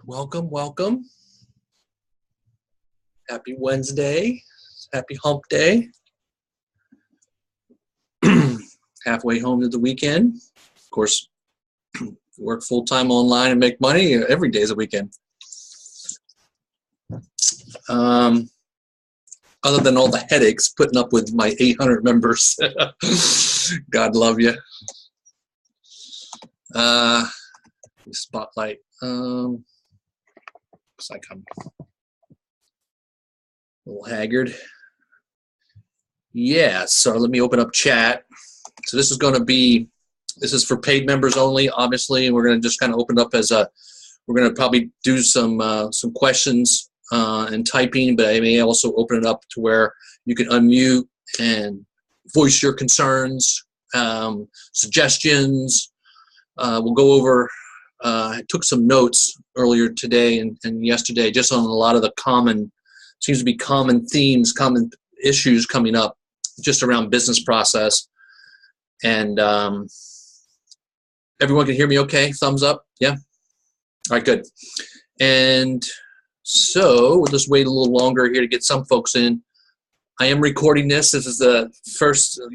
Welcome, welcome. Happy Wednesday. Happy hump day. Halfway home to the weekend. Of course, work full-time online and make money. Every day is a weekend. Other than all the headaches putting up with my 800 members. God love you. Spotlight. Looks like I'm a little haggard. Yeah, so let me open up chat. So this is for paid members only, obviously, and we're going to just kind of open up we're going to probably do some questions and typing, but I may also open it up to where you can unmute and voice your concerns, suggestions. We'll go over, I took some notes earlier today and yesterday just on a lot of the seems to be common themes, common issues coming up just around business process. And everyone can hear me okay? Thumbs up? Yeah? All right, good. And so we'll just wait a little longer here to get some folks in. I am recording this. This is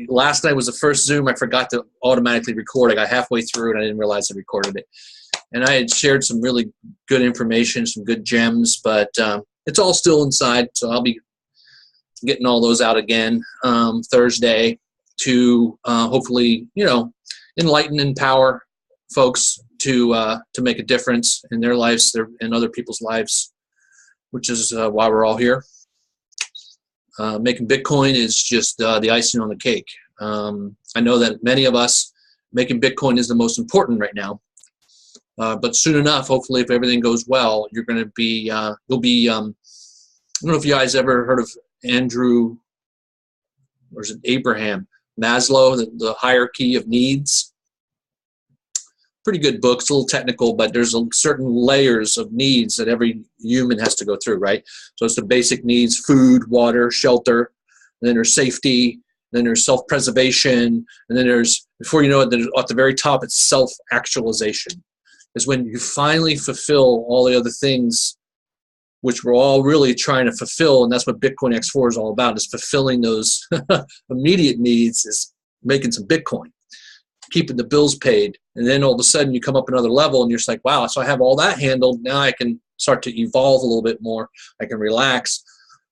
last night was the first Zoom. I forgot to automatically record. I got halfway through and I didn't realize I recorded it. And I had shared some really good information, some good gems, but it's all still inside. So I'll be getting all those out again Thursday to hopefully, enlighten and empower folks to make a difference in their lives and other people's lives, which is why we're all here. Making Bitcoin is just the icing on the cake. I know that many of us, making Bitcoin is the most important right now. But soon enough, hopefully, if everything goes well, you're going to be, I don't know if you guys ever heard of Andrew, or is it Abraham Maslow, the hierarchy of needs. Pretty good book. It's a little technical, but there's certain layers of needs that every human has to go through, right? So it's the basic needs: food, water, shelter. And then there's safety. Then there's self-preservation. And then there's, before you know it, at the very top, it's self-actualization. Is when you finally fulfill all the other things which we're all really trying to fulfill, and that's what Bitcoin X4 is all about, is fulfilling those immediate needs, is making some Bitcoin, keeping the bills paid, and then all of a sudden you come up another level and you're just like, wow, so I have all that handled, now I can start to evolve a little bit more, I can relax.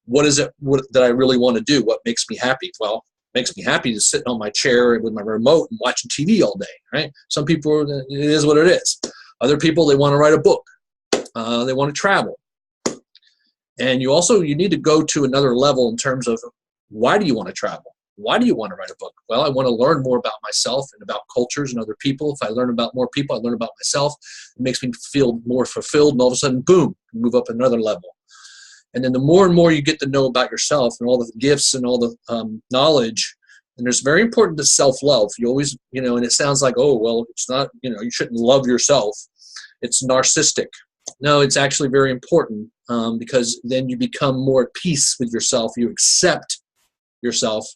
What is it that I really want to do? What makes me happy? Well, it makes me happy to sit on my chair with my remote and watching TV all day, right? Some people, it is what it is. Other people, they want to write a book. They want to travel. And you need to go to another level in terms of, why do you want to travel? Why do you want to write a book? Well, I want to learn more about myself and about cultures and other people. If I learn about more people, I learn about myself. It makes me feel more fulfilled. And all of a sudden, boom, you move up another level. And then the more and more you get to know about yourself and all the gifts and all the knowledge, and it's very important to self-love. You always, and it sounds like, oh, well, it's not, you shouldn't love yourself. It's narcissistic. No, it's actually very important because then you become more at peace with yourself. You accept yourself.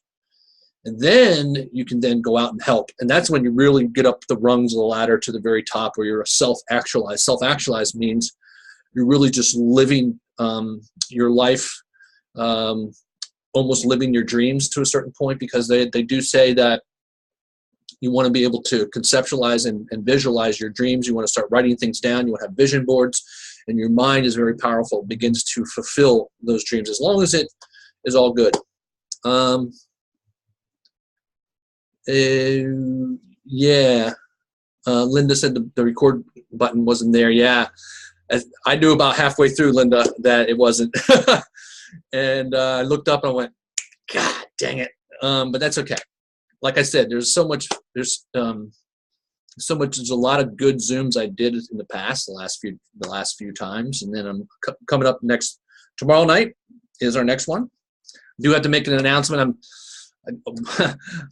And then you can then go out and help. And that's when you really get up the rungs of the ladder to the very top, where you're a self-actualized. Self-actualized means you're really just living your life, almost living your dreams to a certain point, because they do say that you want to be able to conceptualize and visualize your dreams. You want to start writing things down. You want to have vision boards. And your mind is very powerful. It begins to fulfill those dreams as long as it is all good. Yeah. Linda said the record button wasn't there. Yeah. I knew about halfway through, Linda, that it wasn't. And I looked up and I went, God dang it. But that's okay. Like I said, there's a lot of good Zooms I did in the past, the last few times. And then I'm coming up tomorrow night is our next one. I do have to make an announcement. I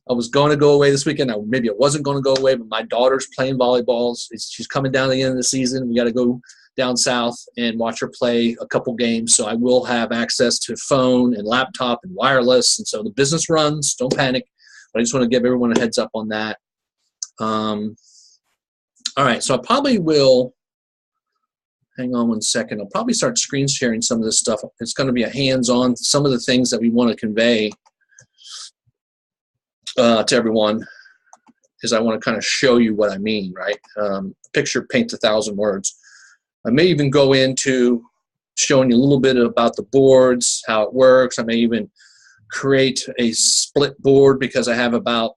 was going to go away this weekend. Maybe I wasn't going to go away, but my daughter's playing volleyball. She's coming down at the end of the season. We got to go down south and watch her play a couple games. So I will have access to phone and laptop and wireless. And so the business runs. Don't panic. But I just want to give everyone a heads up on that. All right. So I probably will hang on 1 second. I'll probably start screen sharing some of this stuff. It's going to be a hands-on, some of the things that we want to convey to everyone is I want to kind of show you what I mean, right? Picture paints 1,000 words. I may even go into showing you a little bit about the boards, how it works. I may even create a split board because I have about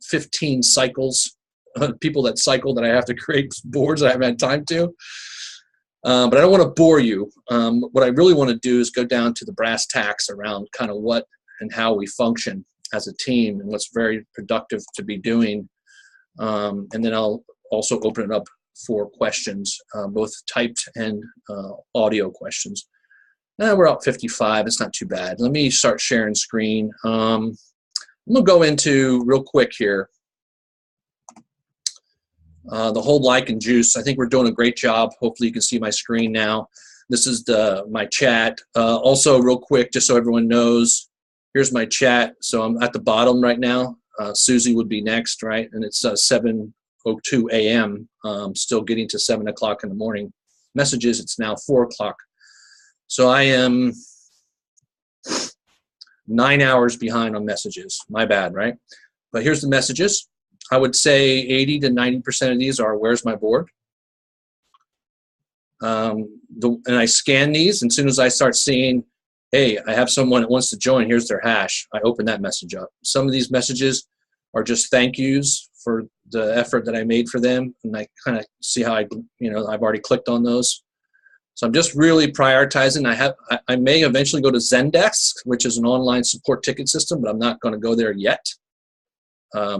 15 cycles, people that cycle that I have to create boards that I haven't had time to. But I don't want to bore you. What I really want to do is go down to the brass tacks around kind of what and how we function as a team and what's very productive to be doing. And then I'll also open it up for questions, both typed and audio questions. We're at 55. It's not too bad. Let me start sharing screen. I'm going to go into real quick here. The whole like and juice. I think we're doing a great job. Hopefully you can see my screen now. This is my chat. Also, real quick, just so everyone knows, here's my chat. So I'm at the bottom right now. Susie would be next, right? And it's 7:02 a.m. Still getting to 7 o'clock in the morning. Messages, it's now 4 o'clock. So I am 9 hours behind on messages. My bad, right? But here's the messages. I would say 80 to 90% of these are, where's my board? And I scan these, and as soon as I start seeing, hey, I have someone that wants to join, here's their hash, I open that message up. Some of these messages are just thank yous for the effort that I made for them, and I kind of see how I've already clicked on those. So I'm just really prioritizing. I may eventually go to Zendesk, which is an online support ticket system, but I'm not going to go there yet.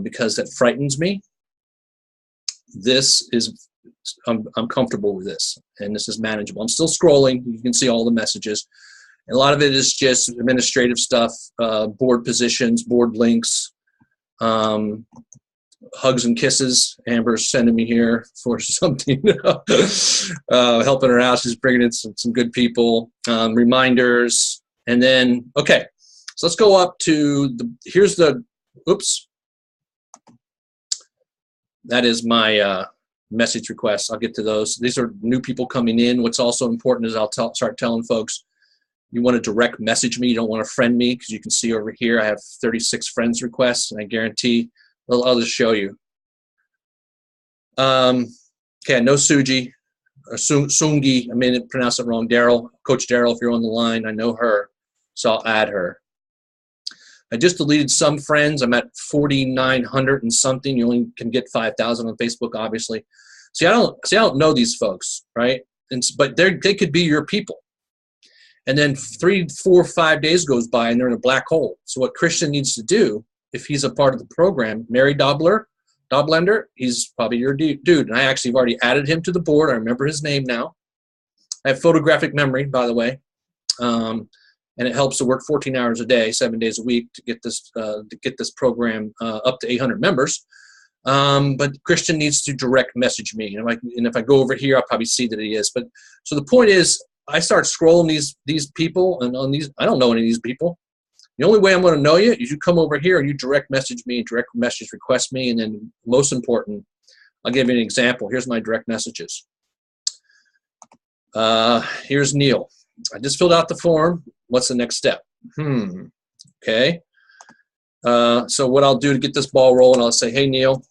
Because that frightens me. I'm comfortable with this, and this is manageable. I'm still scrolling. You can see all the messages. And a lot of it is just administrative stuff, board positions, board links, hugs and kisses. Amber's sending me here for something, helping her out. She's bringing in some good people, reminders. And then, okay, so let's go up to oops. That is my message requests. I'll get to those. These are new people coming in. What's also important is I'll start telling folks, you want to direct message me. You don't want to friend me, because you can see over here I have 36 friends requests, and I guarantee I'll just show you. Okay, no Suji, or Sungi. I may have pronounced it wrong. Daryl, Coach Daryl, if you're on the line, I know her, so I'll add her. I just deleted some friends. I'm at 4,900 and something. You only can get 5,000 on Facebook, obviously. I don't know these folks, right? But they could be your people. And then 3, 4, 5 days goes by, and they're in a black hole. So what Christian needs to do, if he's a part of the program, Mary Doblender, he's probably your dude. And I actually have already added him to the board. I remember his name now. I have photographic memory, by the way. And it helps to work 14 hours a day, 7 days a week to get this program up to 800 members. But Christian needs to direct message me, and if I go over here, I'll probably see that he is. But so the point is, I start scrolling these people, and on these, I don't know any of these people. The only way I'm going to know you is you come over here and you direct message me, direct message request me, and then most important, I'll give you an example. Here's my direct messages. Here's Neil. I just filled out the form. What's the next step? Okay. So what I'll do to get this ball rolling, I'll say, hey, Neil.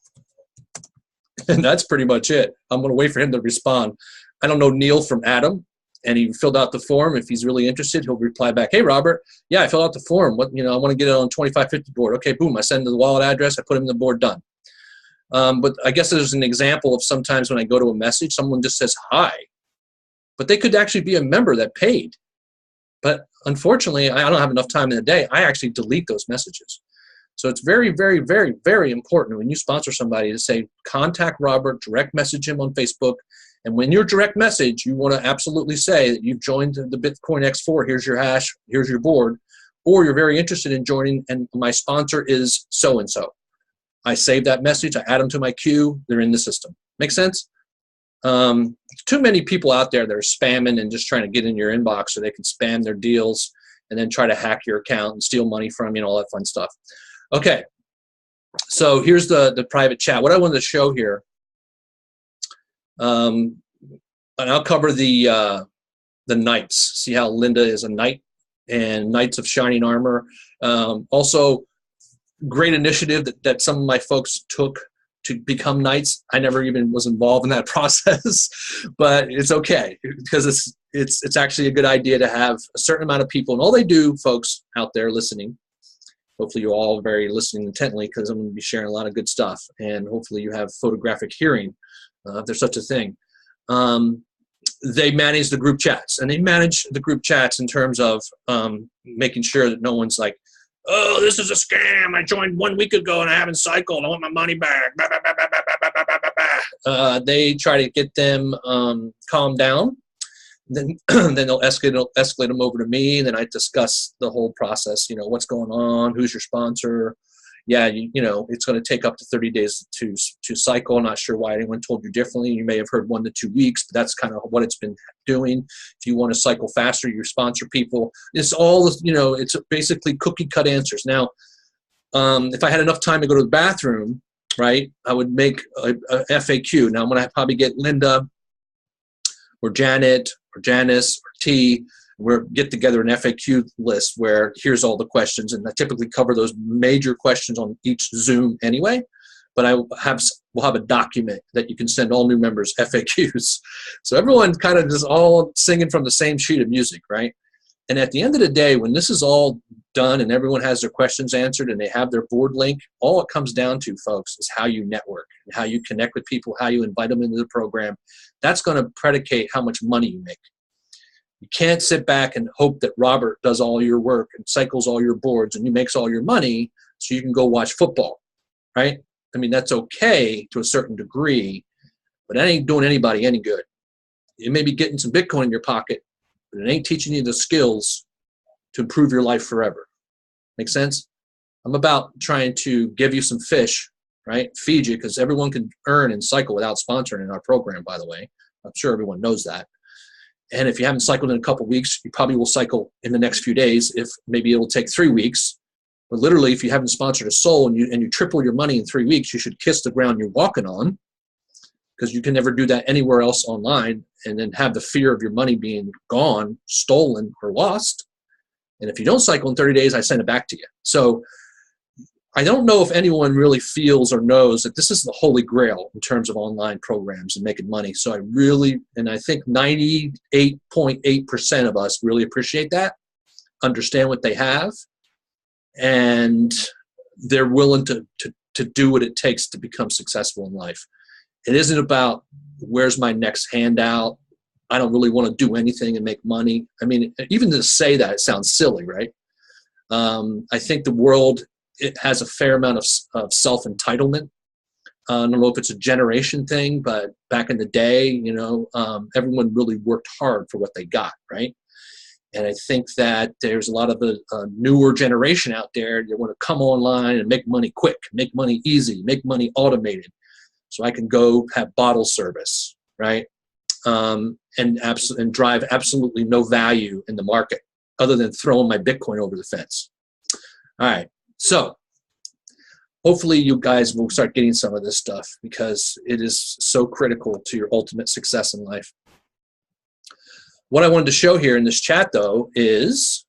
And that's pretty much it. I'm going to wait for him to respond. I don't know Neil from Adam, and he filled out the form. If he's really interested, he'll reply back, hey, Robert, yeah, I filled out the form. I want to get it on 2550 board. Okay, boom, I send the wallet address. I put him in the board, done. But I guess there's an example of sometimes when I go to a message, someone just says hi. But they could actually be a member that paid. But unfortunately, I don't have enough time in the day. I actually delete those messages. So it's very, very, very, very important when you sponsor somebody to say, contact Robert, direct message him on Facebook. And when your direct message, you want to absolutely say that you've joined the Bitcoin X4, here's your hash, here's your board, or you're very interested in joining, and my sponsor is so-and-so. I save that message, I add them to my queue, they're in the system. Make sense? Too many people out there that are spamming and just trying to get in your inbox so they can spam their deals and then try to hack your account and steal money from you and all that fun stuff. Okay, so here's the private chat. What I wanted to show here, And I'll cover the knights. See how Linda is a knight, and Knights of Shining Armor. Also, great initiative that some of my folks took to become knights. I never even was involved in that process, but it's okay because it's actually a good idea to have a certain amount of people. And all they do, folks out there listening, hopefully you're all very listening intently because I'm going to be sharing a lot of good stuff, and hopefully you have photographic hearing, if there's such a thing. They manage the group chats, and they manage the group chats in terms of making sure that no one's like, oh, this is a scam. I joined 1 week ago and I haven't cycled. I want my money back. Bah, bah, bah, bah, bah, bah, bah, bah, bah. They try to get them calmed down. Then they'll escalate them over to me, and then I discuss the whole process. You know, what's going on? Who's your sponsor? Yeah, you know, it's going to take up to 30 days to cycle. I'm not sure why anyone told you differently. You may have heard 1 to 2 weeks, but that's kind of what it's been doing. If you want to cycle faster, you sponsor people. It's all, you know, it's basically cookie cut answers. Now, if I had enough time to go to the bathroom, right, I would make a FAQ. Now I'm going to probably get Linda or Janet or Janice or T. We'll get together an FAQ list where here's all the questions, and I typically cover those major questions on each Zoom anyway, but we'll have a document that you can send all new members FAQs. So everyone's kind of just all singing from the same sheet of music, right? And at the end of the day, when this is all done and everyone has their questions answered and they have their board link, all it comes down to, folks, is how you network and how you connect with people, how you invite them into the program. That's going to predicate how much money you make. You can't sit back and hope that Robert does all your work and cycles all your boards and he makes all your money so you can go watch football, right? I mean, that's okay to a certain degree, but that ain't doing anybody any good. You may be getting some Bitcoin in your pocket, but it ain't teaching you the skills to improve your life forever. Make sense? I'm about trying to give you some fish, right? Feed you, because everyone can earn and cycle without sponsoring in our program, by the way. I'm sure everyone knows that. And if you haven't cycled in a couple of weeks, you probably will cycle in the next few days. If maybe it'll take 3 weeks. But literally, if you haven't sponsored a soul and you triple your money in 3 weeks, you should kiss the ground you're walking on, because you can never do that anywhere else online and then have the fear of your money being gone, stolen, or lost. And if you don't cycle in 30 days, I send it back to you. So I don't know if anyone really feels or knows that this is the holy grail in terms of online programs and making money. So I think 98.8% of us really appreciate that, understand what they have, and they're willing to do what it takes to become successful in life. It isn't about where's my next handout. I don't really want to do anything and make money. I mean, even to say that, it sounds silly, right? I think the world, it has a fair amount of self-entitlement. I don't know if it's a generation thing, but back in the day, you know, everyone really worked hard for what they got, right? And I think that there's a lot of the newer generation out there that want to come online and make money quick, make money easy, make money automated. So I can go have bottle service, right? And drive absolutely no value in the market other than throwing my Bitcoin over the fence. All right. So hopefully you guys will start getting some of this stuff, because it is so critical to your ultimate success in life. What I wanted to show here in this chat, though, is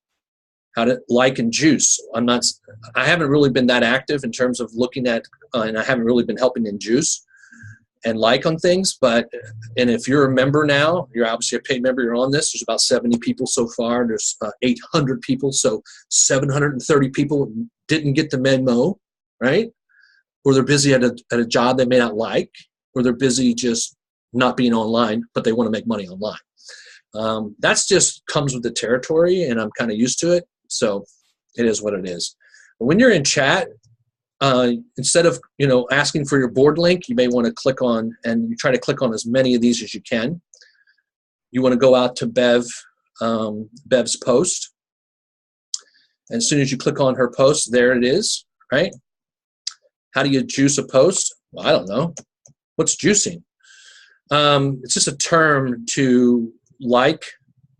how to like and juice. I haven't really been that active in terms of looking at, and I haven't really been helping in juice and like on things. And if you're a member now, you're obviously a paid member, you're on this. There's about 70 people so far. There's 800 people, so 730 people didn't get the memo, right? Or they're busy at a job they may not like, or they're busy just not being online, but they want to make money online. That's just comes with the territory, and I'm kind of used to it, so it is what it is. But when you're in chat, instead of asking for your board link, you may want to click on, and you try to click on as many of these as you can. You want to go out to Bev's post. And as soon as you click on her post, there it is, right? How do you juice a post? Well, I don't know. What's juicing? It's just a term to like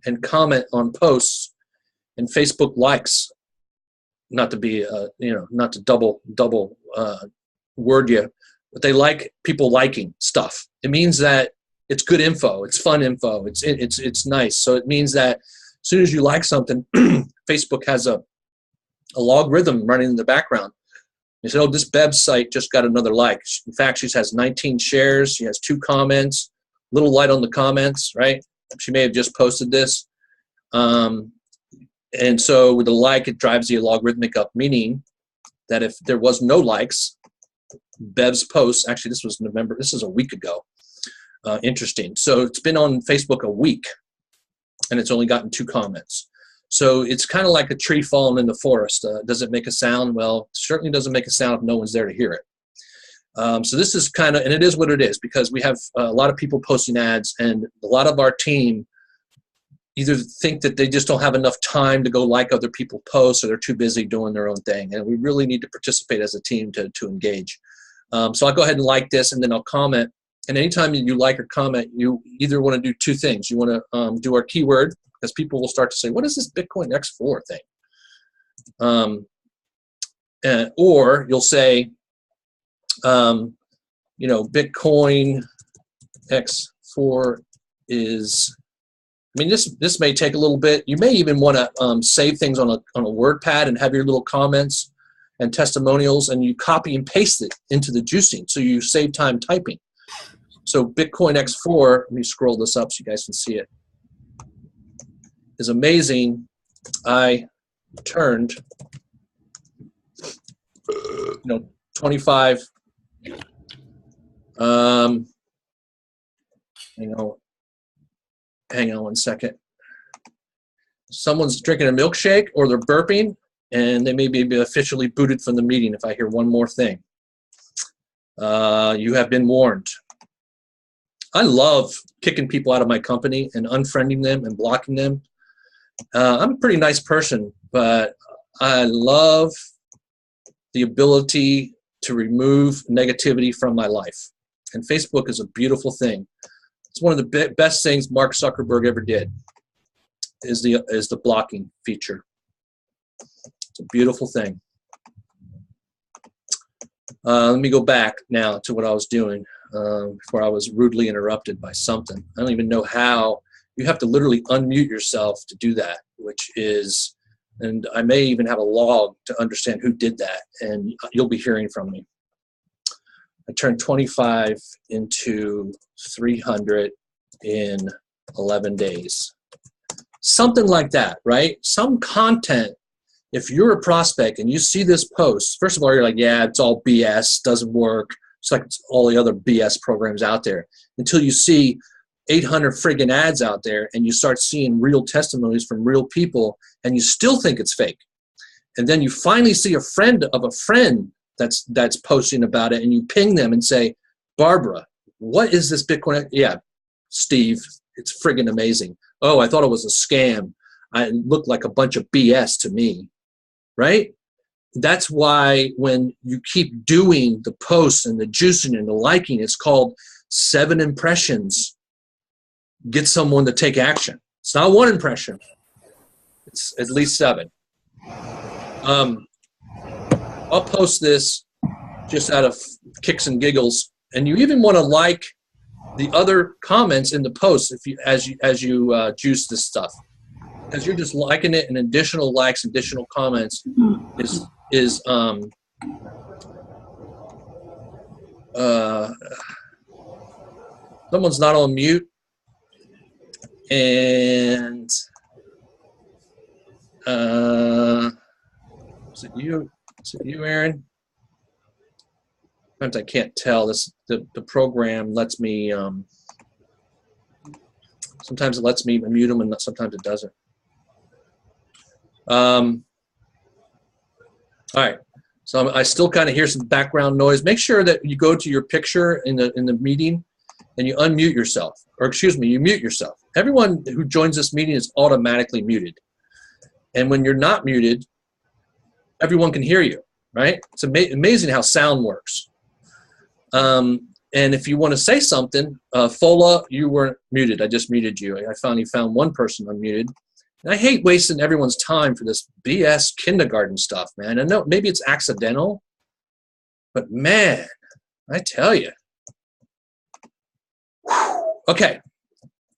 and comment on posts, and Facebook likes, not to be, not to double word you, but they like people liking stuff. It means that it's good info. It's fun info. It's nice. So it means that as soon as you like something, Facebook has a logarithm running in the background. They said, oh, this Beb's site just got another like. In fact, she has 19 shares. She has 2 comments, little light on the comments, right? She may have just posted this. And so with the like, it drives the logarithmic up, meaning that if there was no likes, Bev's post, actually this was November, this is a week ago. Interesting. So it's been on Facebook a week, and it's only gotten 2 comments. So it's kind of like a tree falling in the forest. Does it make a sound? Well, it certainly doesn't make a sound if no one's there to hear it. So this is kind of, and it is what it is, because we have a lot of people posting ads, and a lot of our team either think that they just don't have enough time to go like other people posts, or they're too busy doing their own thing. And we really need to participate as a team to engage. So I'll go ahead and like this, and then I'll comment. And anytime you like or comment, you either want to do 2 things. You want to do our keyword, because people will start to say, what is this Bitcoin X4 thing? Or you'll say, you know, Bitcoin X4 is, I mean, this may take a little bit. You may even want to save things on a WordPad and have your little comments and testimonials, and you copy and paste it into the juicing, so you save time typing. So Bitcoin X4, let me scroll this up so you guys can see it, is amazing. I turned, 25. Hang on 1 second. Someone's drinking a milkshake, or they're burping, and they may be officially booted from the meeting if I hear one more thing. You have been warned. I love kicking people out of my company and unfriending them and blocking them. I'm a pretty nice person, but I love the ability to remove negativity from my life. And Facebook is a beautiful thing. It's one of the best things Mark Zuckerberg ever did, is the blocking feature. It's a beautiful thing. Let me go back now to what I was doing before I was rudely interrupted by something. I don't even know how. You have to literally unmute yourself to do that, which is, and I may even have a log to understand who did that, and you'll be hearing from me. I turned 25 into 300 in 11 days. Something like that, right? Some content, if you're a prospect and you see this post, first of all, you're like, yeah, it's all BS, doesn't work. It's like all the other BS programs out there. Until you see 800 friggin' ads out there, and you start seeing real testimonies from real people, and you still think it's fake. And then you finally see a friend of a friend that's posting about it, and you ping them and say, Barbara, what is this Bitcoin? Yeah, Steve, it's friggin' amazing. Oh, I thought it was a scam. It looked like a bunch of BS to me, right? That's why when you keep doing the posts and the juicing and the liking, it's called 7 impressions. Get someone to take action. It's not 1 impression. It's at least 7. I'll post this just out of kicks and giggles, and you even want to like the other comments in the post as you juice this stuff, because you're just liking it, and additional likes, additional comments is someone's not on mute, and is it you? Is it you, Aaron? Sometimes I can't tell. The program lets me. Sometimes it lets me mute them, and sometimes it doesn't. All right. So I still kind of hear some background noise. Make sure that you go to your picture in the meeting, and you unmute yourself, or excuse me, you mute yourself. Everyone who joins this meeting is automatically muted, and when you're not muted, everyone can hear you. Right? It's amazing how sound works. And if you want to say something, Fola, you weren't muted. I just muted you. I finally found one person unmuted. And I hate wasting everyone's time for this BS kindergarten stuff, man. I know maybe it's accidental, but man, I tell you. Okay.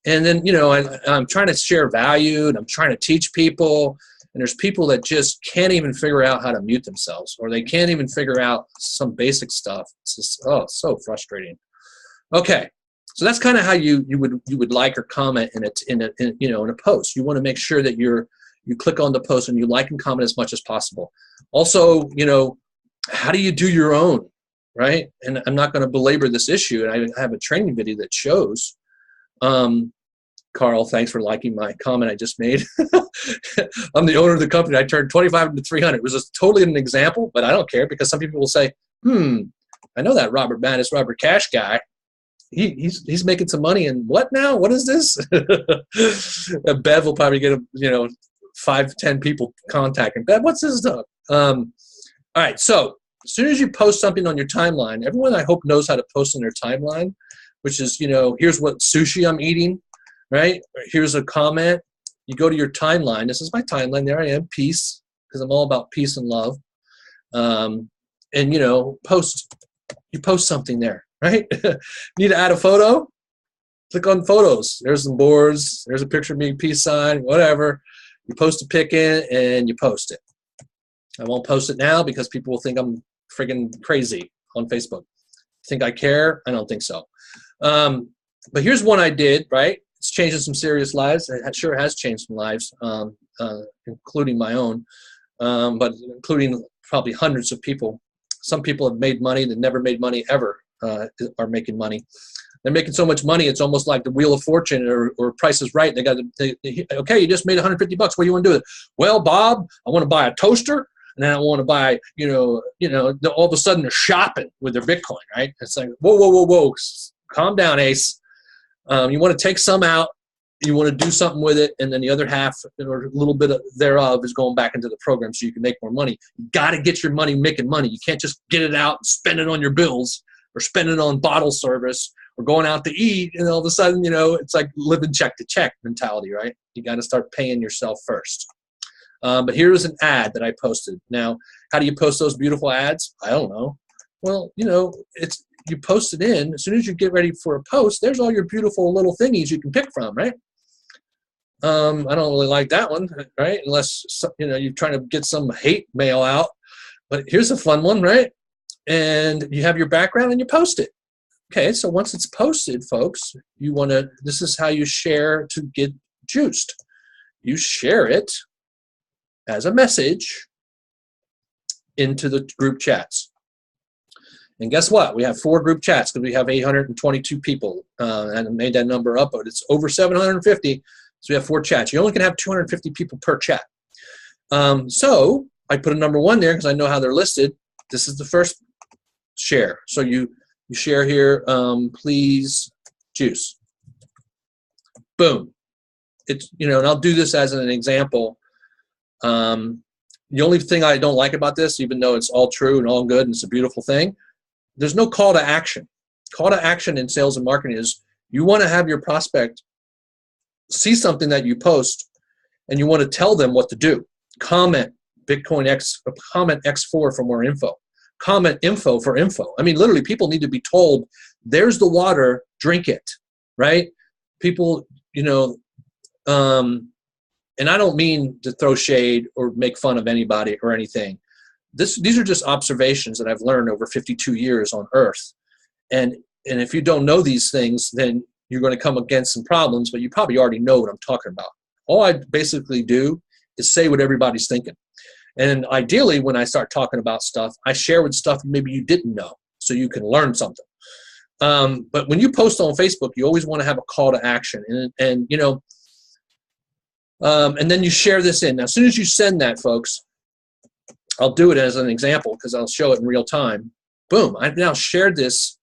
And then, you know, I'm trying to share value, and I'm trying to teach people. And there's people that just can't even figure out how to mute themselves, or they can't even figure out some basic stuff. It's just, oh, so frustrating. Okay. So that's kind of how you would like or comment in a post. You want to make sure that you click on the post and you like and comment as much as possible. Also, you know, how do you do your own, right? And I'm not going to belabor this issue, and I have a training video that shows. Carl, thanks for liking my comment I just made. I'm the owner of the company. I turned 25 into 300. It was just totally an example, but I don't care, because some people will say, I know that Robert Cash guy. He's making some money, and what now? What is this? Bev will probably get 5 to 10 people contacting Bev. What's this stuff? All right. So as soon as you post something on your timeline, everyone I hope knows how to post on their timeline, which is, you know, here's what sushi I'm eating, right? Here's a comment. You go to your timeline. This is my timeline. There I am. Peace, because I'm all about peace and love. And you know, you post something there. Right? Need to add a photo? Click on photos. There's some boards. There's a picture of me, peace sign, whatever. You post a pic in and you post it. I won't post it now because people will think I'm friggin' crazy on Facebook. Think I care? I don't think so. But here's one I did, right? It's changing some serious lives. It sure has changed some lives, including my own, but including probably hundreds of people. Some people have made money that never made money ever. Are making money. They're making so much money, it's almost like the Wheel of Fortune or Price is Right. Okay, you just made $150. What do you want to do with it? Well, Bob, I want to buy a toaster, and then I want to buy, all of a sudden they're shopping with their Bitcoin, right? It's like, whoa, calm down, Ace. You want to take some out, you want to do something with it, and then the other half, or a little bit thereof, is going back into the program so you can make more money. You got to get your money making money. You can't just get it out and spend it on your bills, or spend it on bottle service, or going out to eat, and all of a sudden, it's like living check to check mentality, right? You got to start paying yourself first. But here's an ad that I posted. Now, how do you post those beautiful ads? I don't know. Well, you post it in. As soon as you get ready for a post, there's all your beautiful little thingies you can pick from, right? I don't really like that one, right? Unless, you're trying to get some hate mail out. But here's a fun one, right? And you have your background and you post it. Okay, so once it's posted, folks, this is how you share to get juiced. You share it as a message into the group chats. And guess what? We have 4 group chats because we have 822 people. And I made that number up, but it's over 750. So we have 4 chats. You only can have 250 people per chat. So I put a number 1 there because I know how they're listed. This is the first share. So you share here, please juice. Boom. It's, and I'll do this as an example. The only thing I don't like about this, even though it's all true and all good and it's a beautiful thing, there's no call to action. Call to action in sales and marketing is you want to have your prospect see something that you post and you want to tell them what to do. Comment comment X4 for more info. Comment info for info. I mean, literally, people need to be told, there's the water, drink it, right? People, and I don't mean to throw shade or make fun of anybody or anything. These are just observations that I've learned over 52 years on Earth. And if you don't know these things, then you're going to come against some problems, but you probably already know what I'm talking about. All I basically do is say what everybody's thinking. And ideally, when I start talking about stuff, I share with stuff maybe you didn't know, so you can learn something. But when you post on Facebook, you always want to have a call to action. And then you share this in. Now, as soon as you send that, folks, I'll do it as an example because I'll show it in real time. Boom. I've now shared this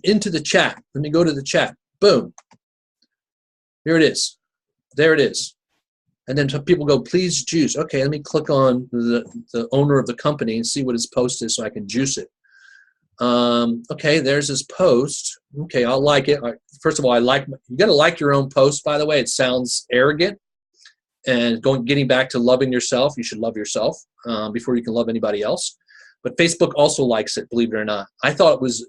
into the chat. Let me go to the chat. Boom. Here it is. There it is. And then people go, please juice. Okay, let me click on the owner of the company and see what his post is so I can juice it. Okay, there's his post. Okay, I'll like it. First of all, you got to like your own post, by the way. It sounds arrogant. And getting back to loving yourself, you should love yourself before you can love anybody else. But Facebook also likes it, believe it or not. I thought it was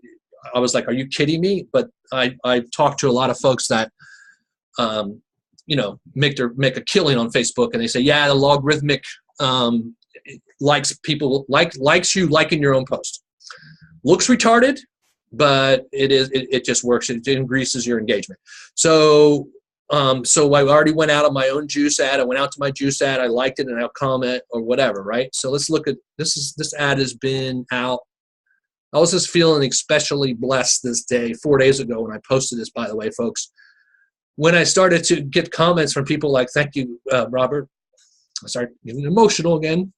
I was like, are you kidding me? But I talked to a lot of folks that, you know, make a killing on Facebook, and they say, yeah, the logarithmic likes you liking your own post. Looks retarded, but it just works. It increases your engagement. So so I already went out on my own juice ad. I went out to my juice ad. I liked it, and I'll comment or whatever, right? So let's look at this. This ad has been out. I was just feeling especially blessed this day, 4 days ago when I posted this, by the way, folks. When I started to get comments from people like, thank you, Robert. I started getting emotional again.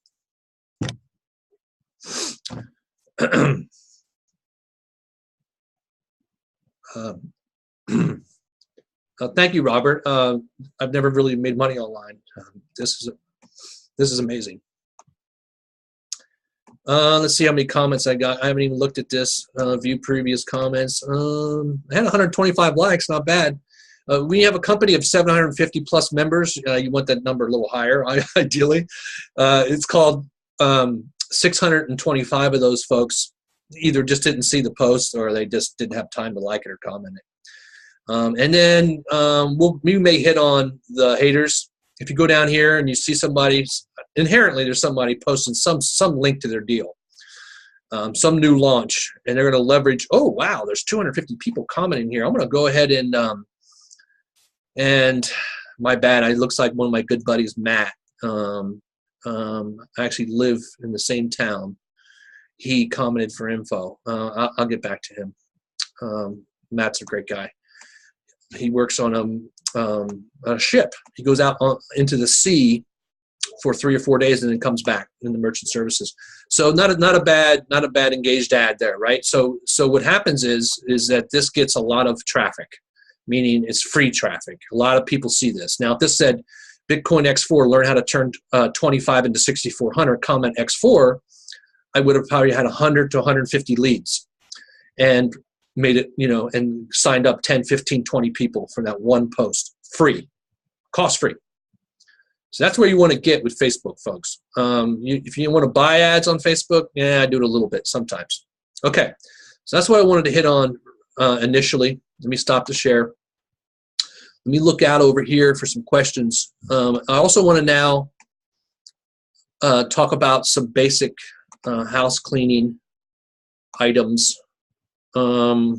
Thank you, Robert. I've never really made money online. This is amazing. Let's see how many comments I got. I haven't even looked at this. View previous comments. I had 125 likes, not bad. We have a company of 750 plus members. You want that number a little higher, ideally. It's called 625 of those folks either just didn't see the post or they just didn't have time to like it or comment it. And then we may hit on the haters. If you go down here and you see somebody, inherently there's somebody posting some link to their deal, some new launch, and they're going to leverage, oh, wow, there's 250 people commenting here. I'm going to go ahead and my bad, it looks like one of my good buddies, Matt. I actually live in the same town. He commented for info. I'll get back to him. Matt's a great guy. He works on a ship. He goes out into the sea for 3 or 4 days and then comes back in the merchant services. So not a bad engaged ad there, right? So what happens is that this gets a lot of traffic, meaning it's free traffic. A lot of people see this. Now, if this said Bitcoin X4, learn how to turn 25 into 6,400, comment X4, I would have probably had 100 to 150 leads and made it, you know, and signed up 10, 15, 20 people for that one post, free, cost free. So that's where you want to get with Facebook, folks. If you want to buy ads on Facebook, yeah, I do it a little bit sometimes. Okay, so that's what I wanted to hit on initially. Let me stop the share. Let me look out over here for some questions. I also want to now talk about some basic house cleaning items. I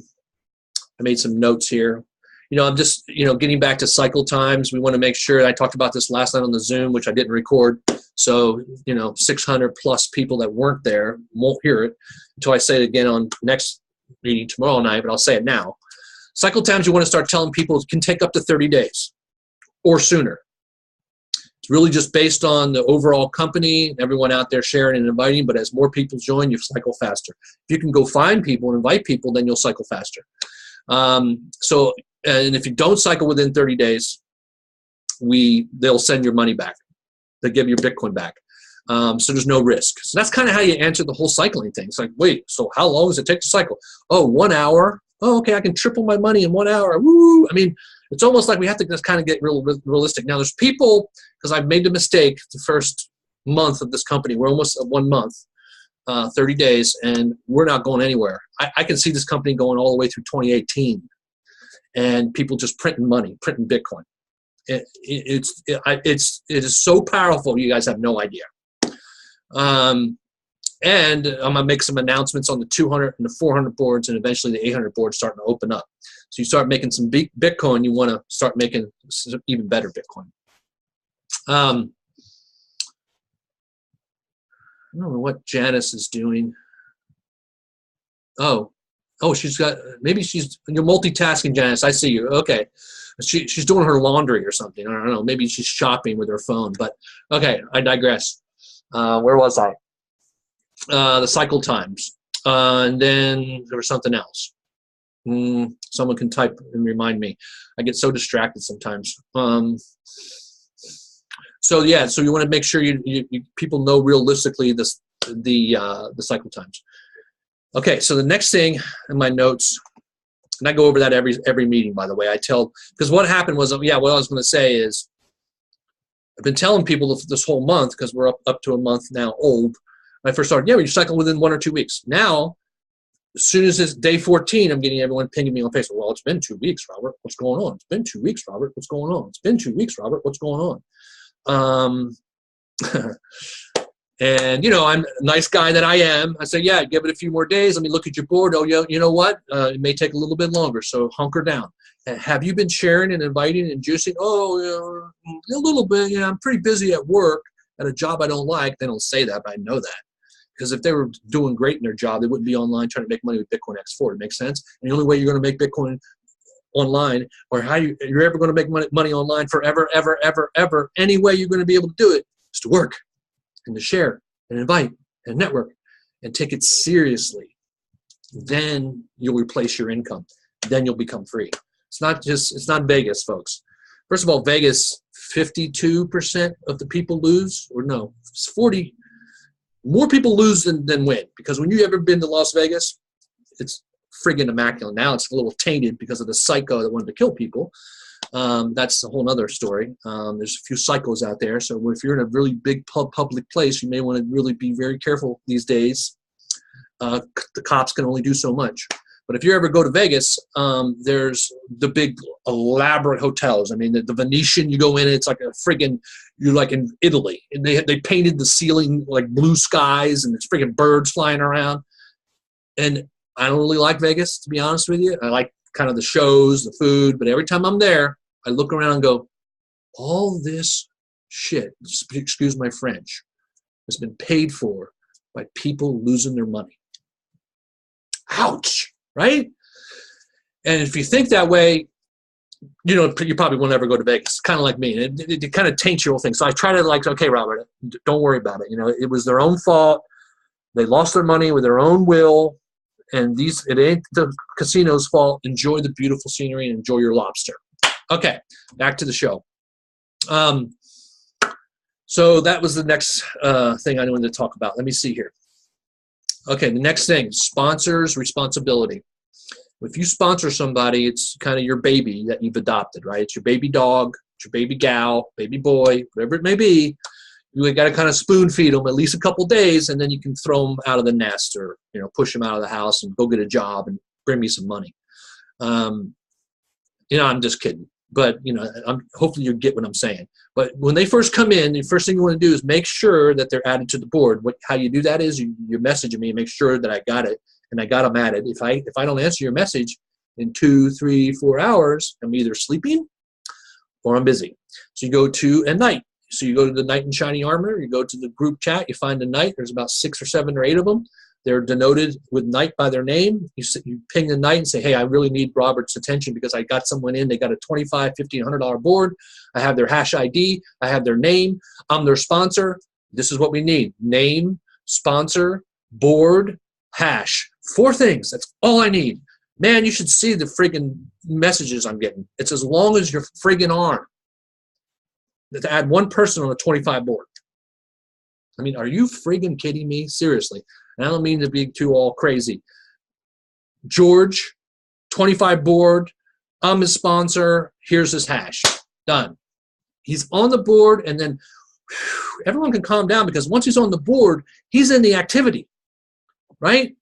made some notes here. You know, I'm just, you know, getting back to cycle times. We want to make sure, I talked about this last night on the Zoom, which I didn't record. So, you know, 600 plus people that weren't there won't hear it until I say it again on next meeting tomorrow night, but I'll say it now. Cycle times, you want to start telling people it can take up to 30 days or sooner. It's really just based on the overall company, everyone out there sharing and inviting, but as more people join, you cycle faster. If you can go find people and invite people, then you'll cycle faster. And if you don't cycle within 30 days, they'll send your money back. They'll give your Bitcoin back. So there's no risk. So that's kind of how you answer the whole cycling thing. It's like, wait, so how long does it take to cycle? Oh, 1 hour. Oh, okay, I can triple my money in 1 hour. Woo! I mean, it's almost like we have to just kind of get realistic. Now, there's people, because I've made the mistake the first month of this company. We're almost at 1 month, 30 days, and we're not going anywhere. I can see this company going all the way through 2018, and people just printing money, printing Bitcoin. It is so powerful, you guys have no idea. And I'm going to make some announcements on the 200 and the 400 boards, and eventually the 800 boards starting to open up. So you start making some Bitcoin, you want to start making even better Bitcoin. I don't know what Janice is doing. Oh, she's got, maybe you're multitasking, Janice. I see you. Okay. She's doing her laundry or something. I don't know. Maybe she's shopping with her phone. But okay, I digress. Where was I? The cycle times. And then there was something else. Someone can type and remind me. I get so distracted sometimes. So yeah, so you want to make sure you people know realistically the cycle times. Okay, so the next thing in my notes, and I go over that every meeting, by the way. Because what happened was, what I was going to say is, I've been telling people this whole month, because we're up to a month now old. When I first started, you cycle within 1 or 2 weeks. Now, as soon as it's day 14, I'm getting everyone pinging me on Facebook. Well, it's been 2 weeks, Robert. What's going on? It's been 2 weeks, Robert. What's going on? It's been 2 weeks, Robert. What's going on? And, you know, I'm a nice guy that I am. I say, yeah, give it a few more days. Let me look at your board. Oh, yeah, you know what? It may take a little bit longer, so hunker down. And have you been sharing and inviting and juicing? Oh, yeah, a little bit. Yeah, I'm pretty busy at work at a job I don't like. They don't say that, but I know that. Because if they were doing great in their job, they wouldn't be online trying to make money with Bitcoin X4. It makes sense. And the only way you're going to make Bitcoin online, or how you're ever going to make money online forever, ever, ever, ever, any way you're going to be able to do it is to work and to share and invite and network and take it seriously. Then you'll replace your income. Then you'll become free. It's not Vegas, folks. First of all, Vegas, 52% of the people lose, or no, it's 40. More people lose than win, because when you've ever been to Las Vegas, it's friggin' immaculate. Now it's a little tainted because of the psycho that wanted to kill people. That's a whole other story. There's a few psychos out there, so if you're in a really big public place, you may want to really be very careful these days. The cops can only do so much. But if you ever go to Vegas, there's the big elaborate hotels. I mean, the Venetian, you go in, it's like a friggin', you're like in Italy. And they painted the ceiling like blue skies, and there's friggin' birds flying around. And I don't really like Vegas, to be honest with you. I like kind of the shows, the food, but every time I'm there, I look around and go, all this shit, excuse my French, has been paid for by people losing their money. Ouch, right? And if you think that way, you know, you probably won't ever go to Vegas. Kind of like me. It kind of taints your whole thing. So I try to like, okay, Robert, don't worry about it. You know, it was their own fault. They lost their money with their own will. And it ain't the casino's fault. Enjoy the beautiful scenery and enjoy your lobster. Okay, back to the show. So that was the next thing I wanted to talk about. Let me see here. Okay, the next thing, sponsors' responsibility. If you sponsor somebody, it's kind of your baby that you've adopted, right? It's your baby dog, it's your baby gal, baby boy, whatever it may be. You got to kind of spoon feed them at least a couple days, and then you can throw them out of the nest, or, you know, push them out of the house and go get a job and bring me some money. You know, I'm just kidding, but, you know, hopefully you get what I'm saying. But when they first come in, the first thing you want to do is make sure that they're added to the board. How you do that is you message me and make sure that I got it and I got them added. If I don't answer your message in 2, 3, 4 hours, I'm either sleeping or I'm busy. So you go to a night. So you go to the Knight in Shiny Armor, you go to the group chat, you find a Knight. There's about 6 or 7 or 8 of them. They're denoted with Knight by their name. You ping the Knight and say, hey, I really need Robert's attention because I got someone in. They got a $25, $50, $100 board. I have their hash ID. I have their name. I'm their sponsor. This is what we need. Name, sponsor, board, hash. 4 things. That's all I need. Man, you should see the friggin' messages I'm getting. It's as long as your friggin' arm. To add 1 person on a 25 board. I mean, are you friggin' kidding me? Seriously. And I don't mean to be too all crazy. George, 25 board. I'm his sponsor. Here's his hash. Done. He's on the board, and then everyone can calm down, because once he's on the board, he's in the activity, right?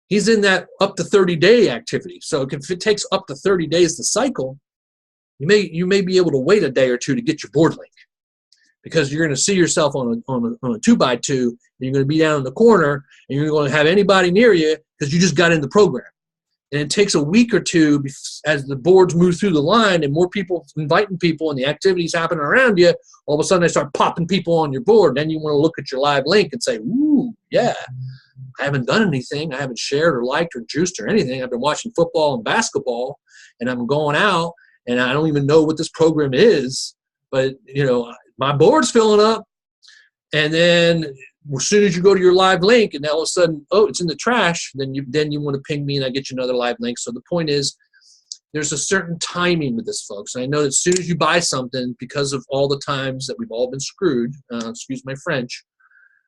He's in that up to 30-day activity. So if it takes up to 30 days to cycle, you may be able to wait a day or 2 to get your board link, because you're going to see yourself on a 2x2, and you're going to be down in the corner, and you're going to have anybody near you because you just got in the program. And it takes a week or 2 as the boards move through the line and more people inviting people and the activities happening around you. All of a sudden they start popping people on your board. Then you want to look at your live link and say, ooh, yeah, I haven't done anything. I haven't shared or liked or juiced or anything. I've been watching football and basketball, and I'm going out, and I don't even know what this program is, but, you know, my board's filling up. And then as soon as you go to your live link and all of a sudden, oh, it's in the trash, then you want to ping me and I get you another live link. So the point is, there's a certain timing with this, folks. And I know that as soon as you buy something, because of all the times that we've all been screwed, excuse my French,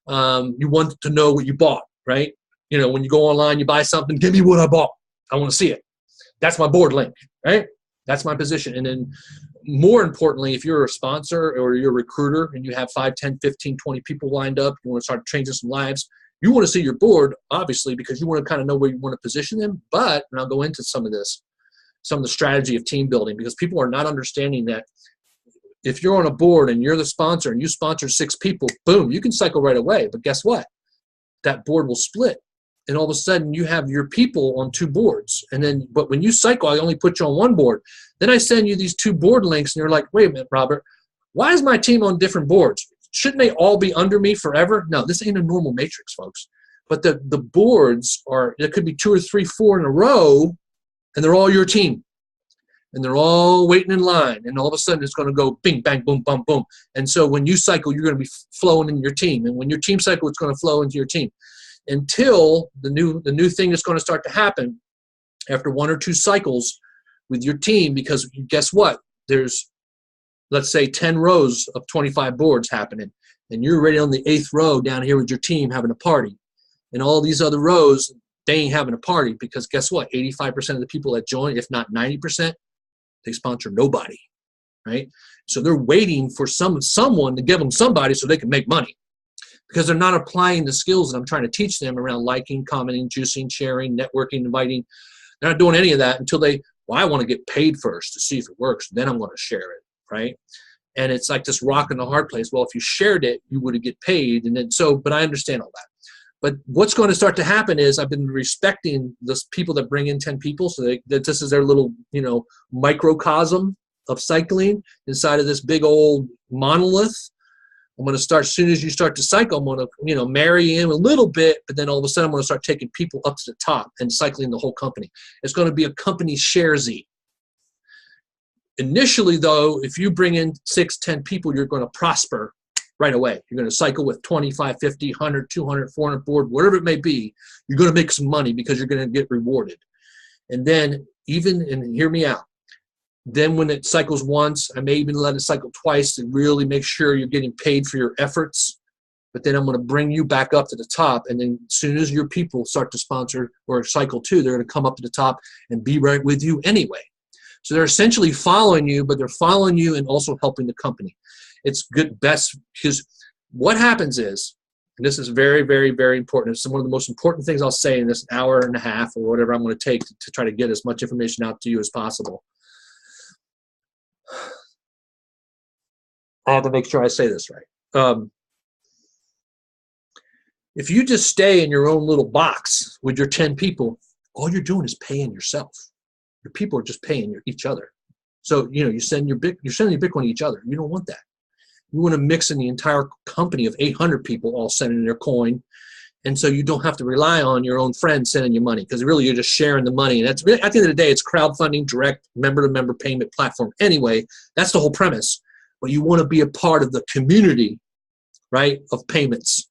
you want to know what you bought, right? You know, when you go online, you buy something, give me what I bought. I want to see it. That's my board link, right? That's my position. And then more importantly, if you're a sponsor or you're a recruiter and you have 5, 10, 15, 20 people lined up, you want to start changing some lives, You want to see your board, obviously, because you want to kind of know where you want to position them. But, and I'll go into some of this, some of the strategy of team building, because people are not understanding that if you're on a board and you're the sponsor and you sponsor 6 people, boom, you can cycle right away. But guess what? That board will split. And all of a sudden you have your people on 2 boards. And then, but when you cycle, I only put you on 1 board. Then I send you these 2 board links and you're like, wait a minute, Robert, why is my team on different boards? Shouldn't they all be under me forever? No, this ain't a normal matrix, folks. But the boards are, it could be 2 or 3, 4 in a row, and they're all your team. And they're all waiting in line, and all of a sudden it's going to go bing, bang, boom, boom, boom. And so when you cycle, you're going to be flowing in your team. And when your team cycle, it's going to flow into your team. Until the new thing is going to start to happen after 1 or 2 cycles with your team, because guess what? There's, let's say, 10 rows of 25 boards happening, and you're already on the 8th row down here with your team having a party. And all these other rows, they ain't having a party, because guess what? 85% of the people that join, if not 90%, they sponsor nobody, right? So they're waiting for someone to give them somebody so they can make money, because they're not applying the skills that I'm trying to teach them around liking, commenting, juicing, sharing, networking, inviting. They're not doing any of that until they, well, I want to get paid first to see if it works. Then I'm going to share it, right? And it's like this rock in the hard place. Well, if you shared it, you would get paid. And then so, but I understand all that. But what's going to start to happen is I've been respecting the people that bring in 10 people, so that this is their little, microcosm of cycling inside of this big old monolith. I'm going to start, as soon as you start to cycle, I'm going to, marry in a little bit, but then all of a sudden I'm going to start taking people up to the top and cycling the whole company. It's going to be a company share-y. Initially, though, if you bring in 6, 10 people, you're going to prosper right away. You're going to cycle with 25, 50, 100, 200, 400 board, whatever it may be. You're going to make some money because you're going to get rewarded. And then and hear me out, then when it cycles once, I may even let it cycle twice to really make sure you're getting paid for your efforts. But then I'm going to bring you back up to the top. And then as soon as your people start to sponsor or cycle 2, they're going to come up to the top and be right with you anyway. So they're essentially following you, but they're following you and also helping the company. It's good, best, because what happens is, and this is very, very, very important. It's one of the most important things I'll say in this hour and a half or whatever I'm going to take to try to get as much information out to you as possible. I have to make sure I say this right. If you just stay in your own little box with your 10 people, all you're doing is paying yourself. Your people are just paying each other. So, you're sending your Bitcoin to each other. You don't want that. You want to mix in the entire company of 800 people all sending their coin. And so you don't have to rely on your own friends sending you money, because really you're just sharing the money. And that's really, at the end of the day, it's crowdfunding, direct member-to-member payment platform. Anyway, that's the whole premise. But you want to be a part of the community, right, of payments.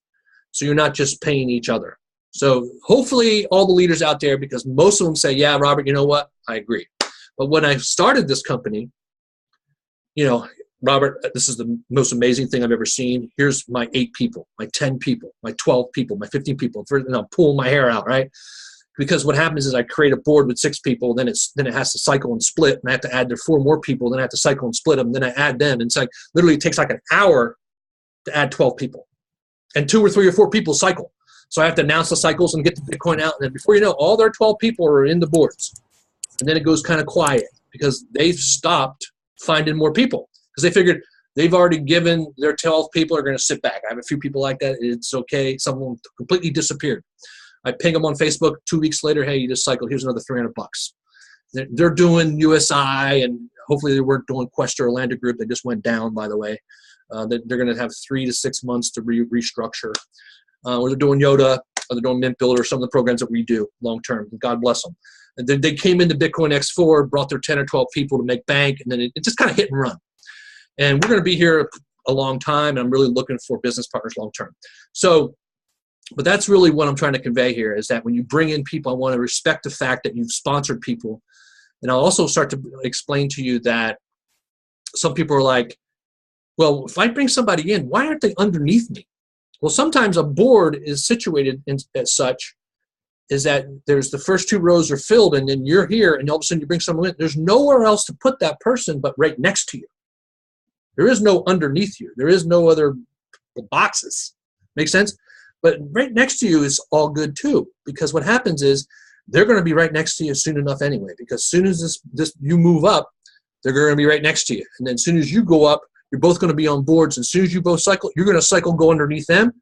So you're not just paying each other. So hopefully all the leaders out there, because most of them say, yeah, Robert, you know what? I agree. But when I started this company, Robert, this is the most amazing thing I've ever seen. Here's my 8 people, my 10 people, my 12 people, my 15 people. And I'm pulling my hair out, right? Because what happens is I create a board with 6 people, then it has to cycle and split, and I have to add 4 more people, then I have to cycle and split them, then I add them. And it's like literally it takes like an hour to add 12 people. And 2 or 3 or 4 people cycle. So I have to announce the cycles and get the Bitcoin out. And then before you know, all their 12 people are in the boards. And then it goes kind of quiet because they've stopped finding more people. Because they figured they've already given their 12 people are going to sit back. I have a few people like that. It's okay. Some of them completely disappeared. I ping them on Facebook 2 weeks later. Hey, you just cycled. Here's another $300. They're doing USI, and hopefully they weren't doing Quest or Orlando Group. They just went down, by the way. They're going to have 3 to 6 months to restructure. Or they're doing Yoda, or they're doing Mint Builder, some of the programs that we do long term. God bless them. And then they came into Bitcoin X4, brought their 10 or 12 people to make bank, and then it just kind of hit and run. And we're going to be here a long time, and I'm really looking for business partners long term. So, but that's really what I'm trying to convey here, is that when you bring in people, I want to respect the fact that you've sponsored people. And I'll also start to explain to you that some people are like, well, if I bring somebody in, why aren't they underneath me? Well, sometimes a board is situated as such, is that there's the first 2 rows are filled, and then you're here, and all of a sudden you bring someone in. There's nowhere else to put that person but right next to you. There is no underneath you. There is no other boxes. Make sense? But right next to you is all good too, because what happens is they're going to be right next to you soon enough anyway, because as soon as you move up, they're going to be right next to you. And then as soon as you go up, you're both going to be on boards. And as soon as you both cycle, you're going to cycle go underneath them.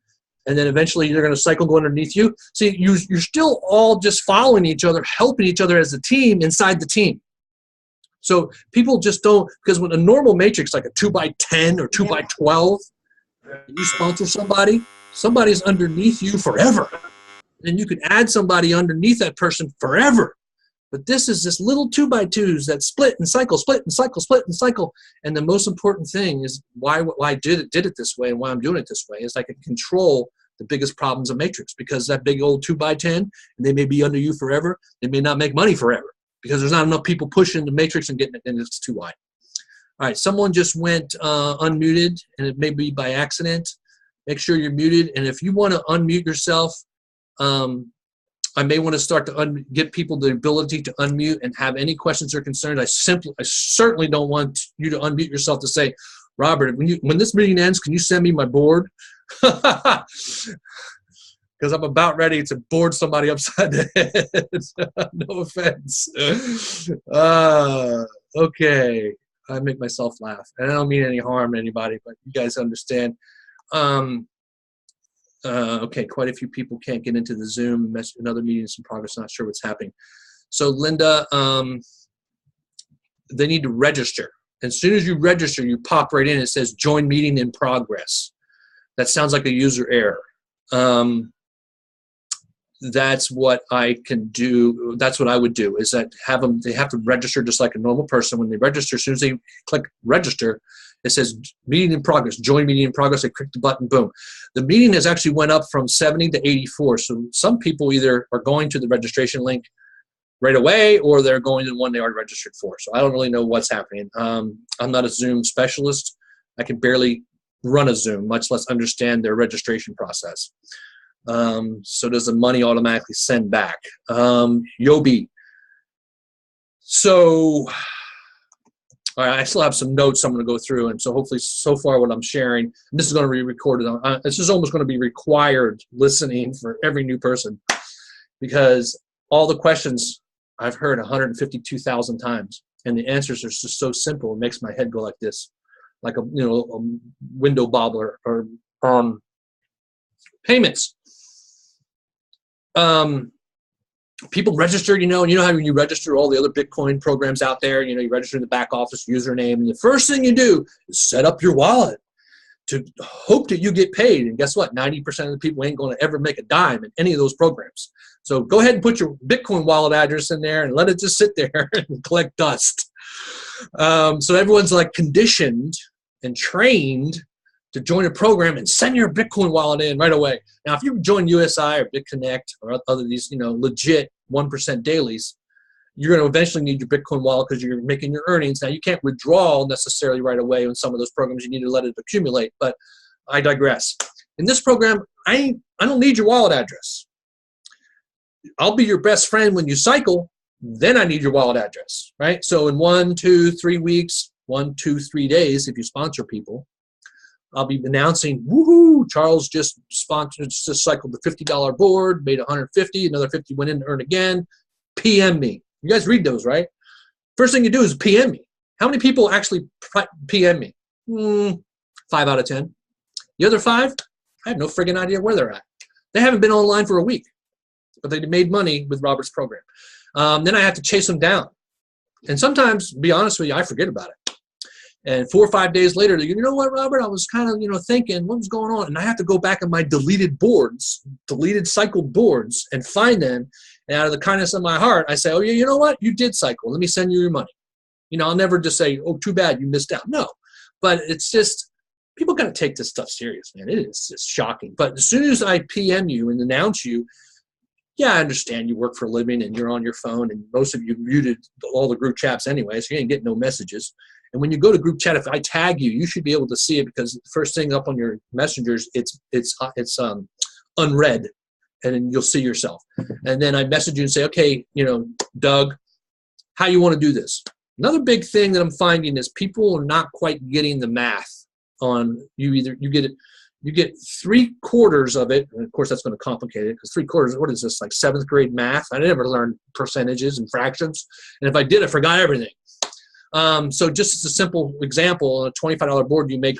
And then eventually they're going to cycle go underneath you. See, you're still all just following each other, helping each other as a team inside the team. So people just don't, because when a normal matrix, like a 2x10 or 2x12, and you sponsor somebody's underneath you forever. And you can add somebody underneath that person forever. But this is this little 2x2s that split and cycle, split and cycle, split and cycle. And the most important thing is why I did it this way and why I'm doing it this way is I can control the biggest problems of matrix, because that big old 2x10, and they may be under you forever. They may not make money forever because there's not enough people pushing the matrix and getting it, and it's too wide. All right, someone just went unmuted, and it may be by accident. Make sure you're muted. And if you want to unmute yourself, I may want to start to give people the ability to unmute and have any questions or concerns. I certainly don't want you to unmute yourself to say, Robert, when this meeting ends, can you send me my board? Because I'm about ready to board somebody upside the head. No offense. Okay. I make myself laugh. And I don't mean any harm to anybody, but you guys understand. Okay, quite a few people can't get into the Zoom. Another meeting's in progress, not sure what's happening. So Linda, they need to register. As soon as you register, you pop right in. It says join meeting in progress. That sounds like a user error. That's what I can do. That's what I would do, is that they have to register just like a normal person. When they register, as soon as they click register, it says meeting in progress, join meeting in progress. They click the button, boom. The meeting has actually went up from 70 to 84. So some people either are going to the registration link right away, or they're going to the one they already registered for. So I don't really know what's happening. I'm not a Zoom specialist. I can barely run a Zoom, much less understand their registration process. So does the money automatically send back? Yobi. So all right, I still have some notes I'm going to go through, and so hopefully so far what I'm sharing, and this is going to be recorded. This is almost going to be required listening for every new person, because all the questions I've heard 152,000 times, and the answers are just so simple. It makes my head go like this, like a window bobbler. Or payments. People register, you know how when you register all the other Bitcoin programs out there, you register in the back office username, and the first thing you do is set up your wallet to hope that you get paid. And guess what? 90% of the people ain't going to ever make a dime in any of those programs. So go ahead and put your Bitcoin wallet address in there and let it just sit there and collect dust. So everyone's like conditioned and trained to join a program and send your Bitcoin wallet in right away. Now, if you join USI or BitConnect or other these, legit 1% dailies, you're going to eventually need your Bitcoin wallet because you're making your earnings. Now, you can't withdraw necessarily right away in some of those programs. You need to let it accumulate, but I digress. In this program, I don't need your wallet address. I'll be your best friend when you cycle, then I need your wallet address, right? So in 1, 2, 3 weeks, 1, 2, 3 days, if you sponsor people, I'll be announcing, woohoo, Charles just cycled the $50 board, made $150, another 50 went in to earn again. PM me. You guys read those, right? First thing you do is PM me. How many people actually PM me? 5 out of 10. The other 5, I have no friggin' idea where they're at. They haven't been online for a week, but they made money with Robert's program. Then I have to chase them down. And sometimes, to be honest with you, I forget about it. And 4 or 5 days later, you know what, Robert? I was kind of, thinking, what was going on? And I have to go back on my deleted cycled boards, and find them. And out of the kindness of my heart, I say, oh, yeah, you know what? You did cycle. Let me send you your money. I'll never just say, oh, too bad, you missed out. No. But it's just, people got to take this stuff serious, man. It is just shocking. But as soon as I PM you and announce you, yeah, I understand you work for a living and you're on your phone, and most of you muted all the group chats anyway, so you ain't getting no messages. And when you go to group chat, if I tag you, you should be able to see it, because the first thing up on your messengers, it's unread, and then you'll see yourself. And then I message you and say, okay, Doug, how you want to do this? Another big thing that I'm finding is people are not quite getting the math on you. Either you get it, You get 3/4 of it, and of course that's going to complicate it, because 3/4, what is this, like 7th grade math? I never learned percentages and fractions, and if I did, I forgot everything. So just as a simple example, on a $25 board, you make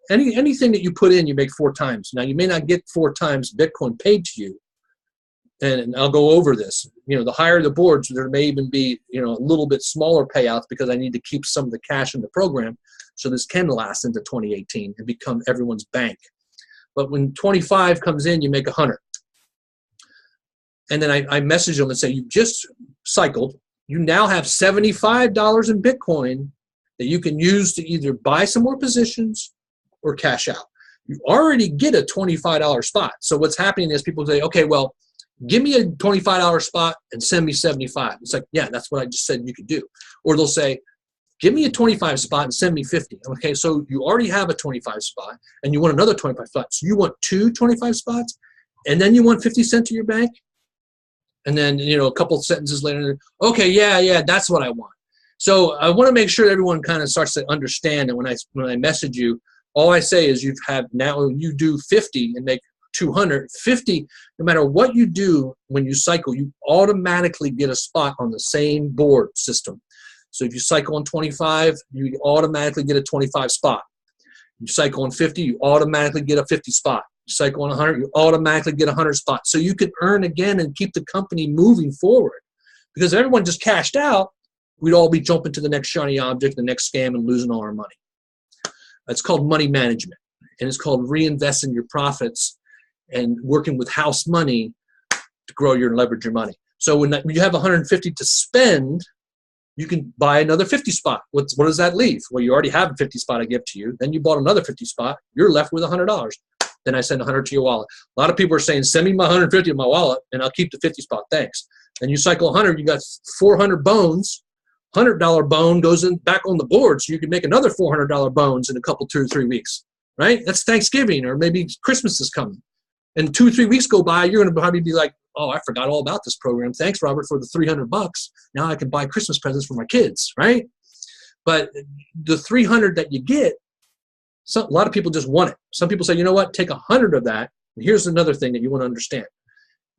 anything that you put in, you make 4 times. Now, you may not get 4 times Bitcoin paid to you, and I'll go over this. The higher the boards, there may even be, a little bit smaller payouts, because I need to keep some of the cash in the program so this can last into 2018 and become everyone's bank. But when 25 comes in, you make 100. And then I message them and say, you just cycled. You now have $75 in Bitcoin that you can use to either buy some more positions or cash out. You already get a $25 spot. So what's happening is people say, okay, well, give me a $25 spot and send me 75. It's like, yeah, that's what I just said you could do. Or they'll say, give me a 25 spot and send me 50. Okay, so you already have a 25 spot and you want another 25 spot. So you want 2 25 spots, and then you want 50 cents to your bank? And then, a couple of sentences later, okay, yeah, that's what I want. So I want to make sure everyone kind of starts to understand. And when I message you, all I say is now you do 50 and make 200. 50, no matter what you do when you cycle, you automatically get a spot on the same board system. So if you cycle on 25, you automatically get a 25 spot. You cycle on 50, you automatically get a 50 spot. You cycle on 100, you automatically get a 100 spot. So you can earn again and keep the company moving forward. Because if everyone just cashed out, we'd all be jumping to the next shiny object, the next scam, and losing all our money. It's called money management, and it's called reinvesting your profits and working with house money to grow and leverage your money. So when you have 150 to spend, you can buy another 50 spot. What does that leave? Well, you already have a 50 spot I give to you. Then you bought another 50 spot. You're left with $100. Then I send 100 to your wallet. A lot of people are saying, send me my 150 in my wallet, and I'll keep the 50 spot. Thanks. Then you cycle 100. You got 400 bones. $100 bone goes in back on the board, so you can make another $400 bones in a couple, 2 or 3 weeks. Right? That's Thanksgiving, or maybe Christmas is coming. And 2 or 3 weeks go by, you're going to probably be like, oh, I forgot all about this program. Thanks, Robert, for the $300. Now I can buy Christmas presents for my kids, right? But the 300 that you get, a lot of people just want it. Some people say, you know what, take 100 of that. And here's another thing that you want to understand.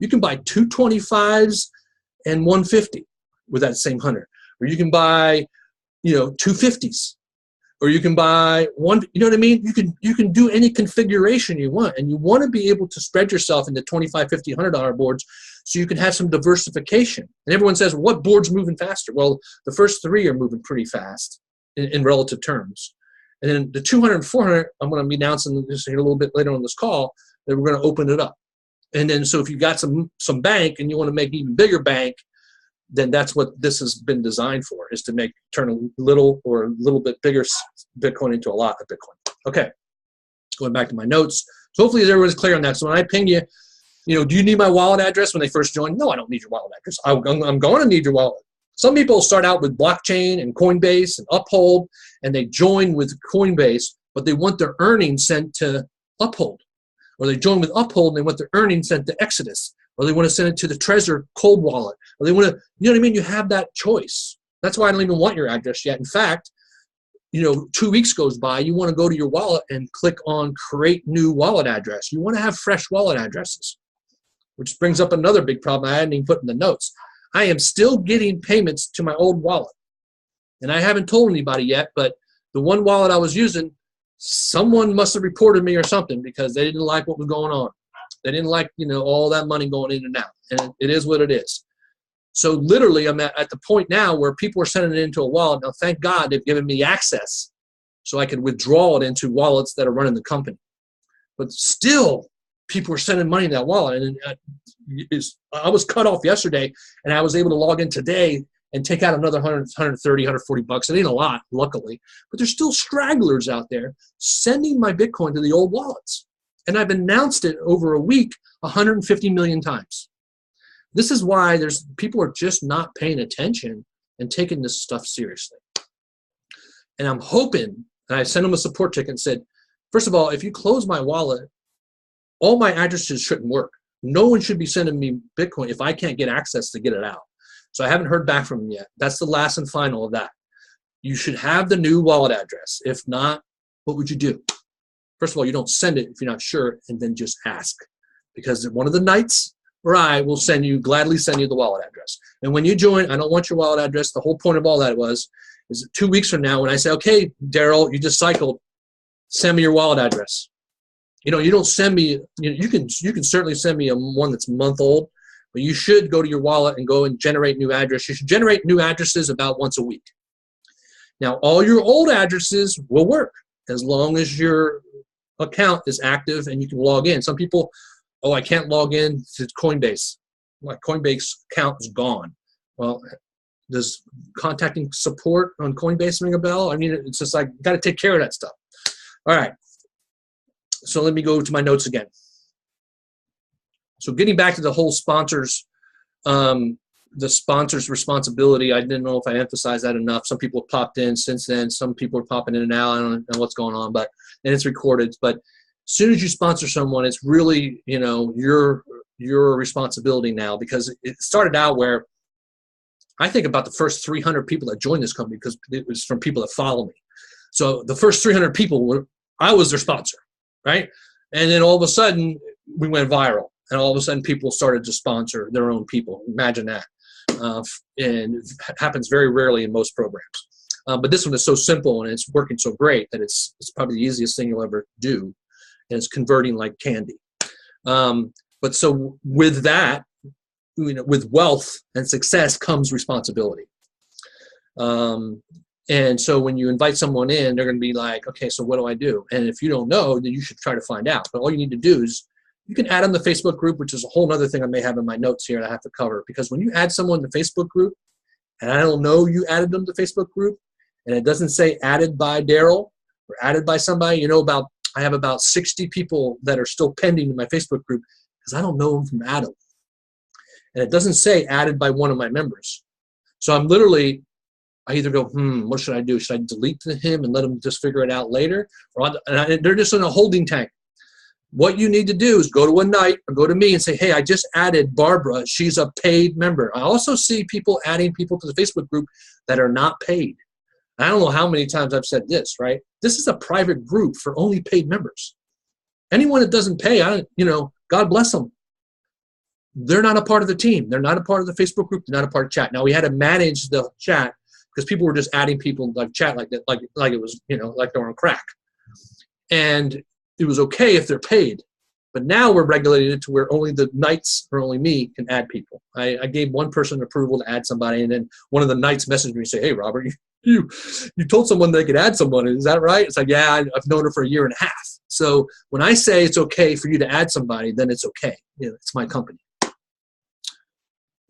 You can buy 2 25s and 150 with that same 100. Or you can buy, 2 50s. Or you can buy one, you know what I mean? You can do any configuration you want, and you want to be able to spread yourself into $25, $50, $100 boards so you can have some diversification. And everyone says, well, what board's moving faster? Well, the first 3 are moving pretty fast in relative terms. And then the 200 and 400, I'm going to be announcing this here a little bit later on this call, that we're going to open it up. And then so if you got some bank and you want to make even bigger bank, then that's what this has been designed for, is to turn a little or a little bit bigger Bitcoin into a lot of Bitcoin. Okay, going back to my notes. So hopefully everyone's clear on that. So when I ping you, do you need my wallet address when they first join? No, I don't need your wallet address. I'm going to need your wallet. Some people start out with blockchain and Coinbase and Uphold, and they join with Coinbase, but they want their earnings sent to Uphold. Or they join with Uphold and they want their earnings sent to Exodus. Or they want to send it to the Trezor cold wallet. Or they want to, you know what I mean? You have that choice. That's why I don't even want your address yet. In fact, 2 weeks goes by, you want to go to your wallet and click on create new wallet address. You want to have fresh wallet addresses, which brings up another big problem I hadn't even put in the notes. I am still getting payments to my old wallet. And I haven't told anybody yet, but the one wallet I was using, someone must have reported me or something because they didn't like what was going on. They didn't like, all that money going in and out. And it is what it is. So literally, I'm at the point now where people are sending it into a wallet. Now, thank God they've given me access so I can withdraw it into wallets that are running the company. But still, people are sending money in that wallet. And I was cut off yesterday, and I was able to log in today and take out another 130, 140 bucks. It ain't a lot, luckily. But there's still stragglers out there sending my Bitcoin to the old wallets. And I've announced it over a week 150 million times. This is why people are just not paying attention and taking this stuff seriously. And I'm hoping, and I sent them a support ticket and said, first of all, if you close my wallet, all my addresses shouldn't work. No one should be sending me Bitcoin if I can't get access to get it out. So I haven't heard back from them yet. That's the last and final of that. You should have the new wallet address. If not, what would you do? First of all, you don't send it if you're not sure, and then just ask. Because one of the nights or I will gladly send you the wallet address. And when you join, I don't want your wallet address. The whole point of all that is 2 weeks from now when I say, okay, Daryl, you just cycled, send me your wallet address. You don't send me, you can certainly send me one that's a month old, but you should go to your wallet and go and generate new address. You should generate new addresses about once a week. Now, all your old addresses will work as long as your account is active and you can log in. Some people, I can't log in to Coinbase. My Coinbase account is gone. Well, does contacting support on Coinbase ring a bell? I mean, it's just like, got to take care of that stuff. All right. So let me go to my notes again. So getting back to the whole sponsors, the sponsor's responsibility, I didn't know if I emphasized that enough. Some people have popped in since then. Some people are popping in and out. I don't know what's going on, and it's recorded. But as soon as you sponsor someone, it's really, your responsibility now, because it started out where I think about the first 300 people that joined this company, because it was from people that follow me. So the first 300 people, I was their sponsor, right? And then all of a sudden, we went viral. And all of a sudden, people started to sponsor their own people. Imagine that. And it happens very rarely in most programs. But this one is so simple, and it's working so great that it's probably the easiest thing you'll ever do. And it's converting like candy. But so with that, with wealth and success comes responsibility. And so when you invite someone in, they're going to be like, okay, so what do I do? And if you don't know, then you should try to find out. But all you need to do is you can add on the Facebook group, which is a whole other thing I may have in my notes here that I have to cover. Because when you add someone to the Facebook group, and I don't know you added them to the Facebook group, and it doesn't say added by Daryl or added by somebody, I have about 60 people that are still pending in my Facebook group because I don't know them from Adam. And it doesn't say added by one of my members. So I either go, what should I do? Should I delete him and let him just figure it out later? They're just in a holding tank. What you need to do is go to a night or go to me and say, hey, I just added Barbara. She's a paid member. I also see people adding people to the Facebook group that are not paid. I don't know how many times I've said this, right? This is a private group for only paid members. Anyone that doesn't pay, God bless them. They're not a part of the team. They're not a part of the Facebook group. They're not a part of chat. Now, we had to manage the chat because people were just adding people like chat like that, like it was, like they're on crack. And it was okay if they're paid. But now we're regulating it to where only the knights or only me can add people. I gave one person approval to add somebody, and then one of the knights messaged me and say, hey, Robert, you told someone they could add someone. Is that right? It's like, yeah, I've known her for 1.5 years. So when I say it's okay for you to add somebody, then it's okay. It's my company.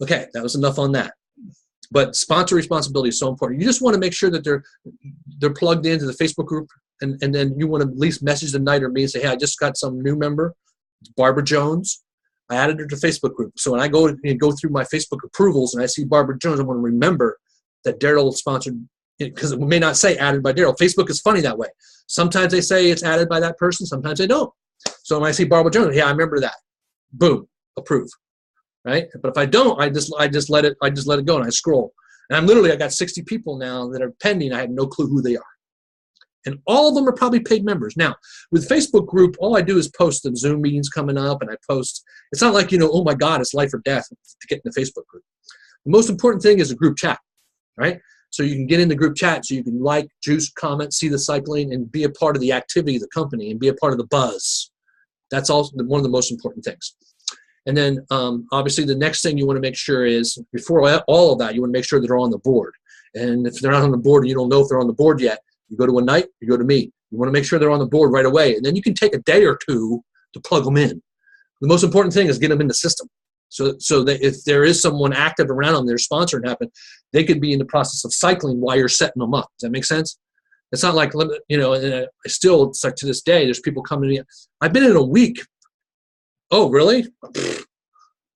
Okay, that was enough on that. But sponsor responsibility is so important. You just want to make sure that they're plugged into the Facebook group, and then you want to at least message the night or me and say, hey, I just got some new member, Barbara Jones. I added her to Facebook group. So when I go through my Facebook approvals and I see Barbara Jones, I want to remember that Daryl sponsored, because it may not say added by Daryl. Facebook is funny that way. Sometimes they say it's added by that person. Sometimes they don't. So when I see Barbara Jones, yeah, I remember that. Boom, approve. Right? But if I don't, I just let it go and I scroll. And I got 60 people now that are pending. I have no clue who they are. And all of them are probably paid members. Now, with Facebook group, all I do is post the Zoom meetings coming up, and I post. It's not like, oh my God, it's life or death to get in the Facebook group. The most important thing is a group chat, right? So you can get in the group chat, so you can like, juice, comment, see the cycling, and be a part of the activity of the company and be a part of the buzz. That's also one of the most important things. And then obviously the next thing you want to make sure is, before all of that, you want to make sure that they're on the board. And if they're not on the board and you don't know if they're on the board yet, you go to a night, you go to me. You want to make sure they're on the board right away. And then you can take a day or two to plug them in. The most important thing is get them in the system. So that if there is someone active around them, their sponsoring happen, they could be in the process of cycling while you're setting them up. Does that make sense? It's not like, and it's like to this day, there's people coming in. I've been in a week. Oh, really? I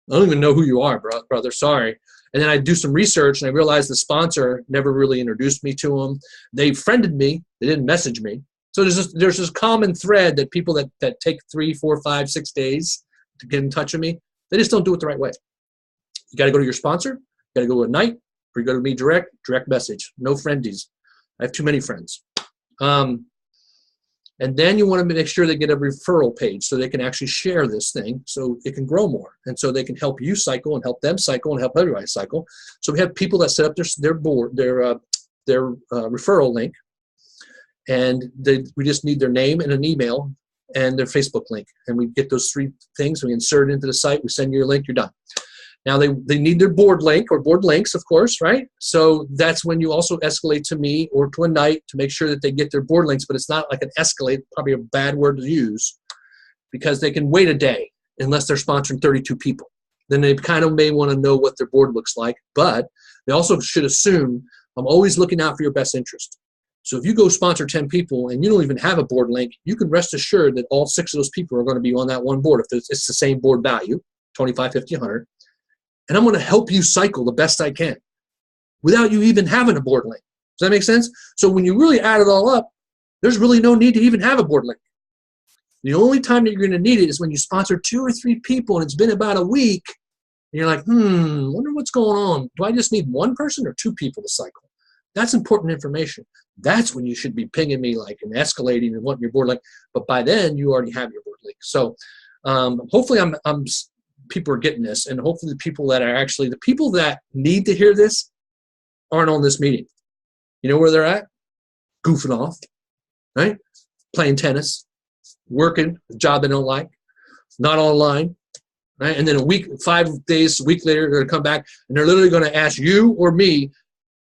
don't even know who you are, brother. Sorry. And then I do some research, and I realized the sponsor never really introduced me to them. They friended me. They didn't message me. So there's this common thread that people that take 3, 4, 5, 6 days to get in touch with me, they just don't do it the right way. You got to go to your sponsor. You got to go to a night, or you go to me direct message. No friendies. I have too many friends. And then you want to make sure they get a referral page so they can actually share this thing so it can grow more. And so they can help you cycle and help them cycle and help everybody cycle. So we have people that set up their referral link. And we just need their name and an email and their Facebook link. And we get those 3 things. We insert it into the site. We send you your link. You're done. Now they need their board link or board links, of course, right? So that's when you also escalate to me or to a night to make sure that they get their board links. But it's not like an escalate, probably a bad word to use, because they can wait a day unless they're sponsoring 32 people. Then they kind of may want to know what their board looks like. But they also should assume I'm always looking out for your best interest. So if you go sponsor 10 people and you don't even have a board link, you can rest assured that all 6 of those people are going to be on that one board if it's the same board value, 25, 50, 100. And I'm going to help you cycle the best I can without you even having a board link. Does that make sense? So when you really add it all up, there's really no need to even have a board link. The only time that you're going to need it is when you sponsor 2 or 3 people and it's been about a week, and you're like, wonder what's going on. Do I just need 1 person or 2 people to cycle? That's important information. That's when you should be pinging me like and escalating and wanting your board link. But by then, you already have your board link. So hopefully people are getting this, and hopefully the people that need to hear this aren't on this meeting. You know where they're at? Goofing off, right? Playing tennis, working a job they don't like, not online, right? And then 5 days, a week later, they're going to come back, and they're literally going to ask you or me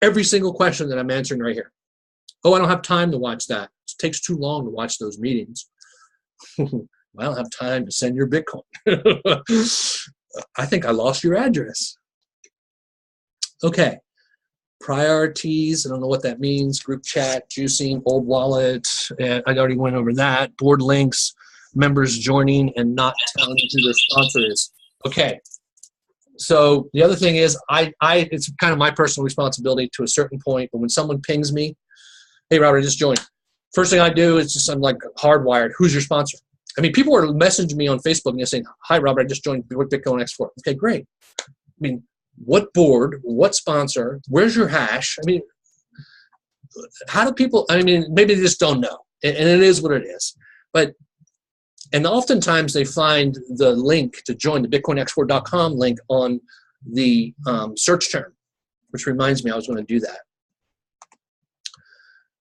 every single question that I'm answering right here. Oh, I don't have time to watch that. It takes too long to watch those meetings. I don't have time to send your Bitcoin. I think I lost your address. Okay. Priorities. I don't know what that means. Group chat, juicing, old wallet. I already went over that. Board links, members joining and not telling who their sponsor is. Okay. So the other thing is it's kind of my personal responsibility to a certain point, but when someone pings me, hey, Robert, I just joined. First thing I do is I'm like hardwired. Who's your sponsor? I mean, people are messaging me on Facebook and they're saying, hi, Robert, I just joined Bitcoin X4. Okay, great. I mean, what board, what sponsor, where's your hash? I mean, how do people, maybe they just don't know. And it is what it is. And oftentimes they find the link to join the bitcoinx4.com link on the search term, which reminds me I was going to do that.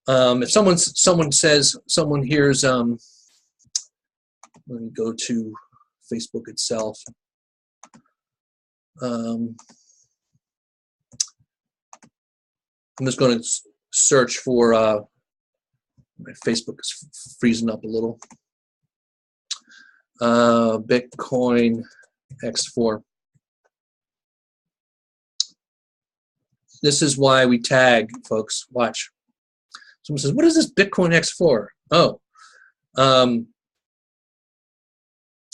If someone hears, let me go to Facebook itself. I'm just going to search for, my Facebook is freezing up a little. Bitcoin X4. This is why we tag, folks. Watch. Someone says, what is this Bitcoin X4? Oh,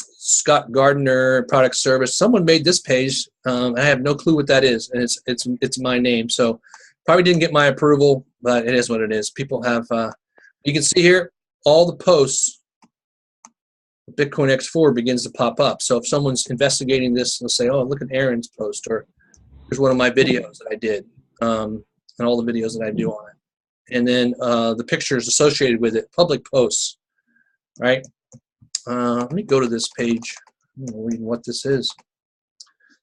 Scott Gardner, product service. Someone made this page. I have no clue what that is, and it's my name. So probably didn't get my approval, but it is what it is. People have. You can see here all the posts. Bitcoin X4 begins to pop up. So if someone's investigating this, they'll say, "Oh, look at Aaron's post," or "Here's one of my videos that I did," and all the videos that I do on it, and then the pictures associated with it, public posts, right? Let me go to this page. I'm going to read what this is.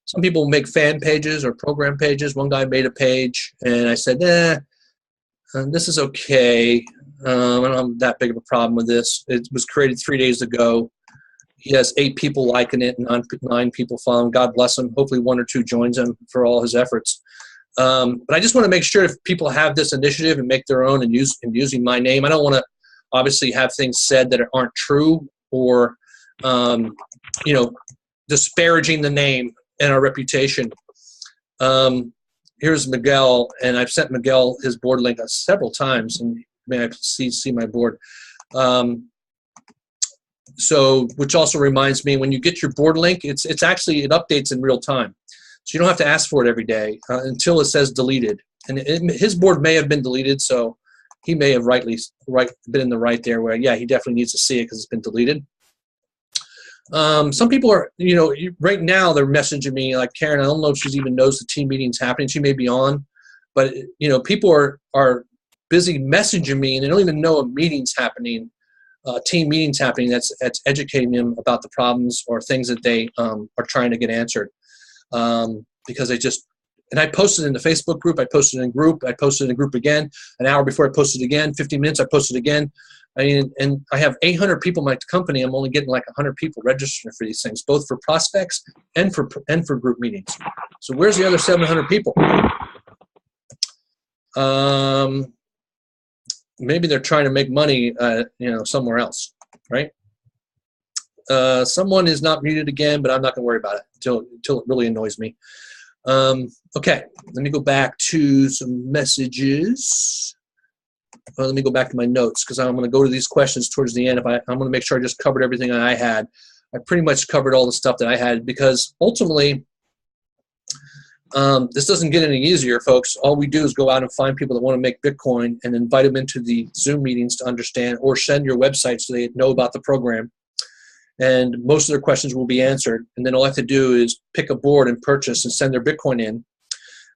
Some people make fan pages or program pages. One guy made a page, and I said, this is okay. I don't have that big of a problem with this. It was created 3 days ago. He has 8 people liking it and 9 people following. God bless him. Hopefully 1 or 2 joins him for all his efforts. But I just want to make sure if people have this initiative and make their own and using my name, I don't want to obviously have things said that aren't true or, disparaging the name and our reputation. Here's Miguel, and I've sent Miguel his board link several times, and may I see my board. So, which also reminds me, when you get your board link, it updates in real time. So you don't have to ask for it every day until it says deleted. And his board may have been deleted, so he may have been in the right there where, yeah, he definitely needs to see it because it's been deleted. Some people are, right now they're messaging me like, Karen, I don't know if she even knows the team meeting's happening. She may be on, but, people are busy messaging me and they don't even know a meeting's happening team meetings happening that's educating them about the problems or things that they are trying to get answered. Because and I posted in the Facebook group, I posted in group, I posted in a group again, an hour before I posted again, 15 minutes, I posted again. I mean, and I have 800 people in my company. I'm only getting like 100 people registering for these things, both for prospects and for group meetings. So where's the other 700 people? Maybe they're trying to make money, somewhere else, right? Someone is not muted again, but I'm not going to worry about it until it really annoys me. Okay, let me go back to some messages. Well, let me go back to my notes because I'm going to go to these questions towards the end. I'm going to make sure I just covered everything I had. I pretty much covered all the stuff that I had because ultimately, this doesn't get any easier, folks. All we do is go out and find people that want to make Bitcoin and invite them into the Zoom meetings to understand, or send your website so they know about the program. And most of their questions will be answered. And then all I have to do is pick a board and purchase and send their Bitcoin in.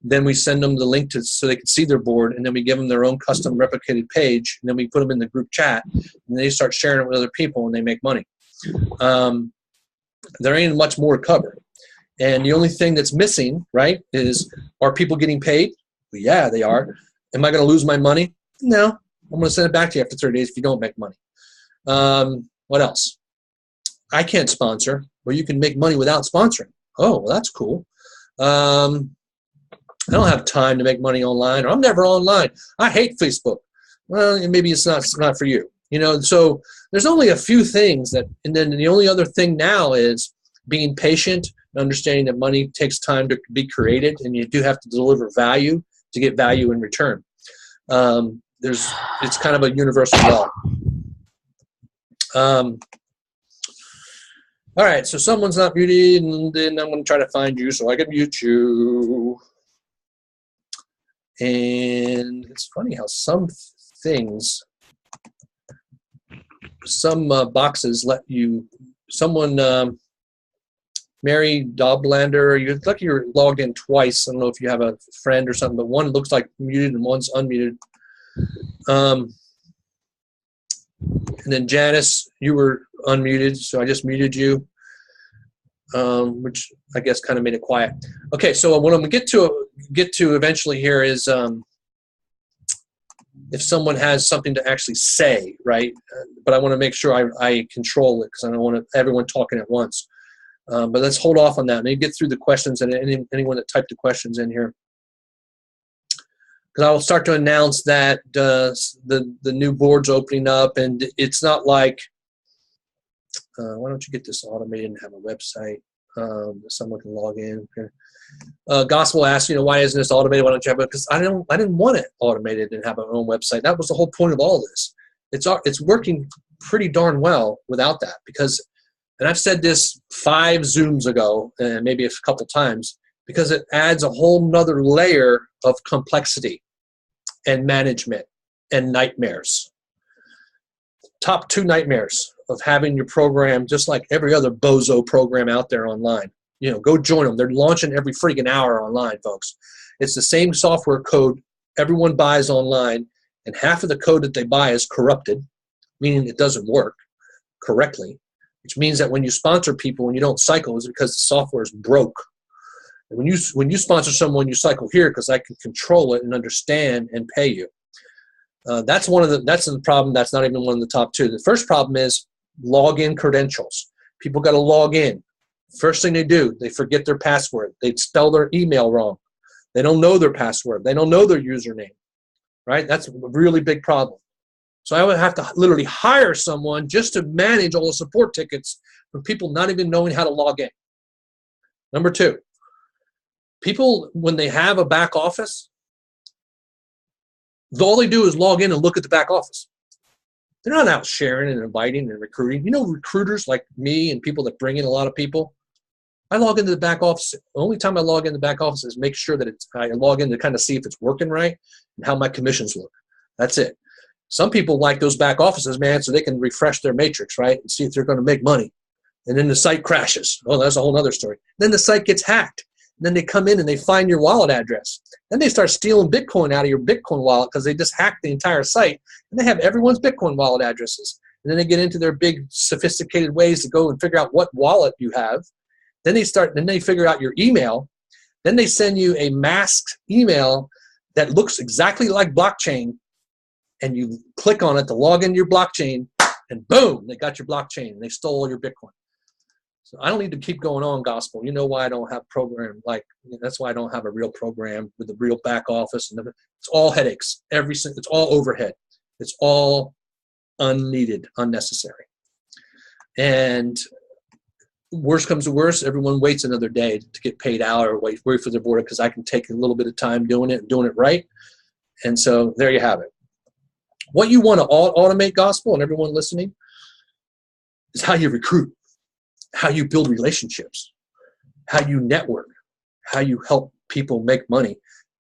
Then we send them the link so they can see their board, and then we give them their own custom replicated page, and then we put them in the group chat, and they start sharing it with other people, and they make money. There ain't much more to cover. And the only thing that's missing, right, is, are people getting paid? Well, yeah, they are. Am I going to lose my money? No. I'm going to send it back to you after 30 days if you don't make money. What else? I can't sponsor. Well, you can make money without sponsoring. Oh, well, that's cool. I don't have time to make money online, or I'm never online. I hate Facebook. Well, maybe it's not for you. So there's only a few things and then the only other thing now is being patient, understanding that money takes time to be created, and you do have to deliver value to get value in return. It's kind of a universal law. All right, so someone's not muted, and then I'm going to try to find you so I can mute you. And it's funny how some boxes let you, Mary Doblander, you're lucky you're logged in twice. I don't know if you have a friend or something, but one looks like muted and one's unmuted. And then Janice, you were unmuted, so I just muted you, which I guess kind of made it quiet. Okay, so what I'm going to get to eventually here is if someone has something to actually say, right? But I want to make sure I control it because I don't want everyone talking at once. But let's hold off on that. Maybe get through the questions and anyone that typed the questions in here. Because I will start to announce that the new board's opening up, and it's not like, why don't you get this automated and have a website? Someone can log in. Gospel asks, why isn't this automated? Why don't you have it? Because I didn't want it automated and have our own website. That was the whole point of all this. It's working pretty darn well without that because, and I've said this 5 Zooms ago and maybe a couple times, because it adds a whole nother layer of complexity and management and nightmares. Top 2 nightmares of having your program just like every other bozo program out there online. Go join them. They're launching every freaking hour online, folks. It's the same software code everyone buys online, and half of the code that they buy is corrupted, meaning it doesn't work correctly, which means that when you sponsor people, when you don't cycle, it's because the software is broke. And when you sponsor someone, you cycle here because I can control it and understand and pay you. That's the problem. That's not even one of the top 2. The first problem is login credentials. People got to log in. First thing they do, they forget their password. They spell their email wrong. They don't know their password. They don't know their username, right? That's a really big problem. So I would have to literally hire someone just to manage all the support tickets from people not even knowing how to log in. Number 2, people, when they have a back office, all they do is log in and look at the back office. They're not out sharing and inviting and recruiting. Recruiters like me and people that bring in a lot of people, I log into the back office. The only time I log in the back office is make sure that I log in to kind of see if it's working right and how my commissions look. That's it. Some people like those back offices, man, so they can refresh their matrix, right, and see if they're going to make money. And then the site crashes. Oh, that's a whole other story. Then the site gets hacked. And then they come in and they find your wallet address. Then they start stealing Bitcoin out of your Bitcoin wallet because they just hacked the entire site. And they have everyone's Bitcoin wallet addresses. and then they get into their big sophisticated ways to go and figure out what wallet you have. Then they figure out your email. Then they send you a masked email that looks exactly like blockchain, and you click on it to log into your blockchain, and boom, they got your blockchain, and they stole your Bitcoin. So I don't need to keep going on, gospel. You know why I don't have program, that's why I don't have a real program with a real back office. And it's all headaches. It's all overhead. It's all unneeded, unnecessary. And worst comes to worst, everyone waits another day to get paid out or wait for their board, because I can take a little bit of time doing it and doing it right. And so there you have it. What you want to automate, gospel, and everyone listening, is how you recruit, how you build relationships, how you network, how you help people make money,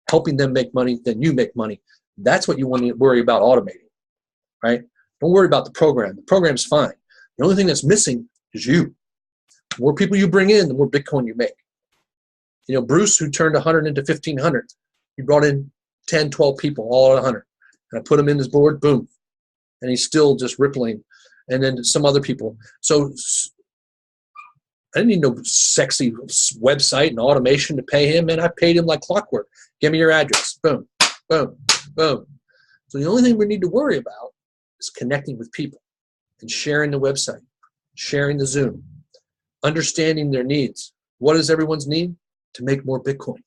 helping them make money, then you make money. That's what you want to worry about automating, right? Don't worry about the program. The program's fine. The only thing that's missing is you. The more people you bring in, the more Bitcoin you make. You know, Bruce, who turned 100 into 1,500, he brought in 10, 12 people, all at 100. And I put him in his board, boom. And he's still just rippling. And then some other people. So I didn't need no sexy website and automation to pay him, and I paid him like clockwork. Give me your address. Boom, boom, boom. So the only thing we need to worry about is connecting with people and sharing the website, sharing the Zoom, understanding their needs. What is everyone's need? To make more Bitcoin.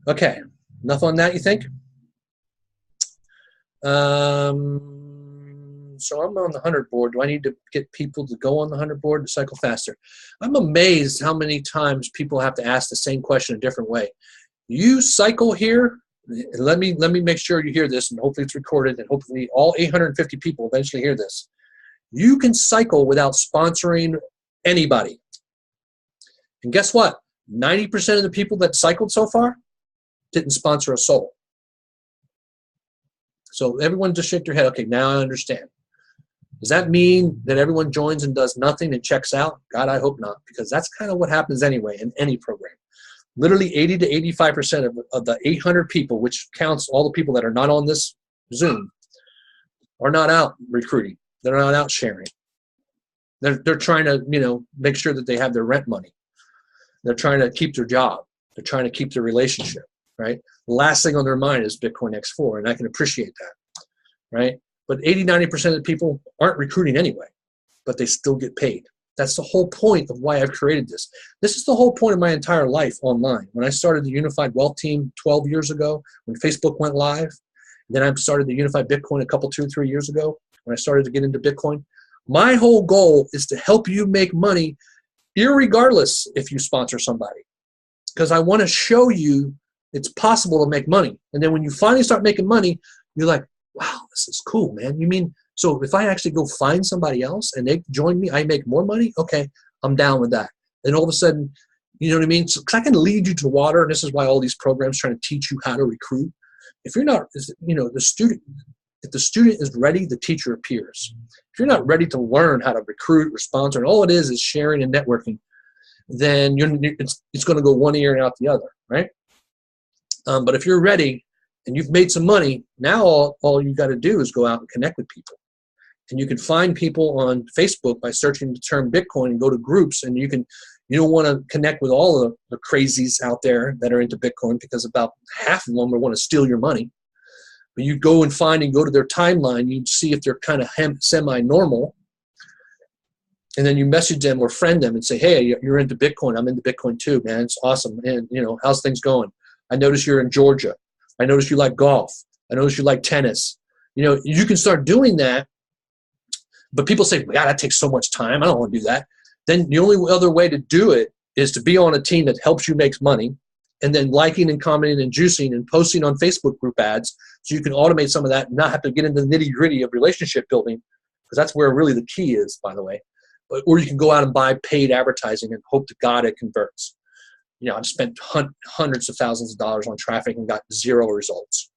Okay, enough on that, you think? So I'm on the 100 board. Do I need to get people to go on the 100 board to cycle faster? I'm amazed how many times people have to ask the same question a different way. You cycle here, and let me make sure you hear this, and hopefully it's recorded, and hopefully all 850 people eventually hear this. You can cycle without sponsoring anybody. And guess what? 90% of the people that cycled so far didn't sponsor a soul. So everyone just shake their head. Okay, now I understand. Does that mean that everyone joins and does nothing and checks out? God, I hope not, because that's kind of what happens anyway in any program. Literally 80 to 85% of the 800 people, which counts all the people that are not on this Zoom, are not out recruiting. They're not out sharing. They're trying to, make sure that they have their rent money. They're trying to keep their job. They're trying to keep their relationship, right? The last thing on their mind is Bitcoin X4, and I can appreciate that, right? But 80, 90% of the people aren't recruiting anyway, but they still get paid. That's the whole point of why I've created this. This is the whole point of my entire life online. When I started the Unified Wealth Team 12 years ago, when Facebook went live, then I started the Unified Bitcoin a couple, 2 or 3 years ago, when I started to get into Bitcoin. My whole goal is to help you make money, irregardless if you sponsor somebody. Because I want to show you it's possible to make money. And then when you finally start making money, you're like, wow, this is cool, man. You mean, so if I actually go find somebody else and they join me, I make more money? Okay, I'm down with that. And all of a sudden, you know what I mean? So, 'cause I can lead you to water, and this is why all these programs trying to teach you how to recruit. If you're not, the student, if the student is ready, the teacher appears. If you're not ready to learn how to recruit or sponsor, and all it is sharing and networking, then it's going to go one ear and out the other, right? But if you're ready and you've made some money, now all you got to do is go out and connect with people. And you can find people on Facebook by searching the term Bitcoin and go to groups, and you don't want to connect with all of the crazies out there that are into Bitcoin, because about half of them will want to steal your money. But you go and go to their timeline, you see if they're kind of semi-normal, and then you message them or friend them and say, hey, you're into Bitcoin. I'm into Bitcoin too, man. It's awesome. And, how's things going? I notice you're in Georgia. I notice you like golf. I notice you like tennis. You can start doing that. But people say, God, that takes so much time. I don't want to do that. Then the only other way to do it is to be on a team that helps you make money, and then liking and commenting and juicing and posting on Facebook group ads, so you can automate some of that and not have to get into the nitty-gritty of relationship building, because that's where really the key is, by the way. Or you can go out and buy paid advertising and hope to God it converts. I've spent hundreds of thousands of dollars on traffic and got 0 results.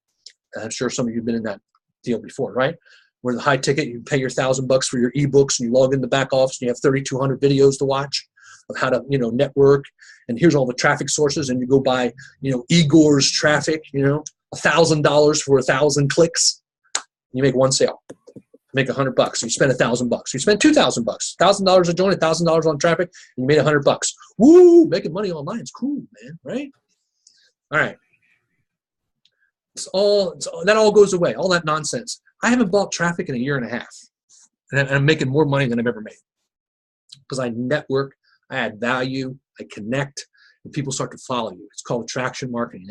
And I'm sure some of you have been in that deal before, right? Where the high ticket, you pay your $1,000 for your ebooks, and you log in the back office and you have 3,200 videos to watch of how to, network. And here's all the traffic sources, and you go buy, Igor's traffic, $1,000 for 1,000 clicks. You make one sale, make $100. You spend $1,000. You spend $2,000. $1,000 to join, $1,000 on traffic, and you made $100. Woo! Making money online is cool, man. Right? All right. That all goes away. All that nonsense. I haven't bought traffic in a year and a half, and I'm making more money than I've ever made because I network, I add value, I connect, and people start to follow you. It's called attraction marketing.